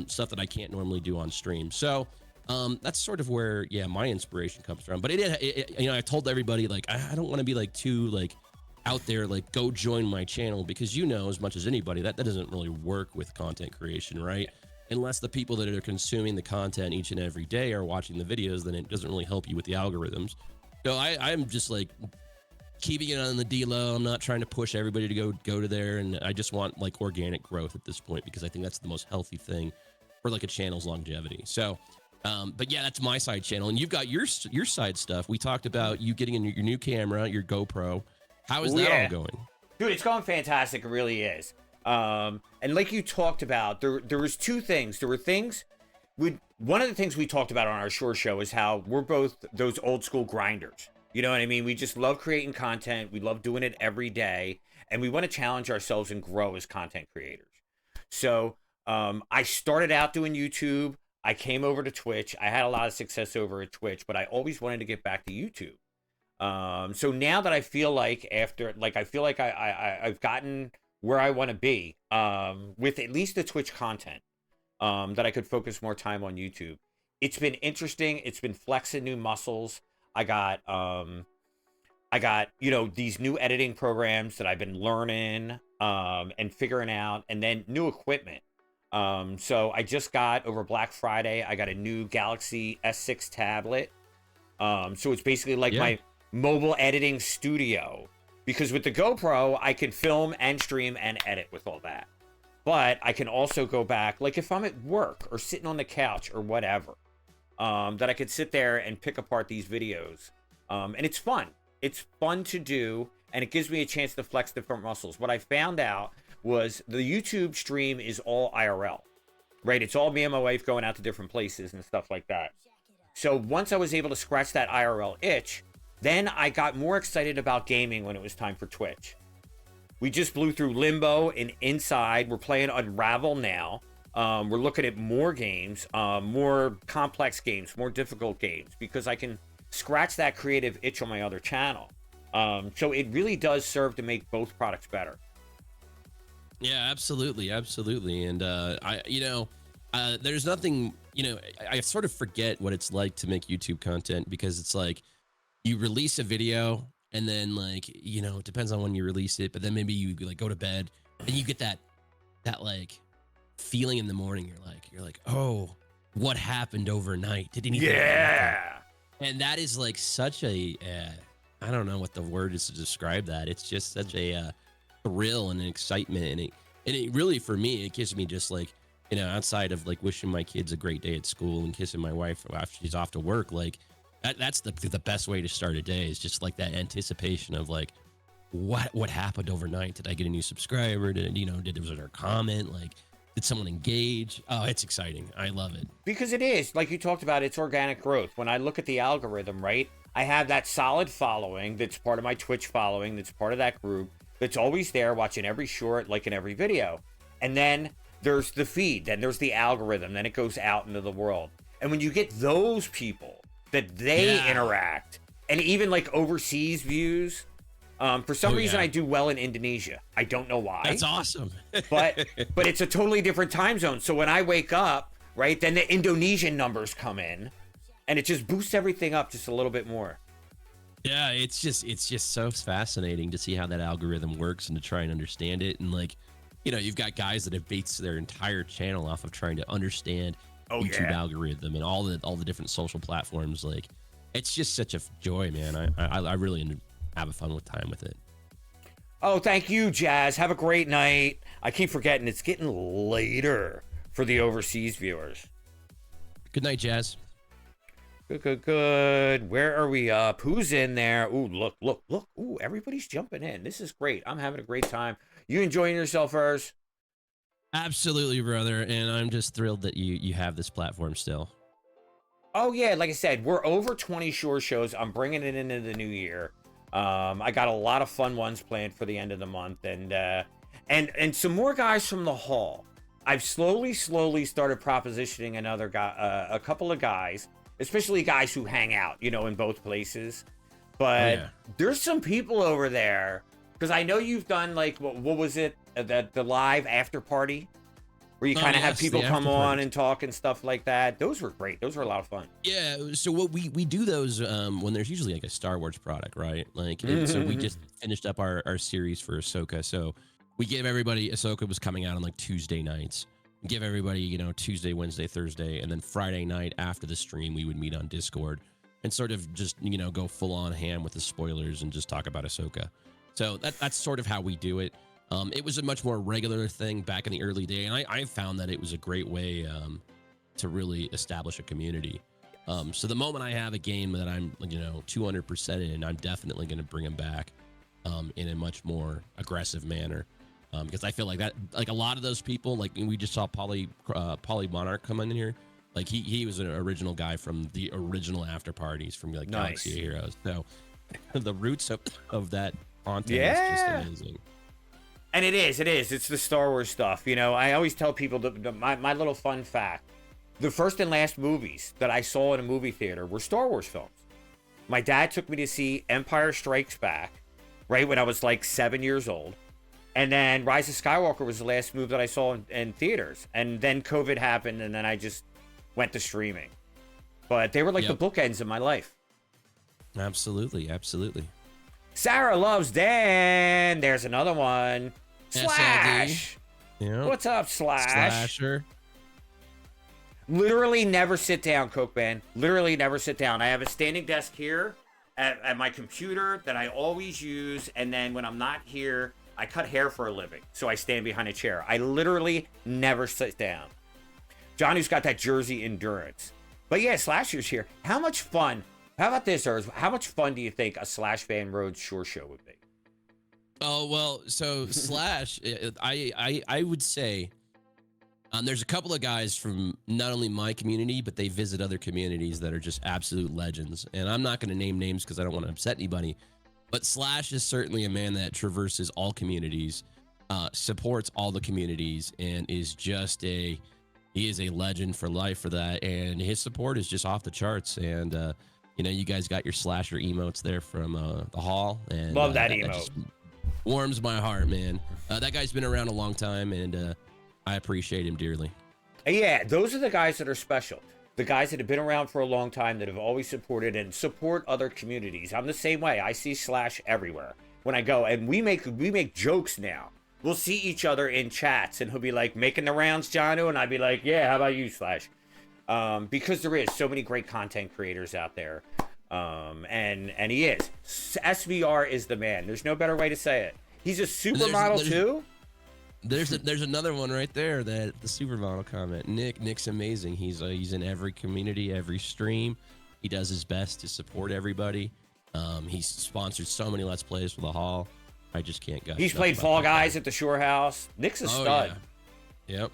Stuff that I can't normally do on stream. So that's sort of where my inspiration comes from. But I told everybody, like, I don't want to be like too like out there, like, go join my channel, because as much as anybody that doesn't really work with content creation, right? Unless the people that are consuming the content each and every day are watching the videos, then it doesn't really help you with the algorithms. So I'm just like keeping it on the D-low. I'm not trying to push everybody to go to there, and I just want like organic growth at this point, because I think that's the most healthy thing for like a channel's longevity. So but yeah, that's my side channel, and you've got your side stuff. We talked about you getting your new camera, your GoPro. How is that all going? Dude, it's going fantastic. It really is. And like you talked about, there was 2 things. There were things, one of the things we talked about on our Shore Show is how we're both those old school grinders. You know what I mean? We just love creating content. We love doing it every day. And we want to challenge ourselves and grow as content creators. So I started out doing YouTube. I came over to Twitch. I had a lot of success over at Twitch, but I always wanted to get back to YouTube. So now that I feel like I've gotten where I want to be, with at least the Twitch content, that I could focus more time on YouTube. It's been interesting. It's been flexing new muscles. I got these new editing programs that I've been learning, and figuring out, and then new equipment. So I just got, over Black Friday, I got a new Galaxy S6 tablet. So it's basically like my mobile editing studio, because with the GoPro I can film and stream and edit with all that, but I can also go back, like if I'm at work or sitting on the couch or whatever, that I could sit there and pick apart these videos, and it's fun to do, and it gives me a chance to flex different muscles. What I found out was the YouTube stream is all IRL, right? It's all me and my wife going out to different places and stuff like that. So once I was able to scratch that IRL itch, then I got more excited about gaming when it was time for Twitch. We just blew through Limbo and Inside. We're playing Unravel now. We're looking at more games, more complex games, more difficult games, because I can scratch that creative itch on my other channel. So it really does serve to make both products better. Yeah, absolutely. And there's nothing, you know, I sort of forget what it's like to make YouTube content because it's like you release a video and then like, you know, it depends on when you release it, but then maybe you like go to bed and you get that like feeling in the morning. You're like, oh, what happened overnight? Did anything happen? And that is like such a, I don't know what the word is to describe that. It's just such a thrill and an excitement. And it really, for me, it gives me just like, you know, outside of like wishing my kids a great day at school and kissing my wife after she's off to work, like that's the best way to start a day is just like that anticipation of like, what happened overnight? Did I get a new subscriber? Was there a comment? Like, did someone engage? Oh, it's exciting. I love it. Because it is, like you talked about, it's organic growth. When I look at the algorithm, right, I have that solid following that's part of my Twitch following, that's part of that group, that's always there watching every short, liking every video. And then there's the feed, then there's the algorithm, then it goes out into the world. And when you get those people that they interact, and even like overseas views, for some reason I do well in Indonesia. I don't know why. That's awesome. but it's a totally different time zone. So when I wake up, right, then the Indonesian numbers come in, and it just boosts everything up just a little bit more. Yeah, it's just so fascinating to see how that algorithm works and to try and understand it. And like, you know, you've got guys that have based their entire channel off of trying to understand YouTube algorithm and all the different social platforms. Like, it's just such a joy, man. I really have a fun time with it. Oh, thank you, Jazz. Have a great night. I keep forgetting it's getting later for the overseas viewers. Good night, Jazz. Good. Where are we up? Who's in there? Ooh, look. Ooh, everybody's jumping in. This is great. I'm having a great time. You enjoying yourself, Urs? Absolutely, brother. And I'm just thrilled that you have this platform still. Oh, yeah. Like I said, we're over 20 Shore shows. I'm bringing it into the new year. I got a lot of fun ones planned for the end of the month, and some more guys from the hall. I've slowly started propositioning another guy, a couple of guys, especially guys who hang out, you know, in both places. But there's some people over there, because I know you've done like what was it, the live after party, where you kind of have people come on and talk and stuff like that. Those were great. Those were a lot of fun. Yeah. So what we do those when there's usually like a Star Wars product, right? Like, so we just finished up our series for Ahsoka. So we gave everybody, Ahsoka was coming out on like Tuesday nights. We give everybody, you know, Tuesday, Wednesday, Thursday, and then Friday night after the stream, we would meet on Discord and sort of just, you know, go full on ham with the spoilers and just talk about Ahsoka. So that's sort of how we do it. It was a much more regular thing back in the early day, and I found that it was a great way to really establish a community. So the moment I have a game that I'm, you know, 200% in, I'm definitely going to bring them back in a much more aggressive manner, because I feel like that, like a lot of those people, like we just saw Poly Monarch come in here. Like he was an original guy from the original after parties from like Galaxy of Heroes. So the roots of that content is just amazing. And it is. It's the Star Wars stuff. You know, I always tell people my little fun fact. The first and last movies that I saw in a movie theater were Star Wars films. My dad took me to see Empire Strikes Back, right when I was like 7 years old. And then Rise of Skywalker was the last movie that I saw in theaters. And then COVID happened, and then I just went to streaming. But they were like the bookends of my life. Absolutely. Sarah loves Dan. There's another one. Slash. Yeah. What's up, Slash? Slasher. Literally never sit down, Coke Man. Literally never sit down. I have a standing desk here at my computer that I always use. And then when I'm not here, I cut hair for a living. So I stand behind a chair. I literally never sit down. Johnny's got that Jersey endurance. But yeah, Slasher's here. How much fun? How about this, Urs? How much fun do you think a Slash Van Road Shore show would be? Oh, well, so Slash, I would say there's a couple of guys from not only my community, but they visit other communities that are just absolute legends. And I'm not going to name names because I don't want to upset anybody. But Slash is certainly a man that traverses all communities, supports all the communities, and is just he is a legend for life for that. And his support is just off the charts. And, you know, you guys got your Slasher emotes there from the hall. And love that emote. That just warms my heart, man. That guy's been around a long time, and I appreciate him dearly. Yeah, those are the guys that are special. The guys that have been around for a long time, that have always supported and support other communities. I'm the same way. I see Slash everywhere when I go, and we make jokes now. We'll see each other in chats, and he'll be like, making the rounds, Janu, and I'd be like, yeah, how about you, Slash? Because there is so many great content creators out there, and he is. SVR is the man. There's no better way to say it. He's a supermodel too. There's another one right there, that the supermodel comment. Nick's amazing. He's in every community, every stream. He does his best to support everybody. He's sponsored so many Let's Plays for the Hall. I just can't gush. He's played Fall Guys at the Shore House. Nick's a stud. Yeah. Yep.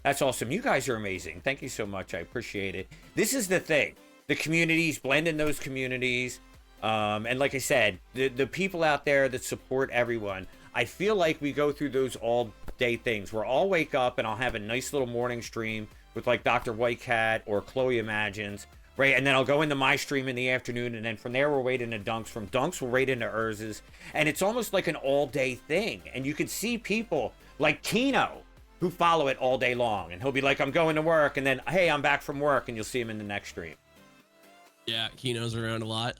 That's awesome. You guys are amazing. Thank you so much. I appreciate it. This is the thing. The communities, blend in those communities. And like I said, the people out there that support everyone. I feel like we go through those all day things where I'll wake up and I'll have a nice little morning stream with like Dr. Whitecat or Chloe Imagines, right? And then I'll go into my stream in the afternoon, and then from there we'll wait into Dunks. From Dunks we'll wait into Urz's, and it's almost like an all day thing. And you can see people like Kino who follow it all day long, and he'll be like, I'm going to work, and then, hey, I'm back from work, and you'll see him in the next stream. Yeah, Kino's around a lot.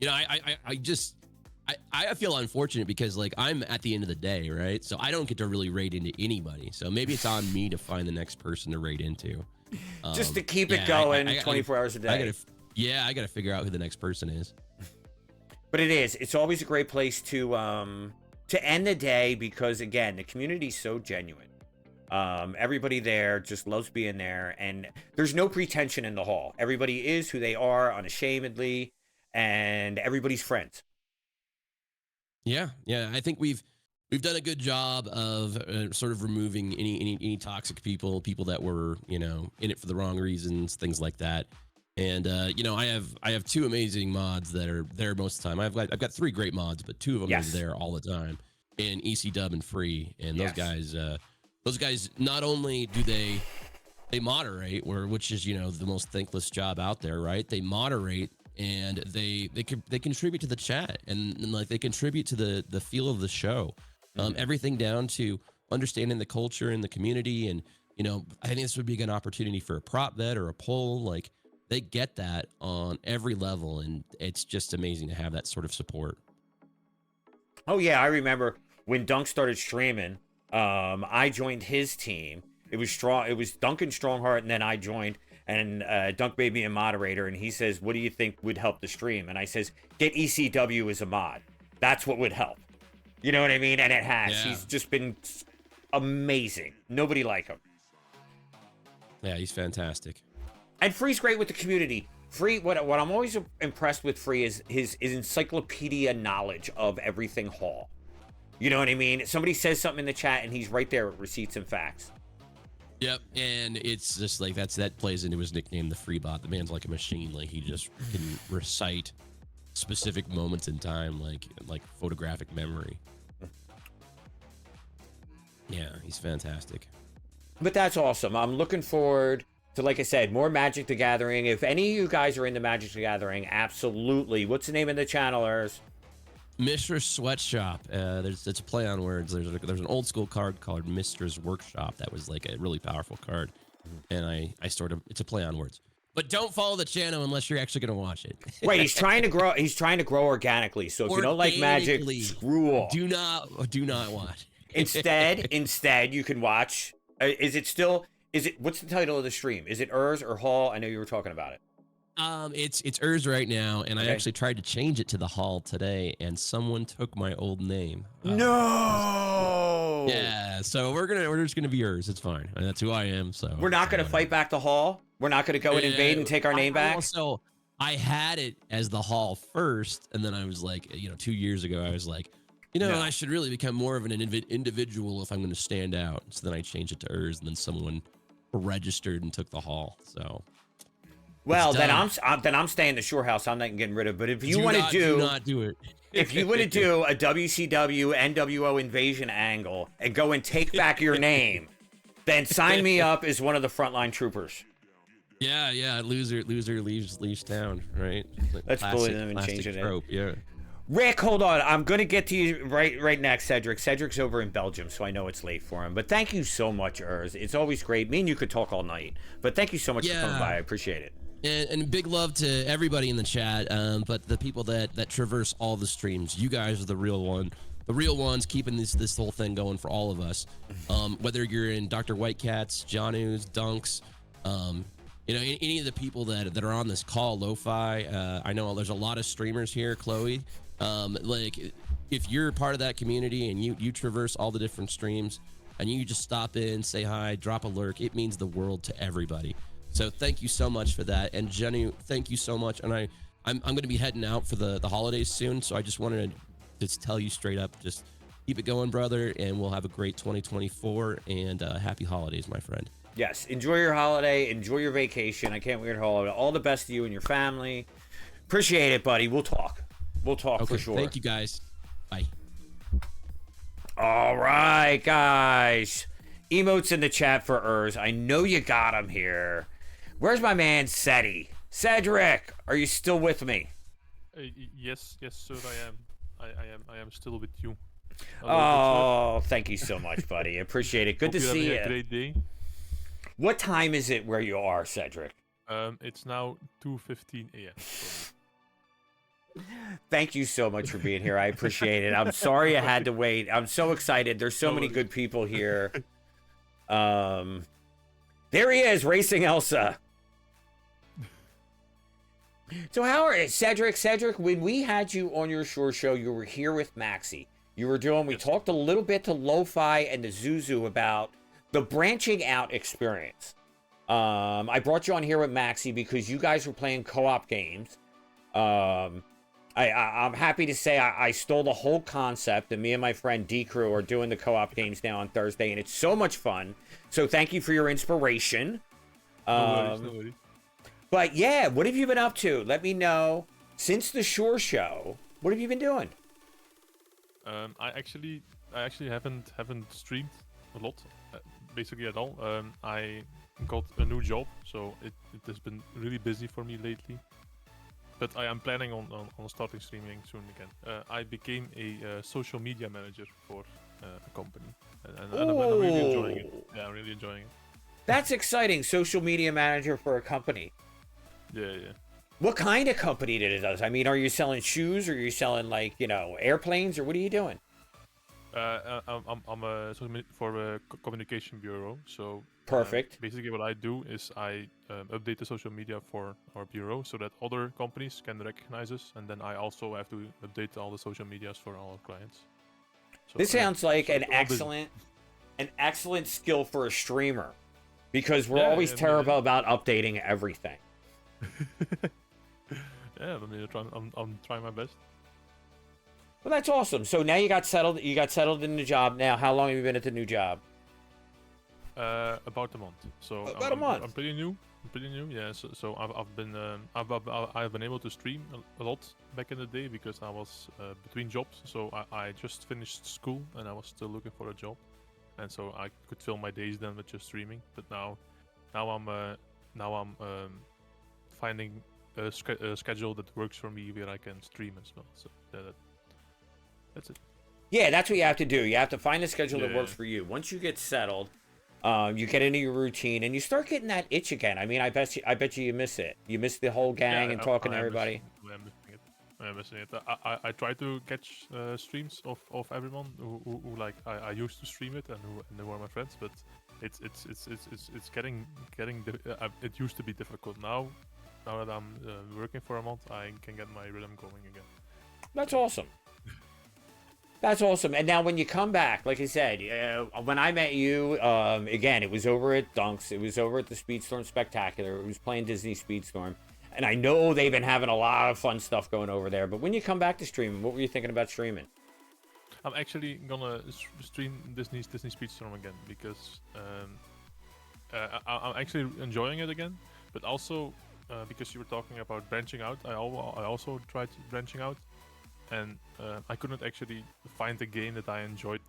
You know, I feel unfortunate because, like, I'm at the end of the day, right? So I don't get to really raid into anybody. So maybe it's on me to find the next person to raid into. Just to keep it going 24 hours a day. I got to figure out who the next person is. But it is. It's always a great place to end the day because, again, the community's so genuine. Everybody there just loves being there, and there's no pretension in the hall. Everybody is who they are unashamedly, and everybody's friends. Yeah. I think we've done a good job of sort of removing any toxic people that were, you know, in it for the wrong reasons, things like that. And you know, I have two amazing mods that are there most of the time. I've got three great mods, but two of them are there all the time. And EC Dub and Free, and those guys not only do they moderate, which is, you know, the most thankless job out there, right? They moderate. And they contribute to the chat, and like they contribute to the feel of the show, everything down to understanding the culture and the community. And, you know, I think this would be a good opportunity for a prop vet or a poll. Like, they get that on every level, and it's just amazing to have that sort of support. Oh yeah, I remember when Dunk started streaming. I joined his team. It was Duncan Strongheart, and then I joined. And Dunk made me a moderator, and he says, what do you think would help the stream? And I says, get ECW as a mod. That's what would help. You know what I mean? And it has. Yeah. He's just been amazing. Nobody like him. Yeah, he's fantastic. And Free's great with the community. Free, what I'm always impressed with Free is his encyclopedia knowledge of everything Hall. You know what I mean? Somebody says something in the chat, and he's right there with receipts and facts. Yep, and it's just like that plays into his nickname, the Freebot. The man's like a machine. Like, he just can recite specific moments in time, like photographic memory. Yeah, he's fantastic. But that's awesome. I'm looking forward to, like I said, more Magic the Gathering. If any of you guys are into Magic the Gathering, absolutely. What's the name of the channel, Urs? Mistress Sweatshop. It's a play on words. There's an old school card called Mistress Workshop that was like a really powerful card, and I sort of, it's a play on words. But don't follow the channel unless you're actually gonna watch it. Right, he's trying to grow. He's trying to grow organically. So if you don't like Magic, screw off. Do not watch. Instead, you can watch. Is it? What's the title of the stream? Is it Urs or Hall? I know you were talking about it. It's Urs right now, and I actually tried to change it to the Hall today, and someone took my old name. No. Yeah, so we're just gonna be Urs. It's fine. And that's who I am. So we're not gonna fight back the Hall. We're not gonna go and invade and take our name back. So I had it as the Hall first, and then I was like, 2 years ago, I was like, I should really become more of an individual if I'm going to stand out. So then I changed it to Urs, and then someone registered and took the Hall. So. Well, then I'm staying the Shore House. I'm not getting rid of. But if you want to do not do it. If you want to do a WCW NWO invasion angle and go and take back your name, then sign me up as one of the frontline troopers. Yeah. Loser leaves town, right? Let's bully them and change it. Trope, yeah. Rick, hold on. I'm gonna get to you right next, Cedric. Cedric's over in Belgium, so I know it's late for him. But thank you so much, Urs. It's always great. Me and you could talk all night. But thank you so much for coming by. I appreciate it. And big love to everybody in the chat, but the people that traverse all the streams. You guys are the real ones keeping this whole thing going for all of us. Whether you're in Dr. Whitecats, Johnus, Dunks, any of the people that are on this call, Lo-Fi. I know there's a lot of streamers here, Chloe. If you're part of that community and you traverse all the different streams and you just stop in, say hi, drop a lurk, it means the world to everybody. So thank you so much for that. And Jenny, thank you so much. And I'm going to be heading out for the holidays soon. So I just wanted to just tell you straight up, just keep it going, brother. And we'll have a great 2024 and happy holidays, my friend. Yes. Enjoy your holiday. Enjoy your vacation. I can't wait to holiday. All the best to you and your family. Appreciate it, buddy. We'll talk. We'll talk for sure. Thank you, guys. Bye. All right, guys. Emotes in the chat for Urs. I know you got him here. Where's my man, Seti? Cedric, are you still with me? Yes, sir, I am still with you. Oh, thank you so much, buddy. Appreciate it. Good to see you. A great day. What time is it where you are, Cedric? It's now 2:15 a.m. Thank you so much for being here. I appreciate it. I'm sorry I had to wait. I'm so excited. There's so many good people here. There he is, Racing Elsa. So how are Cedric, when we had you on your Shore Show, you were here with Maxi. We talked a little bit to Lo-Fi and to Zuzu about the branching out experience. I brought you on here with Maxi because you guys were playing co-op games. I'm happy to say I stole the whole concept, and me and my friend D-Crew are doing the co-op games now on Thursday, and it's so much fun. So thank you for your inspiration. No worries. But yeah, what have you been up to? Let me know. Since the Shore Show, what have you been doing? I actually haven't streamed a lot, basically at all. I got a new job, so it has been really busy for me lately. But I am planning on starting streaming soon again. I became a social media manager for a company, and I'm really enjoying it. Yeah, I'm really enjoying it. That's exciting. Social media manager for a company. Yeah. What kind of company did it does? I mean, are you selling shoes, or are you selling airplanes, or what are you doing? I'm for a communication bureau, so perfect. Basically, what I do is I update the social media for our bureau so that other companies can recognize us, and then I also have to update all the social medias for all our clients. So, this sounds like an excellent skill for a streamer, because we're always terrible about updating everything. Yeah, I mean, I'm trying my best. Well, that's awesome. So now you got settled. You got settled in the job. Now, how long have you been at the new job? About a month. So about a month. I'm pretty new. Yeah. So I've been able to stream a lot back in the day because I was between jobs. So I just finished school and I was still looking for a job, and so I could fill my days then with just streaming. But now I'm finding a schedule that works for me where I can stream as well. So that's it. Yeah, that's what you have to do. You have to find a schedule that works for you. Once you get settled, you get into your routine and you start getting that itch again. I mean, I bet you miss it. You miss the whole gang and talking to everybody. I'm missing it. I try to catch streams of everyone who like I used to stream it and they were my friends, but it's getting it used to be difficult now. Now that I'm working for a month, I can get my rhythm going again. That's awesome. That's awesome. And now when you come back, like I said, when I met you, again, it was over at Dunks. It was over at the Speedstorm Spectacular. It was playing Disney Speedstorm. And I know they've been having a lot of fun stuff going over there. But when you come back to streaming, what were you thinking about streaming? I'm actually gonna stream Disney Speedstorm again because I'm actually enjoying it again. But also because you were talking about branching out, I also tried branching out. And I couldn't actually find a game that I enjoyed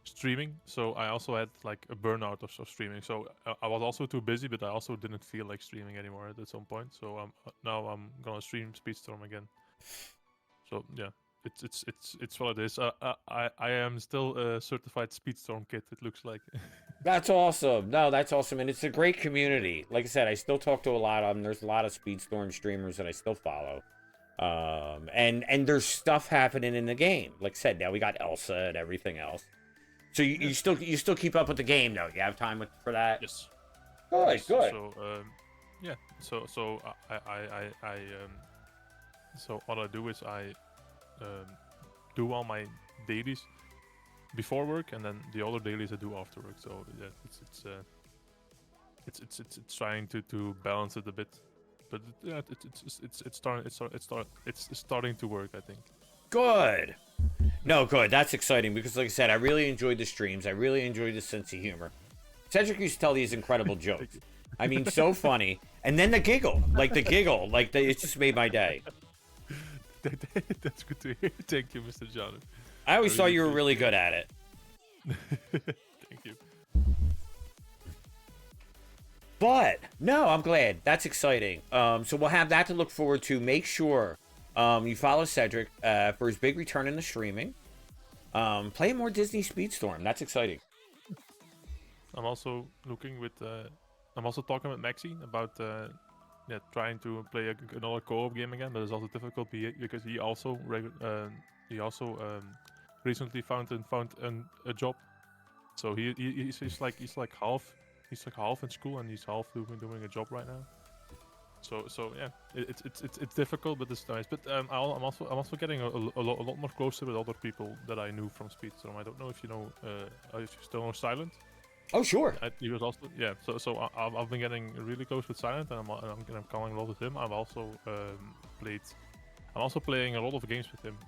streaming, so I also had like a burnout of streaming. So I was also too busy, but I also didn't feel like streaming anymore at some point. So now I'm gonna stream Speedstorm again. So yeah, it's what it is. I am still a certified Speedstorm kid. It looks like. That's awesome. No, that's awesome, and it's a great community. Like I said, I still talk to a lot of them. There's a lot of Speedstorm streamers that I still follow. And there's stuff happening in the game. Like I said, now we got Elsa and everything else. So you still keep up with the game though. You have time for that. Yes. Good, Yes, good. So yeah. So so what I do is I do all my dailies before work, and then the other dailies I do after work. So yeah, it's trying to balance it a bit, but yeah, it's starting to work, I think. Good. No, good. That's exciting because, like I said, I really enjoyed the streams. I really enjoyed the sense of humor. Cedric used to tell these incredible jokes. I mean, so funny. And then the giggle, it just made my day. That's good to hear. Thank you, Mr. John. I always thought you were really good at it. Thank you. But no, I'm glad. That's exciting. So we'll have that to look forward to. Make sure you follow Cedric for his big return in the streaming. Play more Disney Speedstorm. That's exciting. I'm also looking with. I'm also talking with Maxi about trying to play another co-op game again, but it's also difficult because he also recently found a job. So he's like half in school and he's half doing a job right now. So yeah, it's difficult, but it's nice. But I'm also getting a lot more closer with other people that I knew from Speedstorm. I don't know if you know if you still know Silent. Oh sure. He was also So I've been getting really close with Silent, and I'm calling a lot with him. I'm also playing a lot of games with him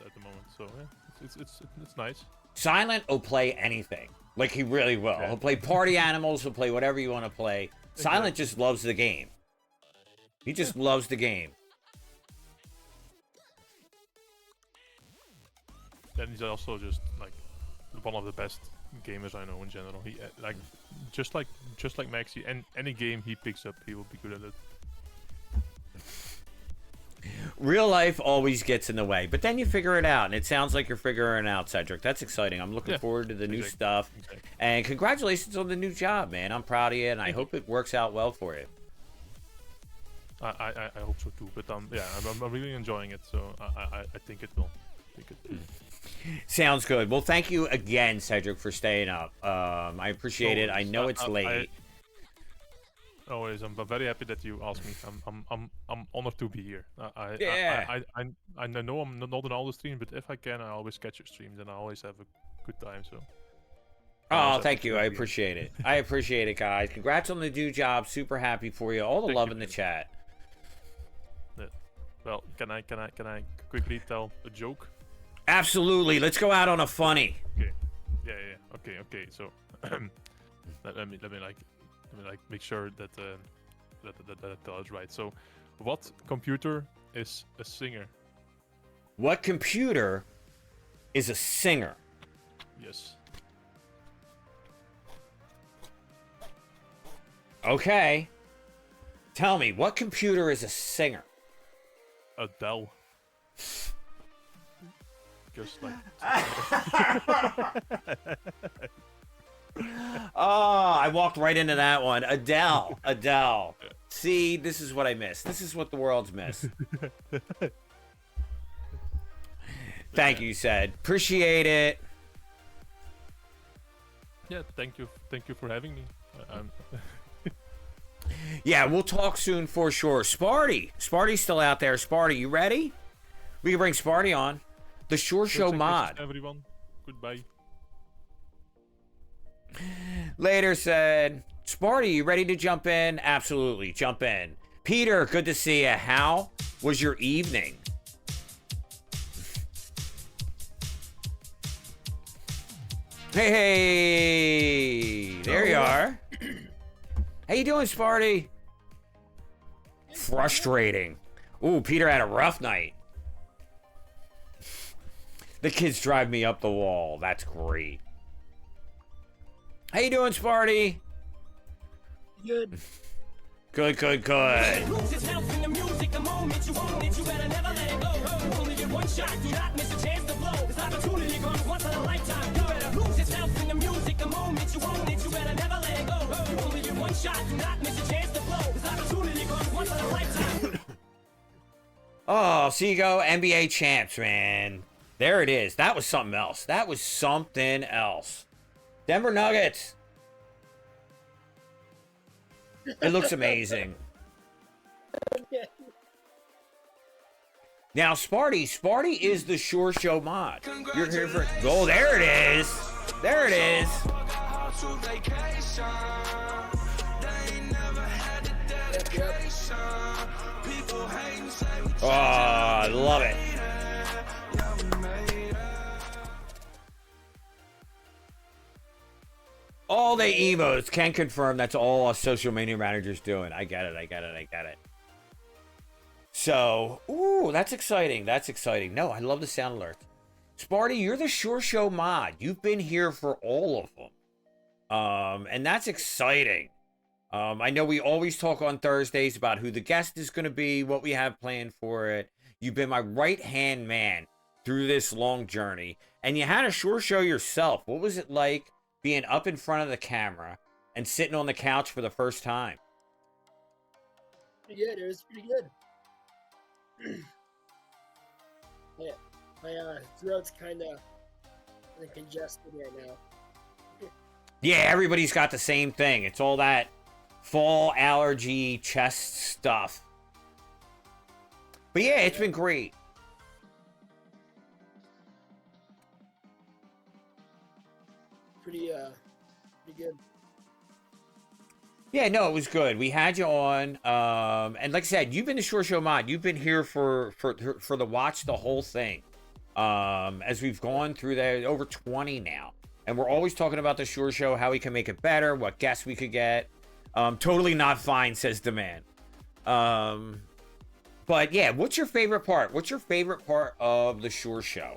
at the moment. So yeah, it's nice. Silent will play anything. Like he really will. Yeah. He'll play party animals. He'll play whatever you want to play. Silent just loves the game. He just loves the game. And he's also just like one of the best gamers I know in general. He like just like Maxi, and any game he picks up, he will be good at it. Real life always gets in the way, but then you figure it out, and it sounds like you're figuring it out, Cedric. That's exciting. I'm looking forward to the new stuff, and congratulations on the new job, man. I'm proud of you, and I hope it works out well for you. I hope so too, but I'm really enjoying it, so I think it will. Sounds good. Well, thank you again, Cedric, for staying up. I appreciate it. I know it's late. Always, I'm very happy that you asked me. I'm honored to be here. I know I'm not on all the streams, but if I can, I always catch your streams, and I always have a good time. So. Oh, thank you. I appreciate it. I appreciate it, guys. Congrats on the new job. Super happy for you. All the love in the chat. Yeah. Well, can I quickly tell a joke? Absolutely. Let's go out on a funny. Okay. Yeah. Okay. So let me make sure that that tell is right. So, what computer is a singer? What computer is a singer? Yes. Okay. Tell me, what computer is a singer? Adele. Just like. Oh, I walked right into that one. Adele. See, this is what I miss. This is what the world's missed. Thank you, Ced. Appreciate it. Yeah, thank you for having me. Yeah, we'll talk soon for sure. Sparty's still out there. Sparty, you ready? We can bring Sparty on. The ShoreShow mod. Everyone, goodbye. Later, Ced. Sparty, you ready to jump in? Absolutely, jump in. Peter, good to see you. How was your evening? Hey, there you are. How you doing, Sparty? Frustrating. Ooh, Peter had a rough night. The kids drive me up the wall. That's great. How you doing, Sparty? Good. Good. moment you want it, you better never let it go. You only get one shot, do not miss a chance to blow. This opportunity comes once in a lifetime. You better lose yourself in the music. The moment you want it, you better never let it go. You only get one shot, do not miss a chance to blow. This opportunity comes once in a lifetime. Oh, so you go NBA champs, man. There it is. That was something else. That was something else. Denver Nuggets. It looks amazing. Now, Sparty is the ShoreShow mod. You're here for it. Oh, there it is. There it is. Oh, I love it. All the emotes can confirm that's all us social media managers doing. I get it. So, ooh, that's exciting. That's exciting. No, I love the sound alerts. Sparty, you're the ShoreShow mod. You've been here for all of them. And that's exciting. I know we always talk on Thursdays about who the guest is going to be, what we have planned for it. You've been my right-hand man through this long journey. And you had a ShoreShow yourself. What was it like being up in front of the camera and sitting on the couch for the first time? Pretty good. It was pretty good. Yeah, my throat's kind of congested right now. Yeah, everybody's got the same thing. It's all that fall allergy chest stuff. But yeah, it's been great. Pretty good. Yeah, no, it was good. We had you on, and like I said, you've been the ShoreShow mod. You've been here for the watch the whole thing. As we've gone through there, over 20 now, and we're always talking about the ShoreShow, how we can make it better, what guests we could get. Totally not fine, says the man. But yeah, what's your favorite part? What's your favorite part of the ShoreShow?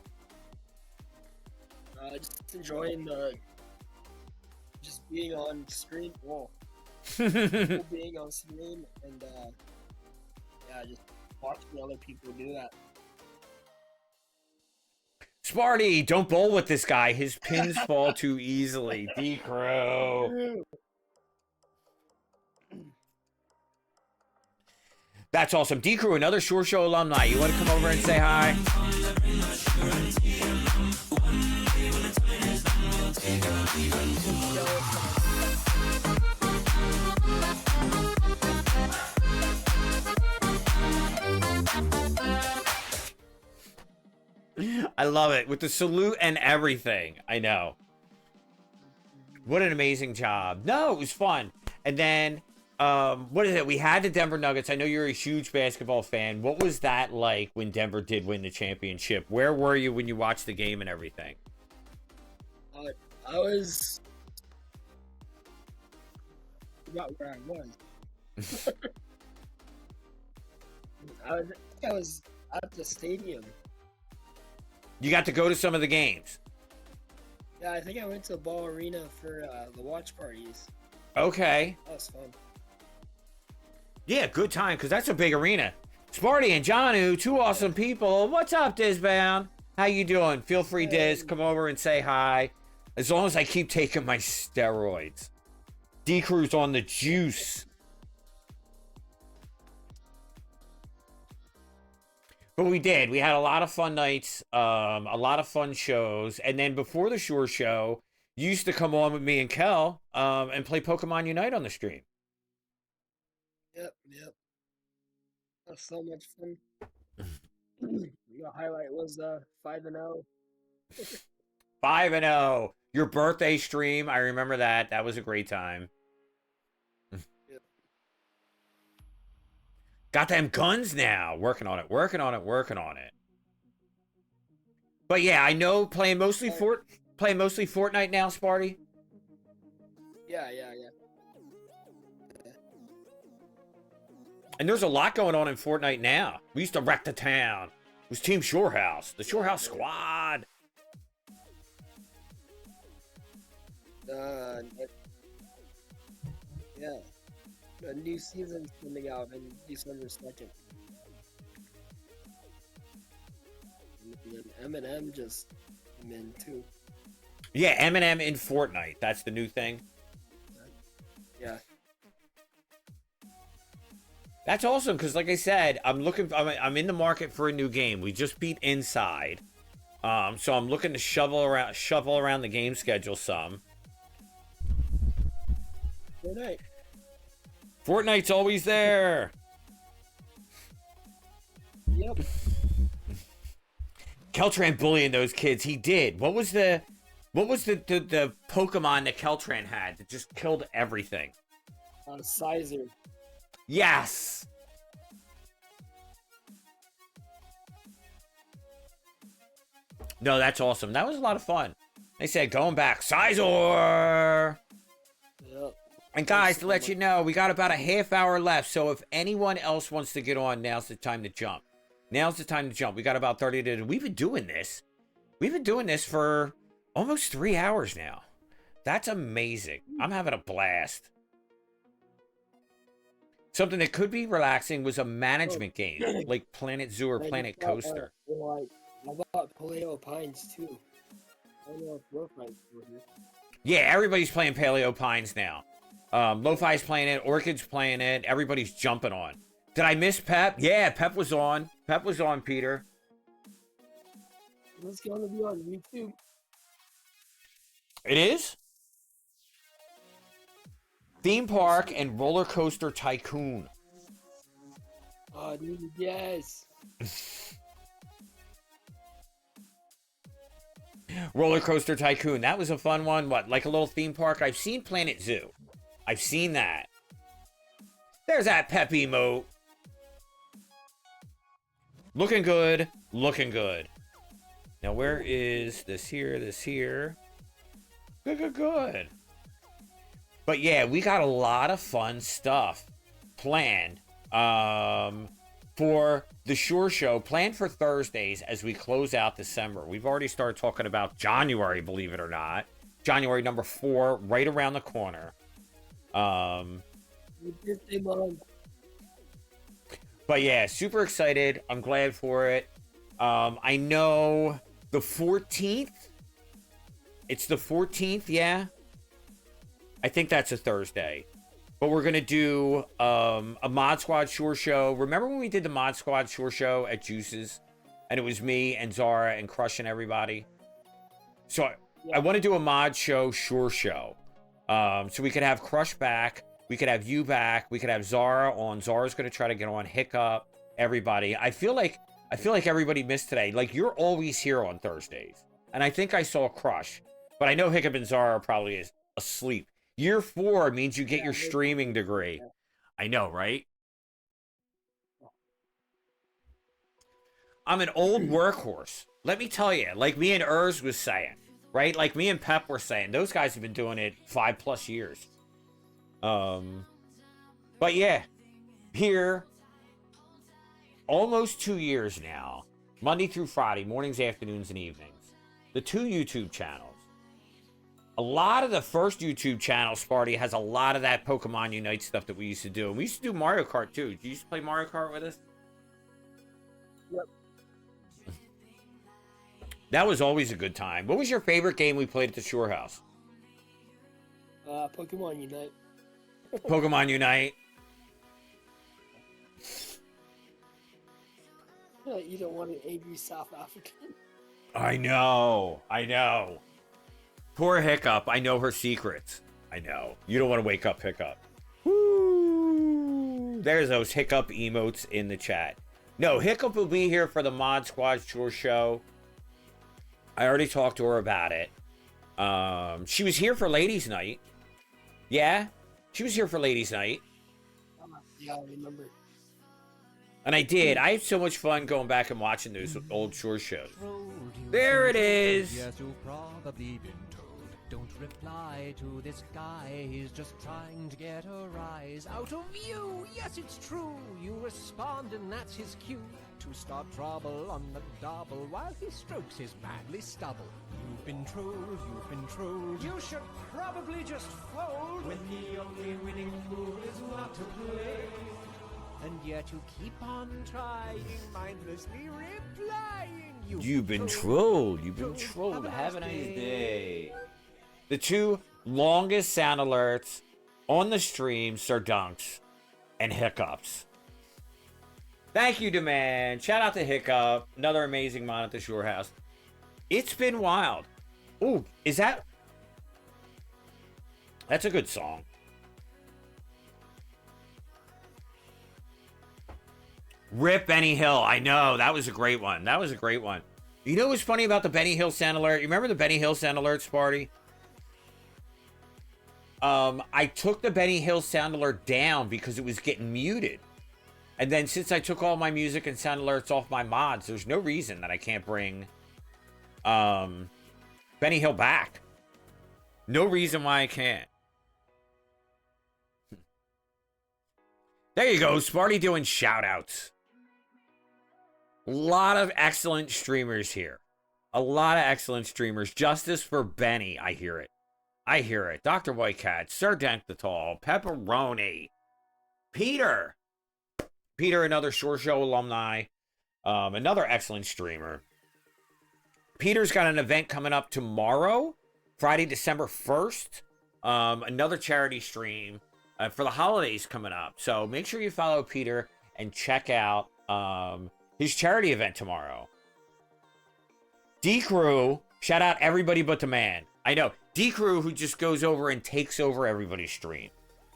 Just enjoying just being on screen. Whoa. Being on screen and yeah, just watching other people do that. Sparty, don't bowl with this guy. His pins fall too easily. D-Crow. That's awesome. D-Crew, another ShoreShow alumni. You want to come over and say hi? I love it. With the salute and everything. I know. What an amazing job. No, it was fun. And then, what is it? We had the Denver Nuggets. I know you're a huge basketball fan. What was that like when Denver did win the championship? Where were you when you watched the game and everything? I was... I forgot where I was. I was at the stadium. You got to go to some of the games. Yeah, I think I went to Ball Arena for the watch parties. Okay. That was fun. Yeah, good time, because that's a big arena. Sparty and Janu, two awesome people. What's up, Dizbound? How you doing? Feel free, Diz. Come over and say hi. As long as I keep taking my steroids. D-Crew's on the juice. But we did. We had a lot of fun nights, a lot of fun shows. And then before the ShoreShow, you used to come on with me and Kel and play Pokemon Unite on the stream. Yep. That's so much fun. The highlight was 5-0. 5-0. Your birthday stream. I remember that. That was a great time. Yep. Got them guns now. Working on it. But yeah, I know playing mostly Fortnite now, Sparty. Yeah. And there's a lot going on in Fortnite now. We used to wreck the town. It was Team ShoreHouse. The ShoreHouse squad. Yeah. The new season's coming out in December 2nd. And then Eminem just came in too. Yeah, Eminem in Fortnite. That's the new thing. Yeah. That's awesome because, like I said, I'm in the market for a new game. We just beat Inside, so I'm looking to shuffle around the game schedule some. Fortnite. Fortnite's always there. Yep. Keltran bullying those kids. He did. What was the Pokemon that Keltran had that just killed everything? Sizer. Yes. No, that's awesome. That was a lot of fun. They said going back, Sizor. Yep. And guys, to let you know, we got about a half hour left. So if anyone else wants to get on, now's the time to jump. Now's the time to jump. We got about 30 to. We've been doing this. We've been doing this for almost 3 hours now. That's amazing. I'm having a blast. Something that could be relaxing was a management game, like Planet Zoo or Planet Coaster. I bought Paleo Pines too. I don't know if Lo-Fi's still here. Yeah, everybody's playing Paleo Pines now. Lo-Fi's playing it, Orchid's playing it, everybody's jumping on. Did I miss Pep? Yeah, Pep was on. Pep was on, Peter. It's going to be on YouTube. It is? Theme Park and Roller Coaster Tycoon. Oh, dude, yes. Roller Coaster Tycoon. That was a fun one. What, like a little theme park? I've seen Planet Zoo. I've seen that. There's that Pep emote. Looking good. Looking good. Now, where is this here? This here. Good. But yeah, we got a lot of fun stuff planned for the Shore Show, planned for Thursdays as we close out December. We've already started talking about January, believe it or not. January number 4, right around the corner. But yeah, super excited. I'm glad for it. I know the 14th. It's the 14th, yeah. I think that's a Thursday. But we're going to do a Mod Squad Shore Show. Remember when we did the Mod Squad Shore Show at Juice's? And it was me and Zara and crushing everybody. So I want to do a Mod Show Shore Show. So we could have Crush back. We could have you back. We could have Zara on. Zara's going to try to get on. Hiccup. Everybody. I feel like everybody missed today. Like, you're always here on Thursdays. And I think I saw Crush. But I know Hiccup and Zara are probably asleep. Year 4 means you get your streaming degree. I know, right? I'm an old workhorse. Let me tell you, like me and Urs was saying, right? Like me and Pep were saying, those guys have been doing it 5+ years. But yeah, here, almost 2 years now, Monday through Friday, mornings, afternoons, and evenings. The 2 YouTube channels. A lot of the first YouTube channel, Sparty, has a lot of that Pokemon Unite stuff that we used to do. And we used to do Mario Kart, too. Did you used to play Mario Kart with us? Yep. That was always a good time. What was your favorite game we played at the Shore House? Pokemon Unite. Pokemon Unite. You don't want an angry South African. I know. Poor Hiccup. I know her secrets. I know. You don't want to wake up Hiccup. Woo! There's those Hiccup emotes in the chat. No, Hiccup will be here for the Mod Squad Shore Show. I already talked to her about it. She was here for Ladies Night. Yeah? She was here for Ladies Night. Yeah, I remember. And I did. I had so much fun going back and watching those old Shore shows. There it is. Yes, you've probably been told. Don't reply to this guy. He's just trying to get a rise out of you. Yes, it's true. You respond and that's his cue to start trouble on the double while he strokes his manly stubble. You've been trolled. You should probably just fold when the only winning move is not to play. And yet you keep on trying, mindlessly replying. You've been trolled. You've been trolled. Have a nice day. The two longest sound alerts on the stream, Sir Dunks and Hiccups. Thank you, Demand. Shout out to Hiccup. Another amazing mod at the Shore House. It's been wild. Ooh, is that... That's a good song. Rip Benny Hill. I know. That was a great one. That was a great one. You know what's funny about the Benny Hill sound alert? You remember the Benny Hill sound alerts, Sparty? I took the Benny Hill sound alert down because it was getting muted. And then since I took all my music and sound alerts off my mods, there's no reason that I can't bring Benny Hill back. No reason why I can't. There you go, Sparty doing shout-outs. A lot of excellent streamers here. A lot of excellent streamers. Justice for Benny, I hear it. I hear it. Dr. Whitecat, Sir Dank the Tall, Pepperoni, Peter. Peter, another ShoreShow alumni. Another excellent streamer. Peter's got an event coming up tomorrow, Friday, December 1st. Another charity stream for the holidays coming up. So make sure you follow Peter and check out his charity event tomorrow. D-Crew, shout out everybody but the man. I know. D-Crew, who just goes over and takes over everybody's stream.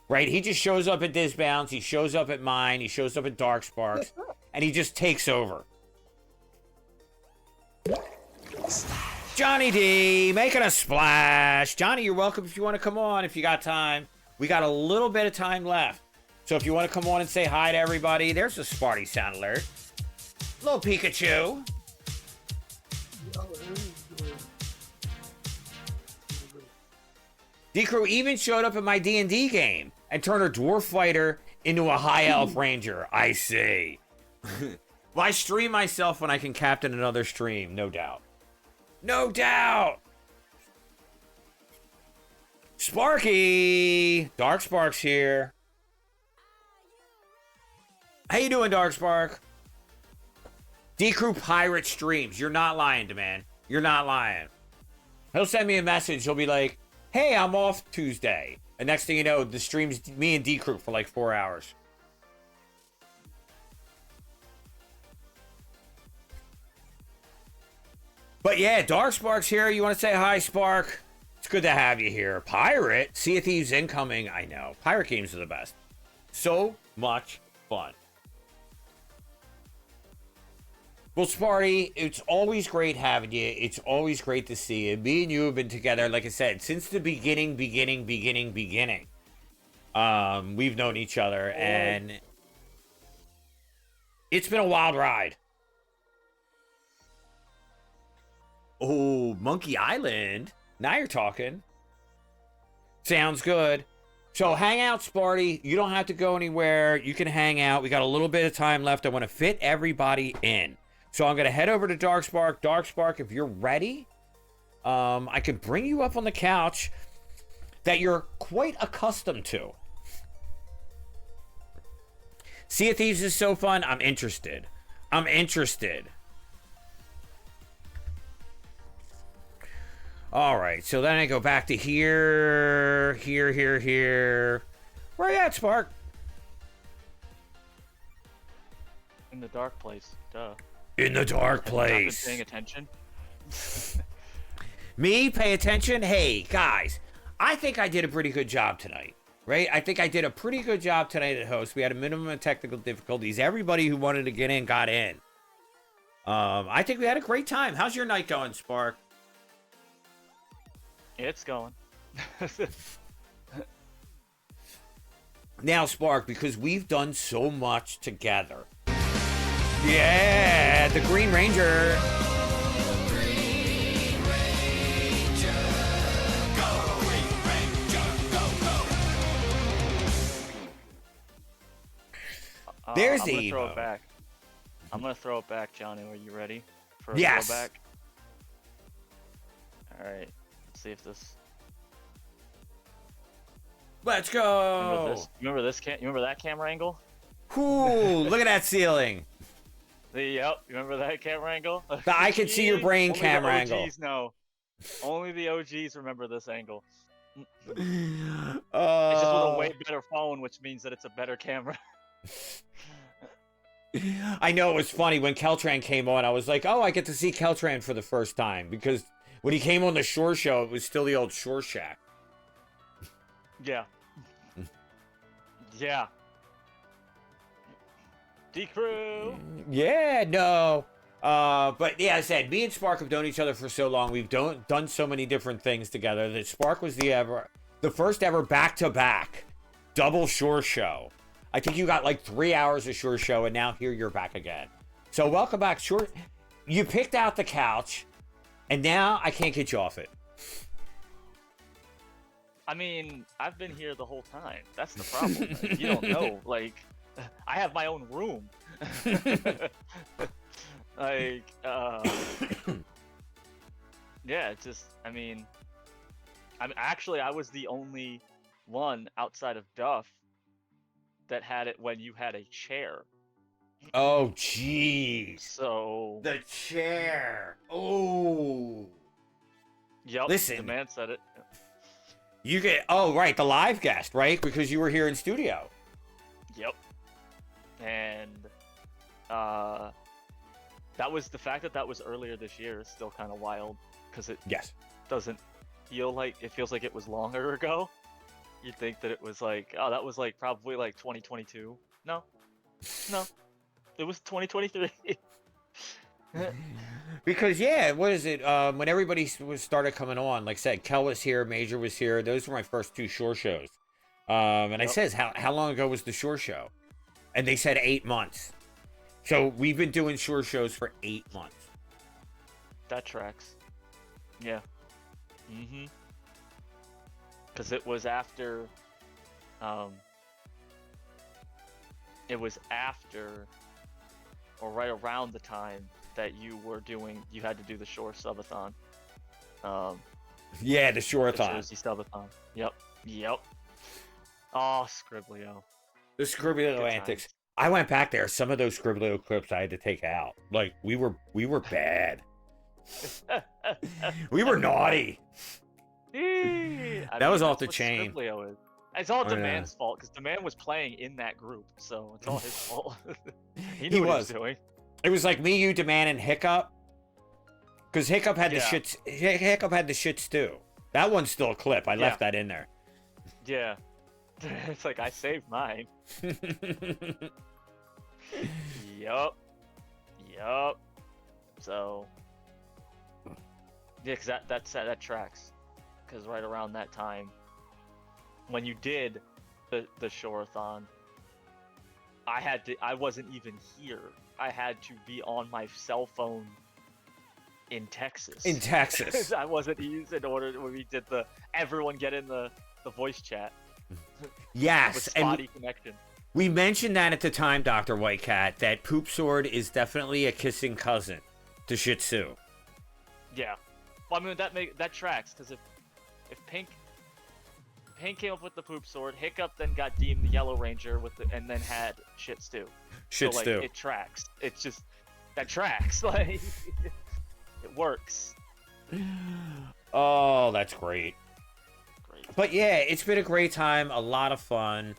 Right? He just shows up at Disbounds. He shows up at mine. He shows up at Dark Sparks. And he just takes over. Johnny D, making a splash. Johnny, you're welcome if you want to come on if you got time. We got a little bit of time left. So if you want to come on and say hi to everybody, there's a Sparty sound alert. Little Pikachu. D-Crew even showed up at my D&D game and turned a dwarf fighter into a high elf ranger. I see. Why stream myself when I can captain another stream? No doubt. No doubt. Sparky. Dark Spark's here. How you doing, Dark Spark? D-Crew Pirate streams. You're not lying, man. You're not lying. He'll send me a message. He'll be like, hey, I'm off Tuesday. And next thing you know, the stream's me and D-Crew for like 4 hours. But yeah, Dark Spark's here. You want to say hi, Spark? It's good to have you here. Pirate? Sea of Thieves incoming. I know. Pirate games are the best. So much fun. Well, Sparty, it's always great having you. It's always great to see you. Me and you have been together, like I said, since the beginning. We've known each other, and it's been a wild ride. Oh, Monkey Island. Now you're talking. Sounds good. So hang out, Sparty. You don't have to go anywhere. You can hang out. We got a little bit of time left. I want to fit everybody in. So I'm going to head over to Dark Spark. Dark Spark, if you're ready, I can bring you up on the couch that you're quite accustomed to. Sea of Thieves is so fun. I'm interested. I'm interested. All right, so then I go back to here. Where you at, Spark? In the dark place, duh. In the dark place. Have you not been paying attention? Me? Pay attention? Hey, guys, I think I did a pretty good job tonight, right? I think I did a pretty good job tonight at host. We had a minimum of technical difficulties. Everybody who wanted to get in got in. I think we had a great time. How's your night going, Spark? It's going. Now, Spark, because we've done so much together. Yeah, the Green Ranger. There's I'm the gonna throw Evo. it back. I'm gonna throw it back, Johnny. Are you ready for a Yes. throwback? All right. Let's see if this. Let's go. Remember this? You remember that camera angle? Ooh, look at that ceiling. Yep, remember that camera angle? I can see your brain Only camera the angle. OGs know. Only the OGs remember this angle. It's just with a way better phone, which means that it's a better camera. I know it was funny when Keltran came on. I was like, oh, I get to see Keltran for the first time because when he came on the Shore Show, it was still the old Shore Shack. Yeah. Yeah. D-Crew! Yeah, no. But yeah, I said, me and Spark have known each other for so long. We've done so many different things together that Spark was the first ever back-to-back double Shore Show. I think you got like 3 hours of Shore Show, and now here you're back again. So welcome back, Shore. You picked out the couch, and now I can't get you off it. I mean, I've been here the whole time. That's the problem. You don't know. Like, I have my own room. Like, yeah, it's just, I mean, actually, I was the only one outside of Duff that had it when you had a chair. Oh, jeez. So... The chair. Oh. Yep, Listen. the man said it. You get, oh, right, the live guest, right? Because you were here in studio. Yep. And, that was, the fact that was earlier this year is still kind of wild, because it doesn't feel like, it feels like it was longer ago. You'd think that it was like, oh, that was like probably like 2022. No. It was 2023. Because, yeah, what is it? When everybody started coming on, like I said, Kel was here, Major was here. Those were my first two Shore shows. And I says, how long ago was the Shore Show? And they said 8 months. So we've been doing Shore shows for 8 months. That tracks. Yeah. Mm-hmm. Because it was after, or right around the time that you had to do the Shore Subathon. Yeah, the Shoreathon. The Jersey Subathon. Yep. Oh, Scriblio. The Scriblio antics. I went back there. Some of those Scriblio clips I had to take out. Like, we were bad. We were naughty. That was off the chain. Scriblio is. It's all Demand's fault, because Demand was playing in that group, so it's all his fault. He knew what he was doing. It was like me, you, Demand, and Hiccup. Because Hiccup had the shits. Hiccup had the shits too. That one's still a clip. I left that in there. Yeah. It's like I saved mine. Yup. So. Yeah, because that tracks. Because right around that time, when you did the Shoreathon, I wasn't even here. I had to be on my cell phone in Texas. I wasn't using in order when we did everyone get in the voice chat. Yes, with spotty connection. We mentioned that at the time, Dr. Whitecat, that Poop Sword is definitely a kissing cousin to Shih Tzu. Yeah. Well, I mean that tracks, because if Pink came up with the Poop Sword, Hiccup then got deemed the Yellow Ranger and then had Shih Tzu. Shih Tzu. So, it tracks. It's just that tracks. Like it works. Oh, that's great. But yeah, it's been a great time, a lot of fun.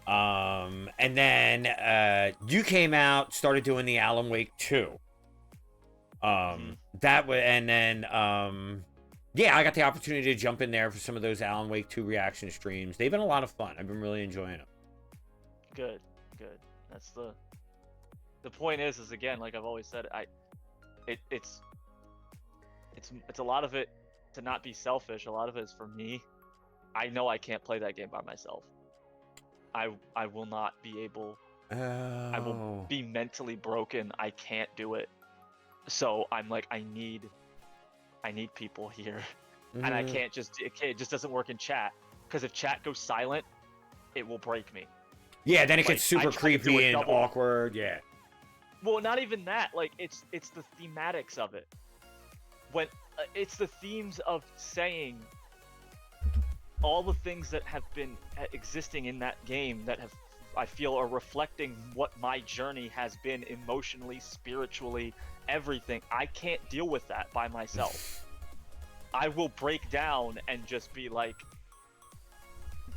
And then you came out, started doing the Alan Wake 2. That was, and then yeah, I got the opportunity to jump in there for some of those Alan Wake 2 reaction streams. They've been a lot of fun. I've been really enjoying them. Good. That's the point is again, like I've always said, it's a lot of it to not be selfish. A lot of it is for me. I know I can't play that game by myself. I will not be able. I will be mentally broken. I can't do it. So I'm like, I need people here, and I can't just. It just doesn't work in chat, because if chat goes silent, it will break me. Yeah, then it gets super creepy and awkward. Yeah. Well, not even that. Like it's the thematics of it. When it's the themes of saying all the things that have been existing in that game that have I feel are reflecting what my journey has been emotionally, spiritually, everything. I can't deal with that by myself. I will break down and just be like,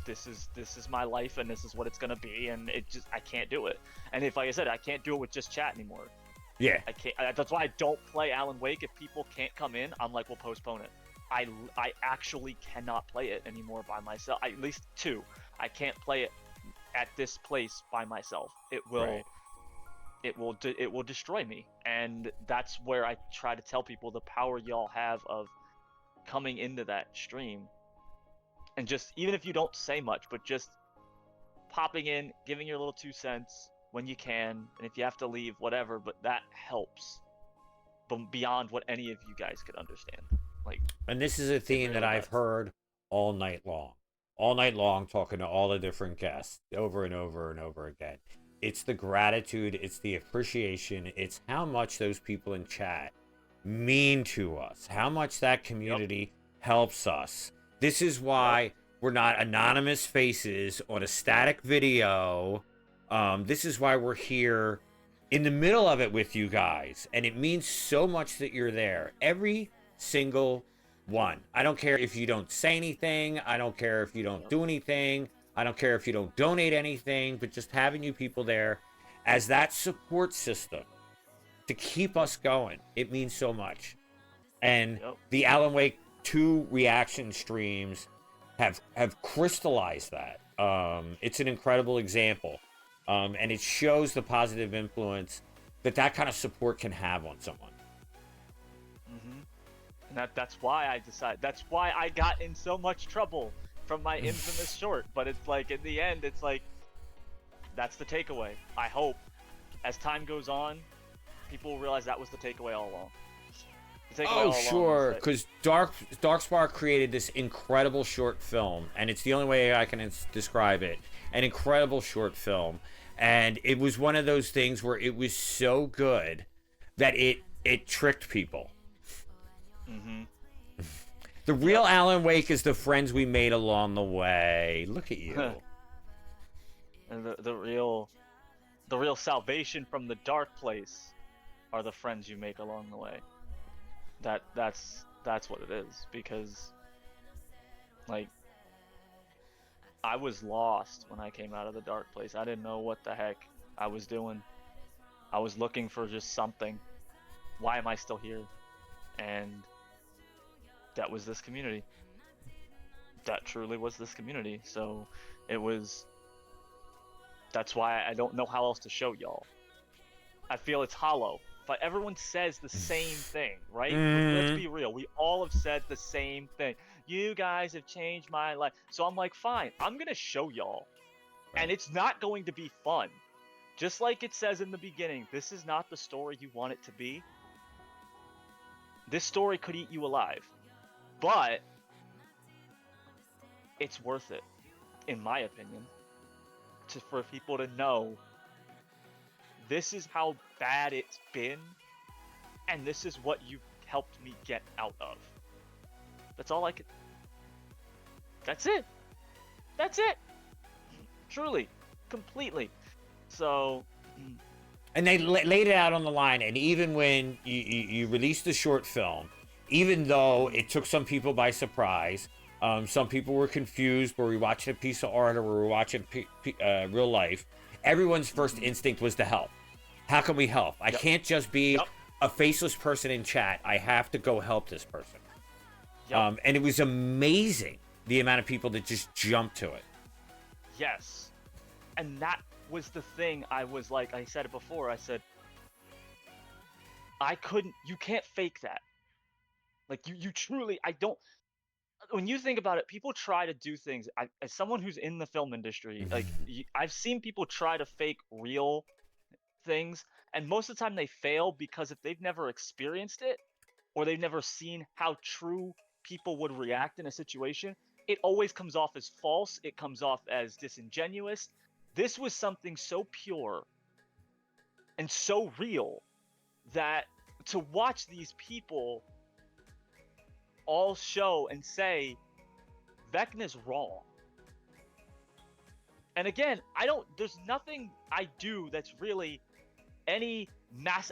this is my life and this is what it's gonna be, and I can't do it. And if, like I said, I can't do it with just chat anymore. Yeah. I can't. That's why I don't play Alan Wake. If people can't come in, I'm like, we'll postpone it. I actually cannot play it anymore by myself. At least 2. I can't play it at this place by myself. It will. Right. It will destroy me. And that's where I try to tell people the power y'all have of coming into that stream, and just, even if you don't say much, but just popping in, giving your little 2 cents when you can, and if you have to leave, whatever, but that helps beyond what any of you guys could understand. Like, and this is a theme really that I've does. heard all night long, talking to all the different guests over and over and over again. It's the gratitude, it's the appreciation, it's how much those people in chat mean to us, how much that community helps us. This is why we're not anonymous faces on a static video. This is why we're here in the middle of it with you guys, and it means so much that you're there. Every single one. I don't care if you don't say anything. I don't care if you don't do anything. I don't care if you don't donate anything, but just having you people there as that support system to keep us going, it means so much. And the Alan Wake 2 reaction streams have crystallized that. It's an incredible example. And it shows the positive influence that kind of support can have on someone. And that's why I decided. That's why I got in so much trouble from my infamous short. But it's like, in the end, it's like, that's the takeaway. I hope, as time goes on, people will realize that was the takeaway all along. Oh, sure, because Darkspark created this incredible short film, and it's the only way I can describe it. An incredible short film, and it was one of those things where it was so good that it tricked people. The real Alan Wake is the friends we made along the way. Look at you. And the real salvation from the dark place are the friends you make along the way. That's what it is, because, like, I was lost when I came out of the dark place. I didn't know what the heck I was doing. I was looking for just something. Why am I still here? And that was this community. That truly was this community. So that's why I don't know how else to show y'all. I feel it's hollow. But everyone says the same thing, right? Let's be real. We all have said the same thing. You guys have changed my life. So I'm like, fine, I'm going to show y'all. And it's not going to be fun. Just like it says in the beginning, this is not the story you want it to be. This story could eat you alive. But it's worth it, in my opinion, for people to know this is how bad it's been, and this is what you helped me get out of. That's all I could. That's it. That's it. Truly, completely. So. And they laid it out on the line, and even when you released the short film, even though it took some people by surprise, some people were confused, were we watching a piece of art or were we watching real life, everyone's first instinct was to help. How can we help? I can't just be a faceless person in chat. I have to go help this person. And it was amazing, the amount of people that just jumped to it. Yes. And that was the thing. I was like, I said it before, I said, you can't fake that. Like, you truly, when you think about it, people try to do things. As someone who's in the film industry, like, I've seen people try to fake real things, and most of the time they fail because if they've never experienced it, or they've never seen how true people would react in a situation, it always comes off as false. It comes off as disingenuous. This was something so pure and so real that to watch these people all show and say Vecna's wrong, And again, there's nothing I do that's really I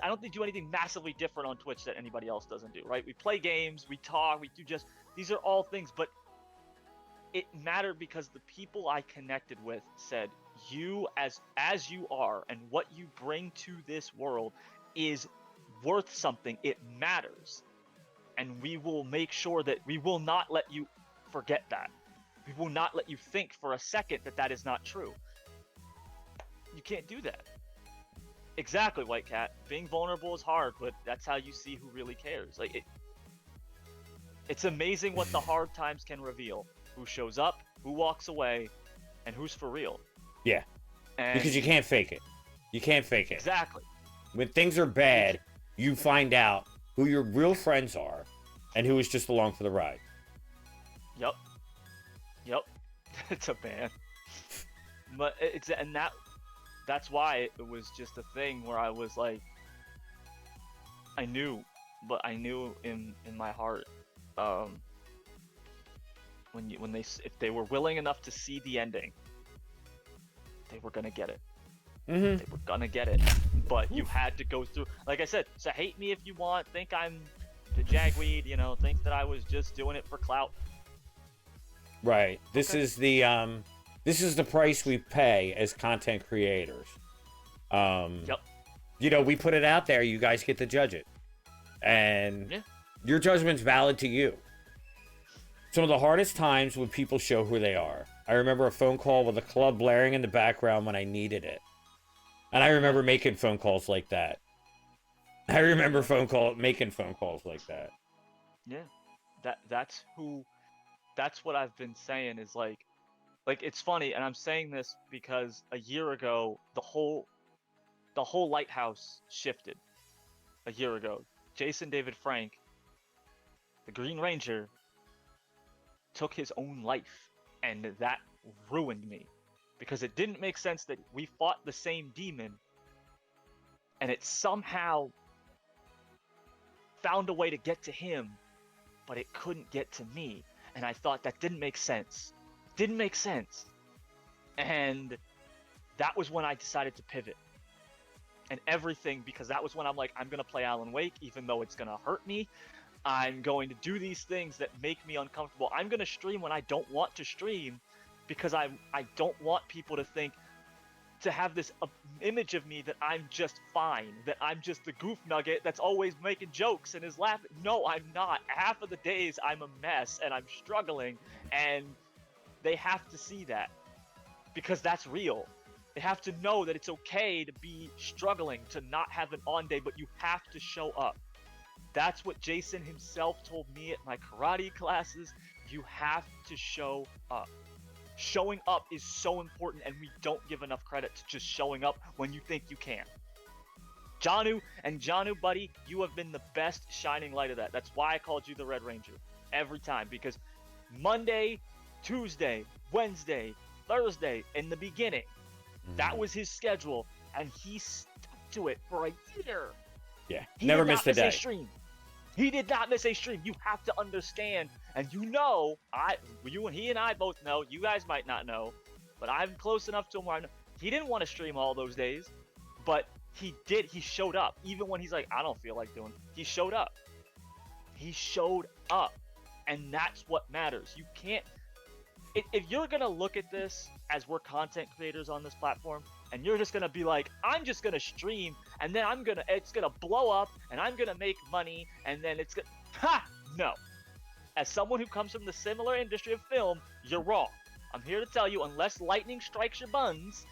don't think do anything massively different on Twitch that anybody else doesn't do, right? We play games, we talk, these are all things, but it mattered because the people I connected with said, you as you are and what you bring to this world is worth something. It matters. And we will make sure that we will not let you forget that. We will not let you think for a second that that is not true. You can't do that. Exactly, White Cat. Being vulnerable is hard, but that's how you see who really cares. Like it's amazing what the hard times can reveal. Who shows up, who walks away, and who's for real. Yeah. Because you can't fake it. You can't fake it. Exactly. When things are bad, you find out who your real friends are and who is just along for the ride. Yep. It's a ban. But that's why it was just a thing where I was like, I knew in my heart, if they were willing enough to see the ending, they were gonna get it. Mm-hmm. They were gonna get it. But you had to go through, like I said, so hate me if you want, think I'm the jagweed, think that I was just doing it for clout. Right. This is the price we pay as content creators. Yep. We put it out there, you guys get to judge it. And your judgment's valid to you. Some of the hardest times when people show who they are. I remember a phone call with a club blaring in the background when I needed it. And I remember making phone calls like that. Making phone calls like that. Yeah. That's what I've been saying is like it's funny, and I'm saying this because a year ago the whole lighthouse shifted. A year ago, Jason David Frank, the Green Ranger, took his own life, and that ruined me because it didn't make sense that we fought the same demon and it somehow found a way to get to him, but it couldn't get to me. And I thought that didn't make sense. And that was when I decided to pivot. And everything, because that was when I'm like, I'm going to play Alan Wake, even though it's going to hurt me. I'm going to do these things that make me uncomfortable. I'm going to stream when I don't want to stream because I don't want people to have this image of me that I'm just fine, that I'm just the goof nugget that's always making jokes and is laughing. No, I'm not. Half of the days I'm a mess and I'm struggling, and they have to see that because that's real. They have to know that it's okay to be struggling, to not have an on day, but you have to show up. That's what Jason himself told me at my karate classes. You have to show up. Showing up is so important, and we don't give enough credit to just showing up when you think you can. Janu, buddy, you have been the best shining light of that. That's why I called you the Red Ranger every time, because Monday, Tuesday, Wednesday, Thursday, in the beginning, that was his schedule, and he stuck to it for a year. Yeah, never missed a day. He did not miss a stream. You have to understand, and you and he and I both know, you guys might not know, but I'm close enough to him where I know he didn't want to stream all those days, but he did. He showed up. Even when he's like, I don't feel like doing it, he showed up. And that's what matters. You can't, if you're going to look at this as we're content creators on this platform, and you're just going to be like, I'm just going to stream, and then it's going to blow up, and I'm going to make money, and then it's going to, no. As someone who comes from the similar industry of film, you're wrong. I'm here to tell you, unless lightning strikes your buns,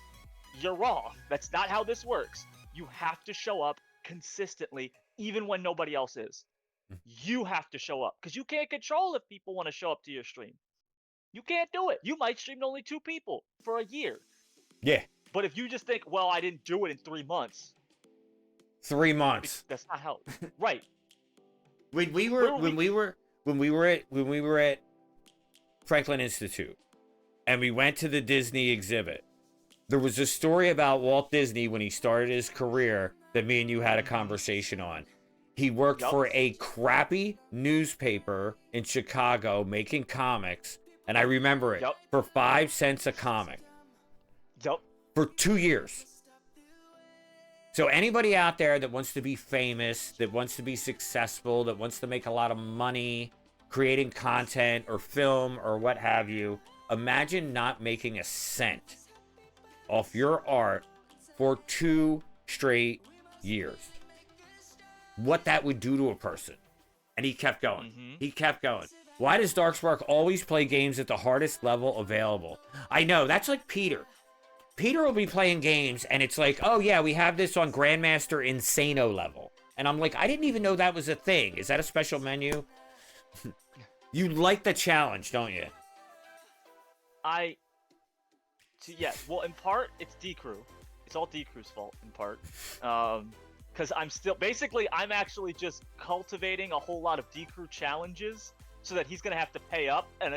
you're wrong. That's not how this works. You have to show up consistently, even when nobody else is. You have to show up, because you can't control if people want to show up to your stream. You can't do it. You might stream to only 2 people for a year. Yeah. But if you just think, well, I didn't do it in 3 months. 3 months. That's not how. Right. When we were at Franklin Institute, and we went to the Disney exhibit, there was a story about Walt Disney when he started his career that me and you had a conversation on. He worked for a crappy newspaper in Chicago making comics, and I remember it, for 5 cents a comic. for 2 years. So anybody out there that wants to be famous, that wants to be successful, that wants to make a lot of money creating content or film or what have you, imagine not making a cent off your art for 2 straight years. What that would do to a person. And he kept going. He kept going. Why does Darkspark always play games at the hardest level available? I know, that's like Peter. Peter will be playing games and it's like, oh yeah, we have this on Grandmaster Insano level. And I'm like, I didn't even know that was a thing. Is that a special menu? You like the challenge, don't you? Yes, well, in part, it's D-Crew. It's all D-Crew's fault, in part. Because I'm actually just cultivating a whole lot of D-Crew challenges so that he's going to have to pay up an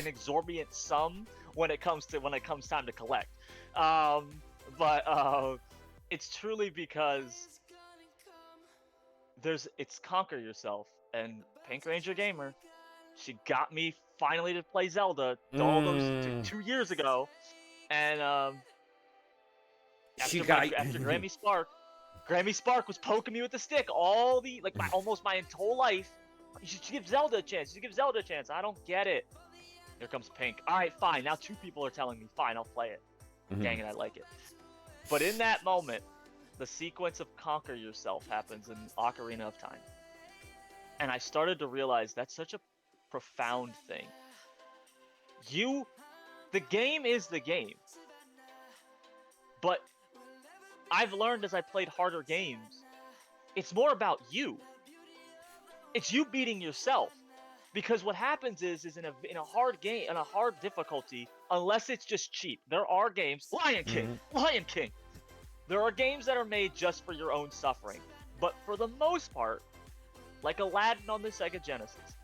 exorbitant sum when it comes time to collect. But it's truly because it's Conquer Yourself, and Pink Ranger Gamer, she got me finally to play Zelda all those 2 years ago, and after Grammy Spark was poking me with the stick almost my whole life. You should give Zelda a chance. I don't get it. Here comes Pink. All right, fine. Now 2 people are telling me, fine, I'll play it. Dang it, I like it. But in that moment, the sequence of Conquer Yourself happens in Ocarina of Time. And I started to realize that's such a profound thing. The game is the game. But I've learned as I played harder games, it's more about you. It's you beating yourself. Because what happens is in a hard game, in a hard difficulty, unless it's just cheap, there are games, Lion King. There are games that are made just for your own suffering. But for the most part, like Aladdin on the Sega Genesis,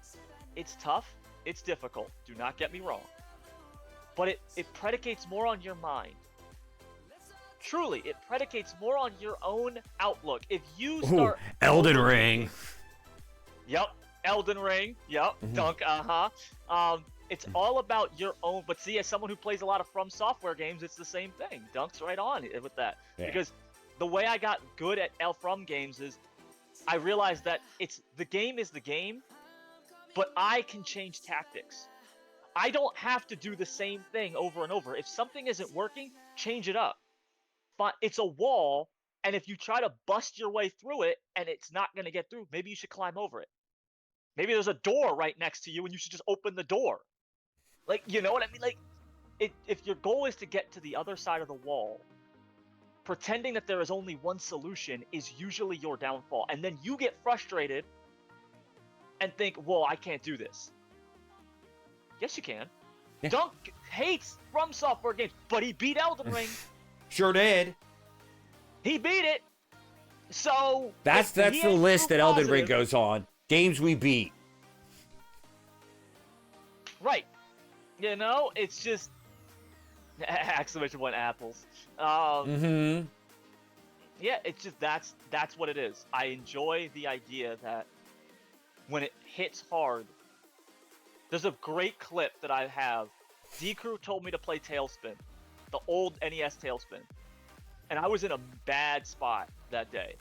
it's tough, it's difficult, do not get me wrong. But it predicates more on your mind. Truly, it predicates more on your own outlook. If you start... Elden Ring. Yep. Elden Ring, yep, Dunk, it's all about your own, but see, as someone who plays a lot of From Software games, it's the same thing. Dunk's right on with that. Yeah. Because the way I got good at From games is, I realized that the game is the game, but I can change tactics. I don't have to do the same thing over and over. If something isn't working, change it up. But it's a wall, and if you try to bust your way through it, and it's not going to get through, maybe you should climb over it. Maybe there's a door right next to you and you should just open the door. Like, you know what I mean? Like, if your goal is to get to the other side of the wall, pretending that there is only one solution is usually your downfall. And then you get frustrated and think, well, I can't do this. Yes, you can. Yeah. Dunk hates From Software games, but he beat Elden Ring. Sure did. He beat it. So... That's the list that Elden Ring goes on. Games we beat. Right. You know, it's just... Exclamation point apples. Yeah, it's just, that's what it is. I enjoy the idea that when it hits hard... There's a great clip that I have. D-Crew told me to play Tailspin. The old NES Tailspin. And I was in a bad spot that day.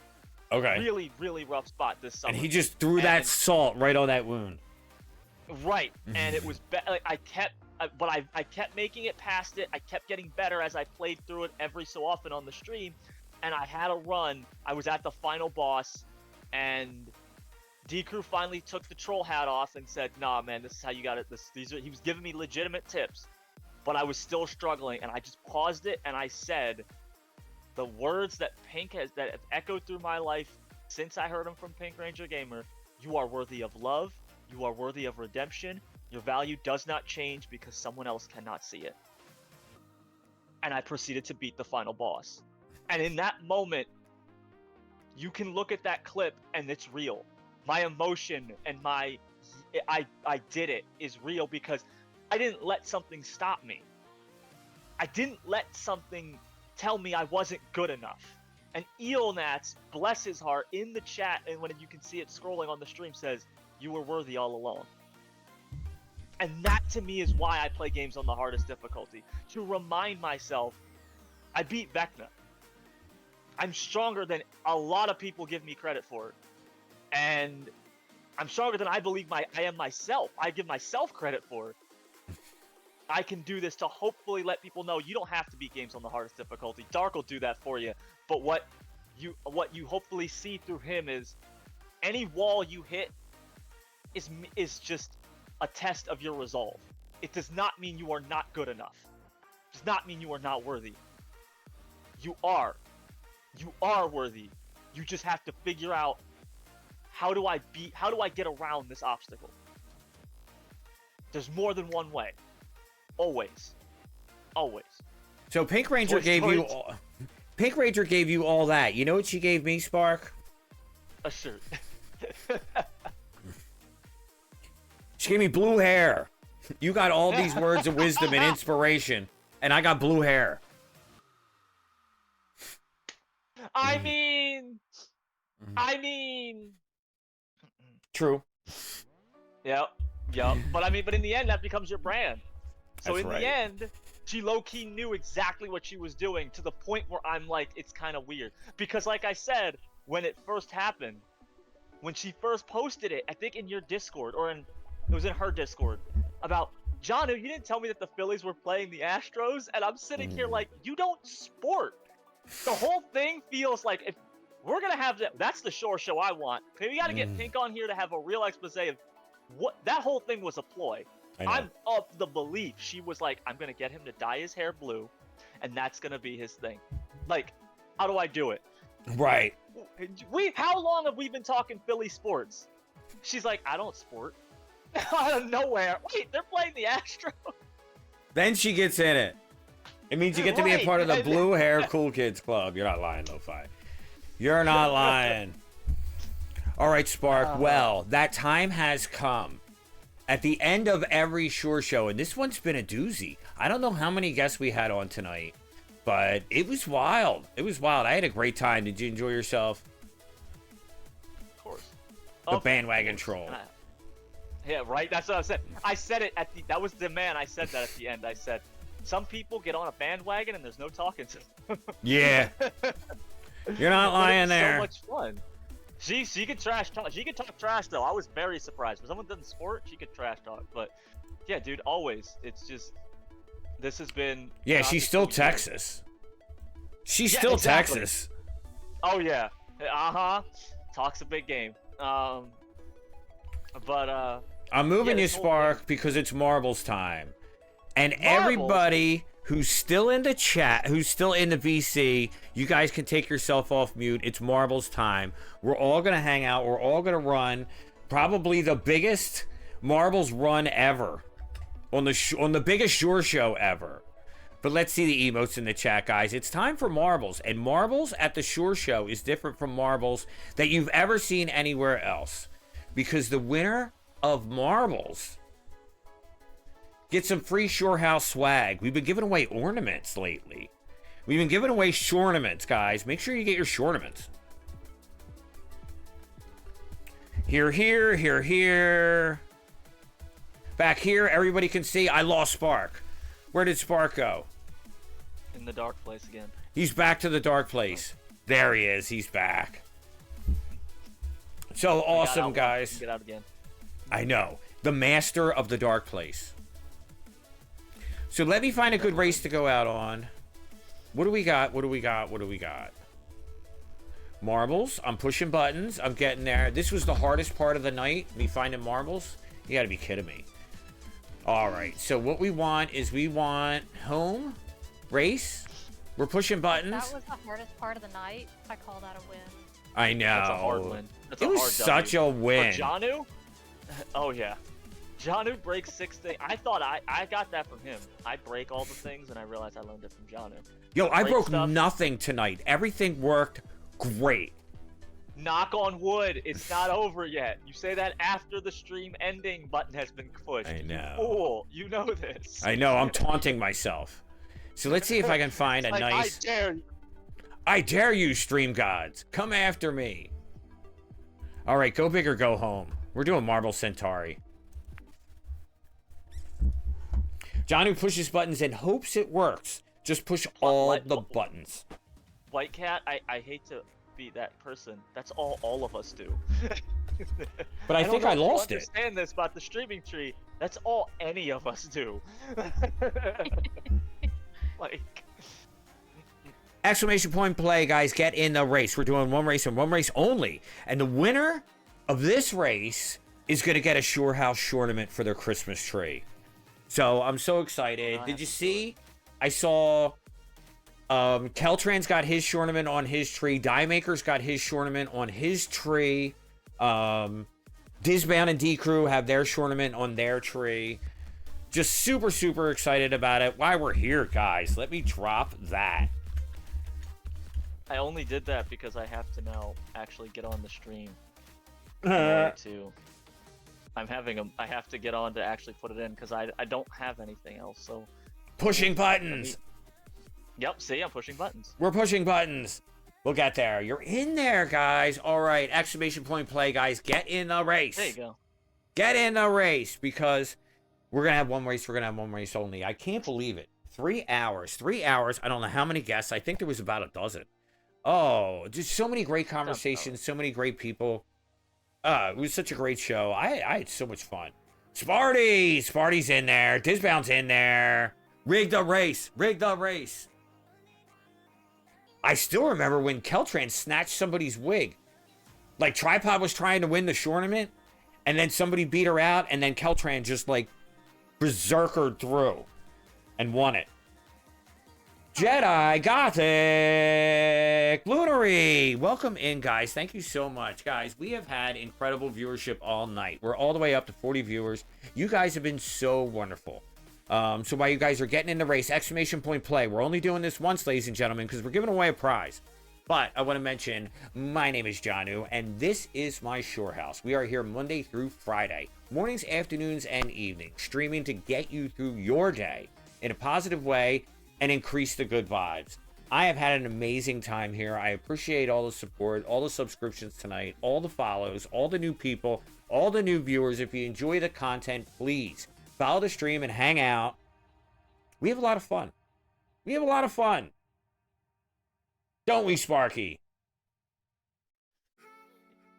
Okay. Really, really rough spot this summer. And he just threw that salt right on that wound. Right, and it was I kept making it past it. I kept getting better as I played through it every so often on the stream, and I had a run. I was at the final boss, and D-Crew finally took the troll hat off and said, "Nah, man, this is how you got it." He was giving me legitimate tips, but I was still struggling, and I just paused it and I said, the words that that have echoed through my life since I heard them from Pink Ranger Gamer: you are worthy of love, you are worthy of redemption, your value does not change because someone else cannot see it. And I proceeded to beat the final boss. And in that moment, you can look at that clip and it's real. My emotion and I did it is real because I didn't let something stop me. I didn't let something tell me I wasn't good enough. And Eelnats, bless his heart, in the chat, and when you can see it scrolling on the stream, says, "You were worthy all along." And that to me is why I play games on the hardest difficulty. To remind myself I beat Vecna. I'm stronger than a lot of people give me credit for. And I'm stronger than I believe I am myself. I give myself credit for. I can do this to hopefully let people know you don't have to beat games on the hardest difficulty. Dark will do that for you. But what you hopefully see through him is any wall you hit is just a test of your resolve. It does not mean you are not good enough. It does not mean you are not worthy. You are. You are worthy. You just have to figure out how do I get around this obstacle? There's more than one way. Always. Always. So Pink Ranger gave you all, Pink Ranger gave you all that. You know what she gave me, Spark? A shirt. She gave me blue hair. You got all these words of wisdom and inspiration, and I got blue hair. I mean. True. Yep. But in the end, that becomes your brand. So That's in right. the end, she low-key knew exactly what she was doing to the point where I'm like, it's kind of weird. Because like I said, when it first happened, when she first posted it, I think in your Discord, it was in her Discord, about, John, you didn't tell me that the Phillies were playing the Astros, and I'm sitting here like, you don't sport. The whole thing feels like, if we're gonna have that's the Shore Show I want. We gotta get Pink on here to have a real expose of what that whole thing was a ploy. I'm of the belief she was like, I'm gonna get him to dye his hair blue, and that's gonna be his thing. Like, how do I do it? Right. How long have we been talking Philly sports? She's like, I don't sport. Out of nowhere. Wait, they're playing the Astros. Then she gets in it. It means you get to be a part of the Blue Hair Cool Kids Club. You're not lying, though, Fi. You're not lying. All right, Spark. Well, that time has come. At the end of every Shore Show, and this one's been a doozy. I don't know how many guests we had on tonight, but it was wild. It was wild. I had a great time. Did you enjoy yourself? Of course. The bandwagon troll. Yeah, right? That's what I said. I said it at the... That was the man. I said that at the end. I said, some people get on a bandwagon and there's no talking to them. Yeah. You're not lying there. So much fun. She could trash talk. She could talk trash, though. I was very surprised. For someone that doesn't sport, she could trash talk. But, yeah, dude, always. It's just... This has been... Yeah, she's still Texas. She's still exactly. Texas. Oh, yeah. Uh-huh. Talk's a big game. I'm moving you, Spark, because it's marbles time. And everybody who's still in the chat, who's still in the VC, you guys can take yourself off mute. It's marbles time. We're all going to hang out. We're all going to run probably the biggest marbles run ever on the biggest Shore Show ever. But let's see the emotes in the chat, guys. It's time for marbles. And marbles at the Shore Show is different from marbles that you've ever seen anywhere else. Because the winner of marbles gets some free Shore House swag. We've been giving away ornaments lately. We've been giving away shornaments, guys. Make sure you get your shornaments. Here, here, here, here. Back here, everybody can see I lost Spark. Where did Spark go? In the dark place again. He's back to the dark place. There he is. He's back. So awesome, guys. Get out again. I know. The master of the dark place. So let me find a good race to go out on. What do we got? What do we got? What do we got? Marbles. I'm pushing buttons. I'm getting there. This was the hardest part of the night, me finding marbles. You gotta be kidding me. All right. So what we want is we want home race. We're pushing buttons. That was the hardest part of the night. I call that a win. I know. That's a hard win. That's It was such a win. For Janu? Oh, yeah. Janu breaks 6 things. I thought I got that from him. I break all the things, and I realized I learned it from Janu. Yo, I Break broke stuff. nothing tonight. Everything worked great. Knock on wood. It's not over yet. You say that after the stream ending button has been pushed. I know. You fool. You know this. I know. I'm taunting myself. So let's see if I can find a Like, nice... I dare you. I dare you, stream gods. Come after me. All right, go big or go home. We're doing Marble Centauri. John who pushes buttons and hopes it works. Just push all White- the buttons. White Cat, I hate to be that person. That's all of us do. But I think I lost it. Understand this about the streaming tree. That's all any of us do. Like, Exclamation point play, guys. Get in the race. We're doing one race and one race only. And the winner of this race is going to get a Shore House Shortament for their Christmas tree. So I'm so excited. Did you see? I saw Keltran's got his Shortament on his tree. Diemaker's got his Shortament on his tree. Disbound and D-Crew have their Shortament on their tree. Just super, super excited about it. Why we're here, guys. Let me drop that. I only did that because I have to now actually get on the stream. In order to, I have to get on to actually put it in because I don't have anything else. So pushing buttons. Yep. See, I'm pushing buttons. We're pushing buttons. We'll get there. You're in there, guys. All right. Exclamation point play, guys. Get in the race. There you go. Get in the race because we're going to have one race. We're going to have one race only. I can't believe it. 3 hours. 3 hours. I don't know how many guests. I think there was about a dozen. Oh, just so many great conversations. So many great people. It was such a great show. I had so much fun. Sparty's in there. Disbound's in there. Rig the race. Rig the race. I still remember when Keltran snatched somebody's wig. Like, Tripod was trying to win the tournament, and then somebody beat her out, and then Keltran just, like, berserkered through and won it. Jedi Gothic Lunary, welcome in, guys. Thank you so much, guys. We have had incredible viewership all night. We're all the way up to 40 viewers. You guys have been so wonderful. So while you guys are getting in the race, exclamation point play. We're only doing this once, ladies and gentlemen, because we're giving away a prize. But I want to mention, my name is Janu, and this is my Shore House. We are here Monday through Friday, mornings, afternoons, and evenings, streaming to get you through your day in a positive way and increase the good vibes. I have had an amazing time here. I appreciate all the support, all the subscriptions tonight, all the follows, all the new people, all the new viewers. If you enjoy the content, please follow the stream and hang out. We have a lot of fun. We have a lot of fun. Don't we, Sparky?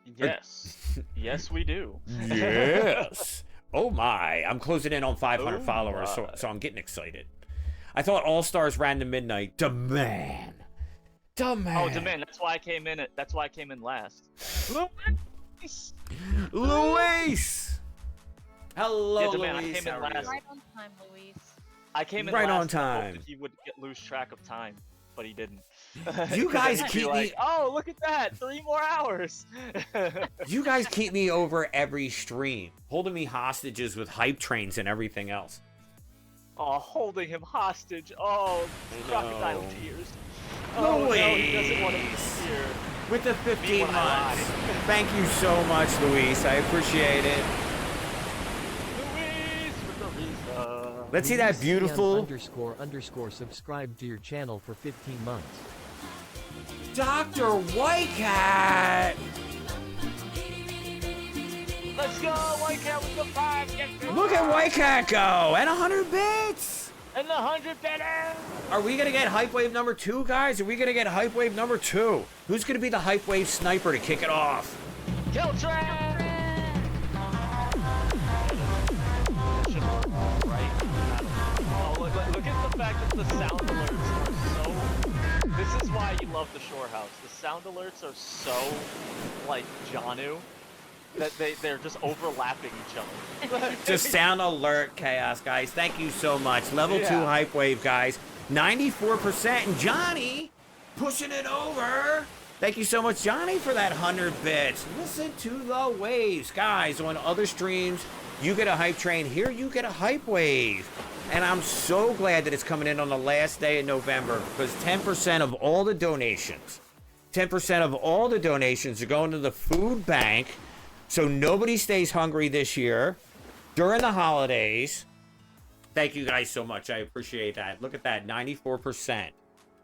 Yes. Yes, we do. Yes. Oh my. I'm closing in on 500 Oh followers, my. so I'm getting excited. I thought All-Stars ran to midnight. Demand. Demand. Oh, demand. That's why I came in. That's why I came in last. Luis. Luis. Hello, Yeah, demand. Luis. I came in How are last. you? Right on time, Luis. I came in Right last on and I hoped time. that he would lose track of time, but he didn't. You 'Cause guys then he'd be keep like, me- Oh, look at that! 3 more hours. You guys keep me over every stream, holding me hostages with hype trains and everything else. Oh, holding him hostage. Oh, crocodile No. tears. Oh no, he doesn't want to be Luis. here. With the Me 15 when I months. lie. Thank you so much, Luis. I appreciate it. Luis with the reason. Let's see that Luis beautiful ___ subscribe to your channel for 15 months. Dr. Whitecat. Let's go, White Cat with the 5. Get Look at Whitecat go and 100 bits. And the 100 better. Are we gonna get Hype Wave number 2, guys? Are we gonna get Hype Wave number 2? Who's gonna be the Hype Wave sniper to kick it off? Kill train. Right? Oh, look at the fact that the sound alerts are so. This is why you love the Shore House. The sound alerts are so like Janu that they're just overlapping each other. Just sound alert chaos, guys. Thank you so much. Level 2 Yeah. Hype Wave, guys. 94%. And Johnny pushing it over. Thank you so much, Johnny, for that 100 bits. Listen to the waves. Guys, on other streams, you get a hype train. Here, you get a hype wave. And I'm so glad that it's coming in on the last day of November because 10% of all the donations, 10% of all the donations are going to the food bank so nobody stays hungry this year during the holidays. Thank you guys so much. I appreciate that. Look at that, 94%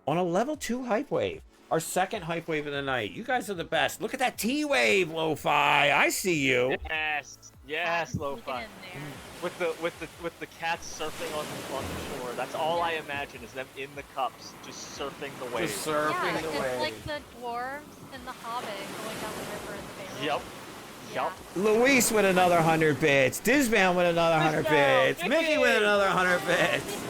on a level 2 hype wave. Our second hype wave of the night. You guys are the best. Look at that T-wave, Lo-Fi. I see you. Yes. Yes, Sneaking lo-fi. in there. With the cats surfing on the shore. That's all I imagine is them in the cups, just surfing the waves. Just surfing Yeah, the it's waves. like the dwarves in The Hobbit going down the river in the barrel. Yep. Luis with another 100 bits. Disbound with another 100 Disbound, bits. Mickey with another 100 bits.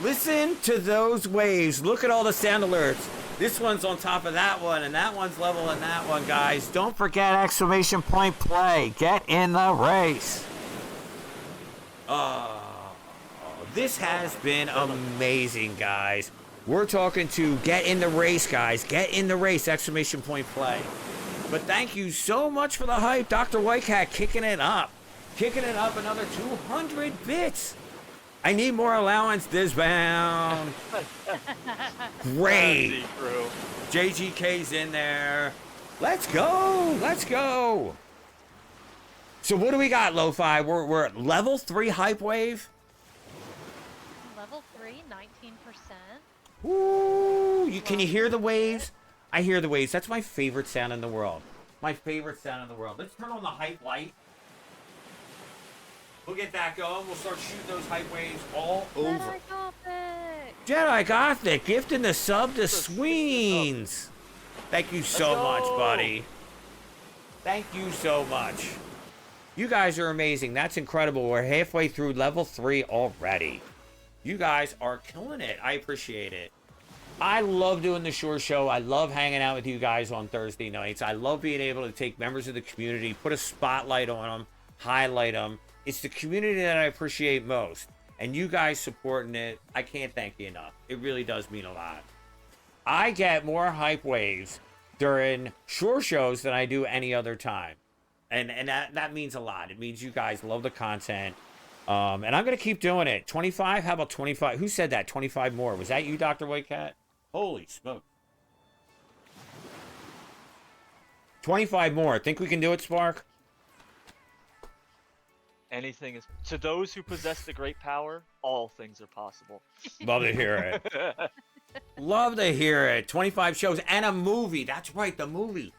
Listen to those waves. Look at all the sound alerts. This one's on top of that one, and that one's level in that one, guys. Don't forget exclamation point play. Get in the race. This has been amazing, guys. We're talking to get in the race, guys. Get in the race, exclamation point play. But thank you so much for the hype. Dr. Whitecat kicking it up. Kicking it up another 200 bits. I need more allowance, Disbound. Great. JGK's in there. Let's go. Let's go. So what do we got, Lo-Fi? We're at level 3 hype wave. Level 3, 19%. Ooh, can you hear the waves? I hear the waves. That's my favorite sound in the world. My favorite sound in the world. Let's turn on the hype light. We'll get that going. We'll start shooting those hype waves all over. Jedi Gothic gifting the sub to Sweens. Thank you so much, buddy. Thank you so much. You guys are amazing. That's incredible. We're halfway through level 3 already. You guys are killing it. I appreciate it. I love doing the Shore Show. I love hanging out with you guys on Thursday nights. I love being able to take members of the community, put a spotlight on them, highlight them. It's the community that I appreciate most. And you guys supporting it, I can't thank you enough. It really does mean a lot. I get more hype waves during Shore Shows than I do any other time. And that means a lot. It means you guys love the content. And I'm going to keep doing it. 25? How about 25? Who said that? 25 more. Was that you, Dr. Whitecat? Holy smoke. 25 more. Think we can do it, Spark? Anything is to those who possess the great power. All things are possible. Love to hear it. Love to hear it. 25 shows and a movie. That's right, the movie.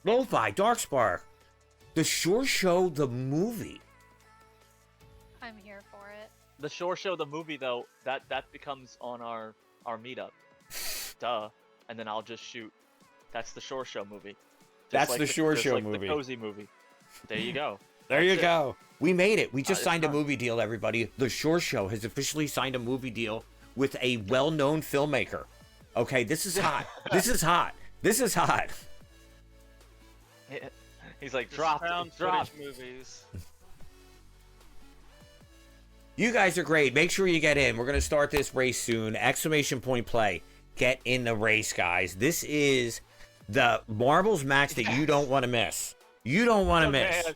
Lo-Fi, Darkspark. The Shore Show, the movie. I'm here for it. The Shore Show, the movie, though, that becomes on our meetup. Duh. And then I'll just shoot. That's the Shore Show movie. That's the Shore Show movie. The cozy movie. There you go. There you go. We made it. We just signed a movie deal, everybody. The Shore Show has officially signed a movie deal with a well-known filmmaker. Okay, this is hot. This is hot. This is hot. He's like, Just drop found it, drop. footage movies. You guys are great. Make sure you get in. We're going to start this race soon. Exclamation point play. Get in the race, guys. This is the marbles match that you don't want to miss. You don't want to miss. Man.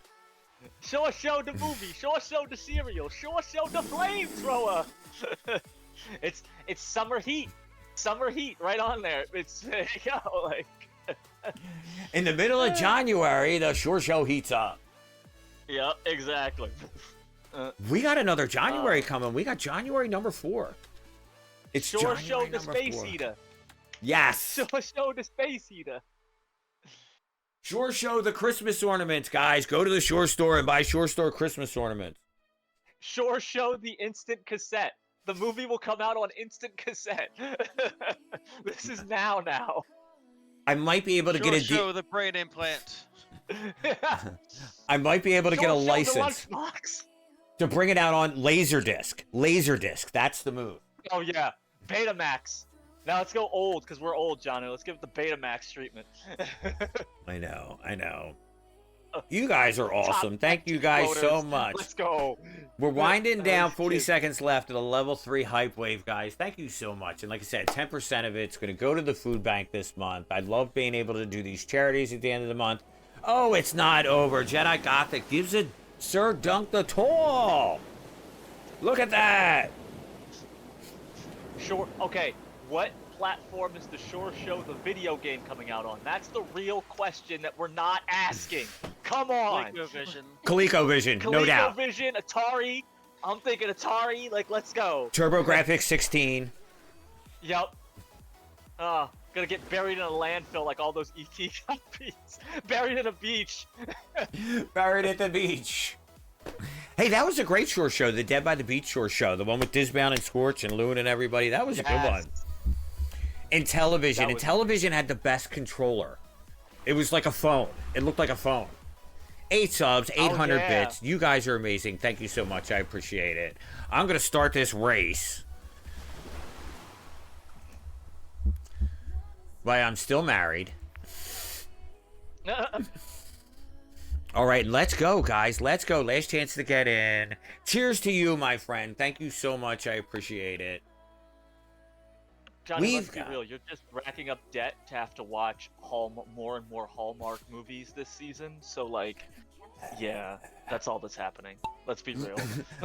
Shore Show the movie. Shore Show the cereal. Shore Show the flamethrower. It's summer heat. Summer heat right on there. It's there you go. Like in the middle of January, the Shore Show heats up. Yeah, exactly. We got another January coming. We got January number 4. It's Shore January Show the number space 4. heater. Yes. Shore Show the space heater. Shore Show the Christmas ornaments, guys. Go to the Shore Store and buy Shore Store Christmas ornaments. Shore Show the instant cassette. The movie will come out on instant cassette. This is now. I might be able to get a Show the brain implant. I might be able to get a Shore Show the license lunchbox. to bring it out on Laserdisc. Laserdisc, that's the move. Oh yeah, Betamax. Now let's go old because we're old, Johnny. Let's give it the Betamax treatment. I know. You guys are awesome. Thank you guys so much. Let's go. We're winding down. 40 seconds left of the level 3 hype wave, guys. Thank you so much. And like I said, 10% of it's going to go to the food bank this month. I love being able to do these charities at the end of the month. Oh, it's not over. Jedi Gothic gives it Sir Dunk the Tall. Look at that. Sure. Okay. What platform is the Shore Show the video game coming out on? That's the real question that we're not asking. Come on. ColecoVision, no doubt. ColecoVision, Atari. I'm thinking Atari. Like, let's go. TurboGrafx 16. Yep. Gonna gonna get buried in a landfill like all those ET copies. Buried in a beach. Buried at the beach. Hey, that was a great shore show, the Dead by the Beach shore show. The one with Disbound and Scorch and Loon and everybody. That was a good one. In television had the best controller. It was like a phone. It looked like a phone. 8 subs, 800 bits. You guys are amazing. Thank you so much. I appreciate it. I'm going to start this race. Why, I'm still married. All right, let's go, guys. Let's go. Last chance to get in. Cheers to you, my friend. Thank you so much. I appreciate it. Johnny, let's be real. You're just racking up debt to have to watch more and more Hallmark movies this season. So, like, yeah, that's all that's happening. Let's be real.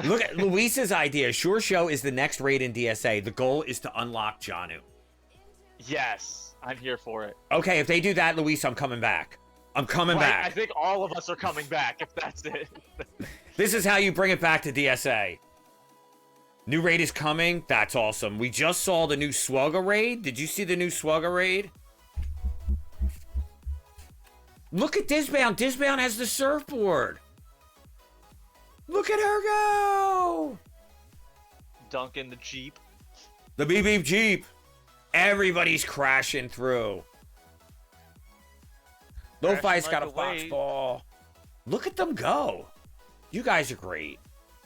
Look at Luis's idea. ShoreShow is the next raid in DSA. The goal is to unlock Janu. Yes, I'm here for it. Okay, if they do that, Luis, I'm coming back. I'm coming back. I think all of us are coming back, if that's it. This is how you bring it back to DSA. New raid is coming. That's awesome. We just saw the new Swugga raid. Did you see the new Swugga raid? Look at Disbound. Disbound has the surfboard. Look at her go. Dunk in the Jeep. The beep beep Jeep. Everybody's crashing through. Lo-Fi's got a fox ball. Look at them go. You guys are great.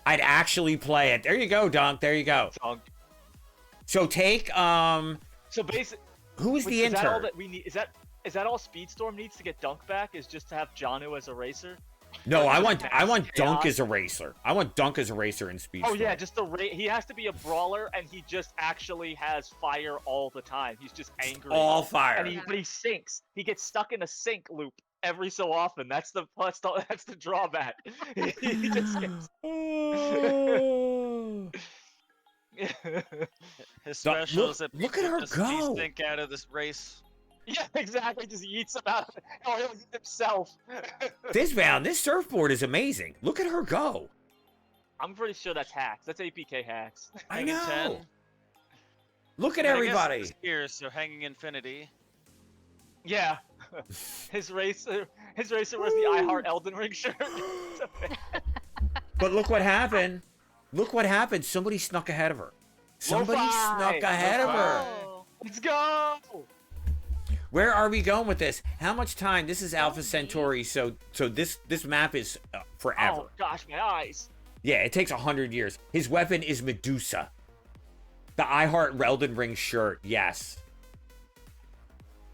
I'd actually play it. There you go, Dunk. There you go. Dunk. So take So basically, who is the intern? Is that all that we need? Is that all Speedstorm needs to get Dunk back? Is just to have Janu as a racer? No, I want Dunk as a racer. I want Dunk as a racer in Speedstorm. Oh yeah, just he has to be a brawler, and he just actually has fire all the time. He's just angry. All fire. And but he sinks. He gets stuck in a sink loop every so often. That's the drawback. He just gets. His special is that look at her just go. Think out of this race. Yeah, exactly. Just eats him out. Or he'll eat himself. This surfboard is amazing. Look at her go. I'm pretty sure that's hacks. That's APK hacks. I know. 10. Look at And I guess everybody. it's here, so hanging infinity. Yeah. His racer was the I Heart Elden Ring shirt. But look what happened. Look what happened. Somebody snuck ahead of her. Somebody snuck ahead of her. Let's go. Where are we going with this? How much time? This is Alpha Centauri, so this map is forever. Oh gosh, my eyes. Yeah, it takes 100 years. His weapon is Medusa. The I Heart Elden Ring shirt, yes.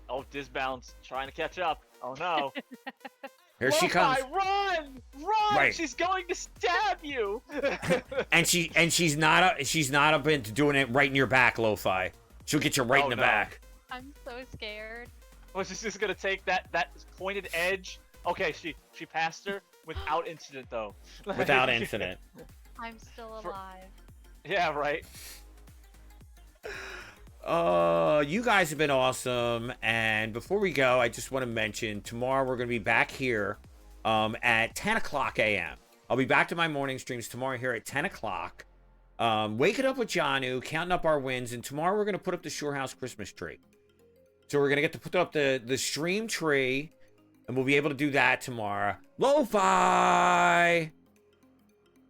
Oh, Disbound's trying to catch up. Oh no. Here she comes. Run! Right. She's going to stab you. and she's not up into doing it right in your back, Lo-Fi. She'll get you right in the back. I'm so scared. Was she just gonna take that pointed edge? Okay, she passed her without incident though. Without incident. I'm still alive. Yeah, right. You guys have been awesome. And before we go, I just want to mention tomorrow we're going to be back here at 10 o'clock a.m. I'll be back to my morning streams tomorrow here at 10 o'clock. Waking up with Janu, counting up our wins, and tomorrow we're going to put up the Shore House Christmas tree. So we're going to get to put up the stream tree, and we'll be able to do that tomorrow. Lo-Fi!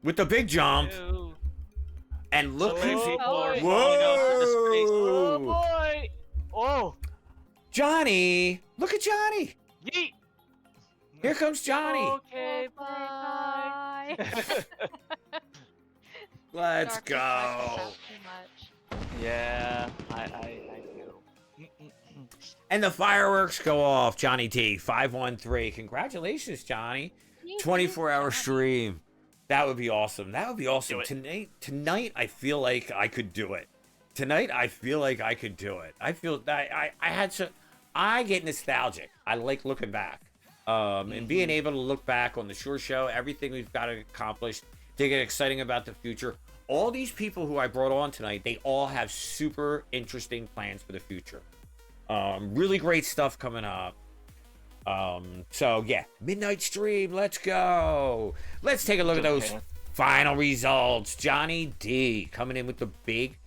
With the big jump. Ew. And look So many who's... people are Whoa! falling off into space. Oh boy! Oh! Johnny! Look at Johnny! Yeet! Here comes Johnny! Okay, bye! Let's go! Yeah, I do. And the fireworks go off. Johnny T, 513. Congratulations, Johnny. 24-hour stream. That would be awesome. That would be awesome. Tonight, I feel like I could do it. I feel that I get nostalgic. I like looking back. And being able to look back on the Shore Show, everything we've got accomplished, to get exciting about the future. All these people who I brought on tonight, they all have super interesting plans for the future. Really great stuff coming up. So yeah, midnight stream, let's go. Let's take a look at those final results. Johnny D coming in with the big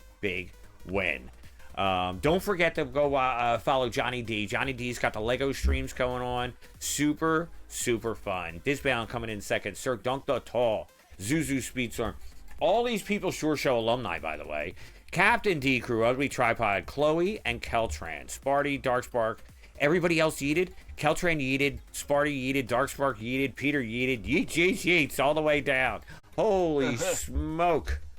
win. Don't forget to go follow Johnny D. Johnny D's got the Lego streams going on. Super, super fun. Disbound coming in second. Sir Dunk the Tall. Zuzu Speedstorm. All these people ShoreShow alumni, by the way. Captain D Crew, Ugly Tripod, Chloe, and Keltran. Sparty, Darkspark. Everybody else yeeted. Keltran yeeted. Sparty yeeted. Darkspark yeeted. Peter yeeted. Yeet, yeet, yeets all the way down. Holy smoke.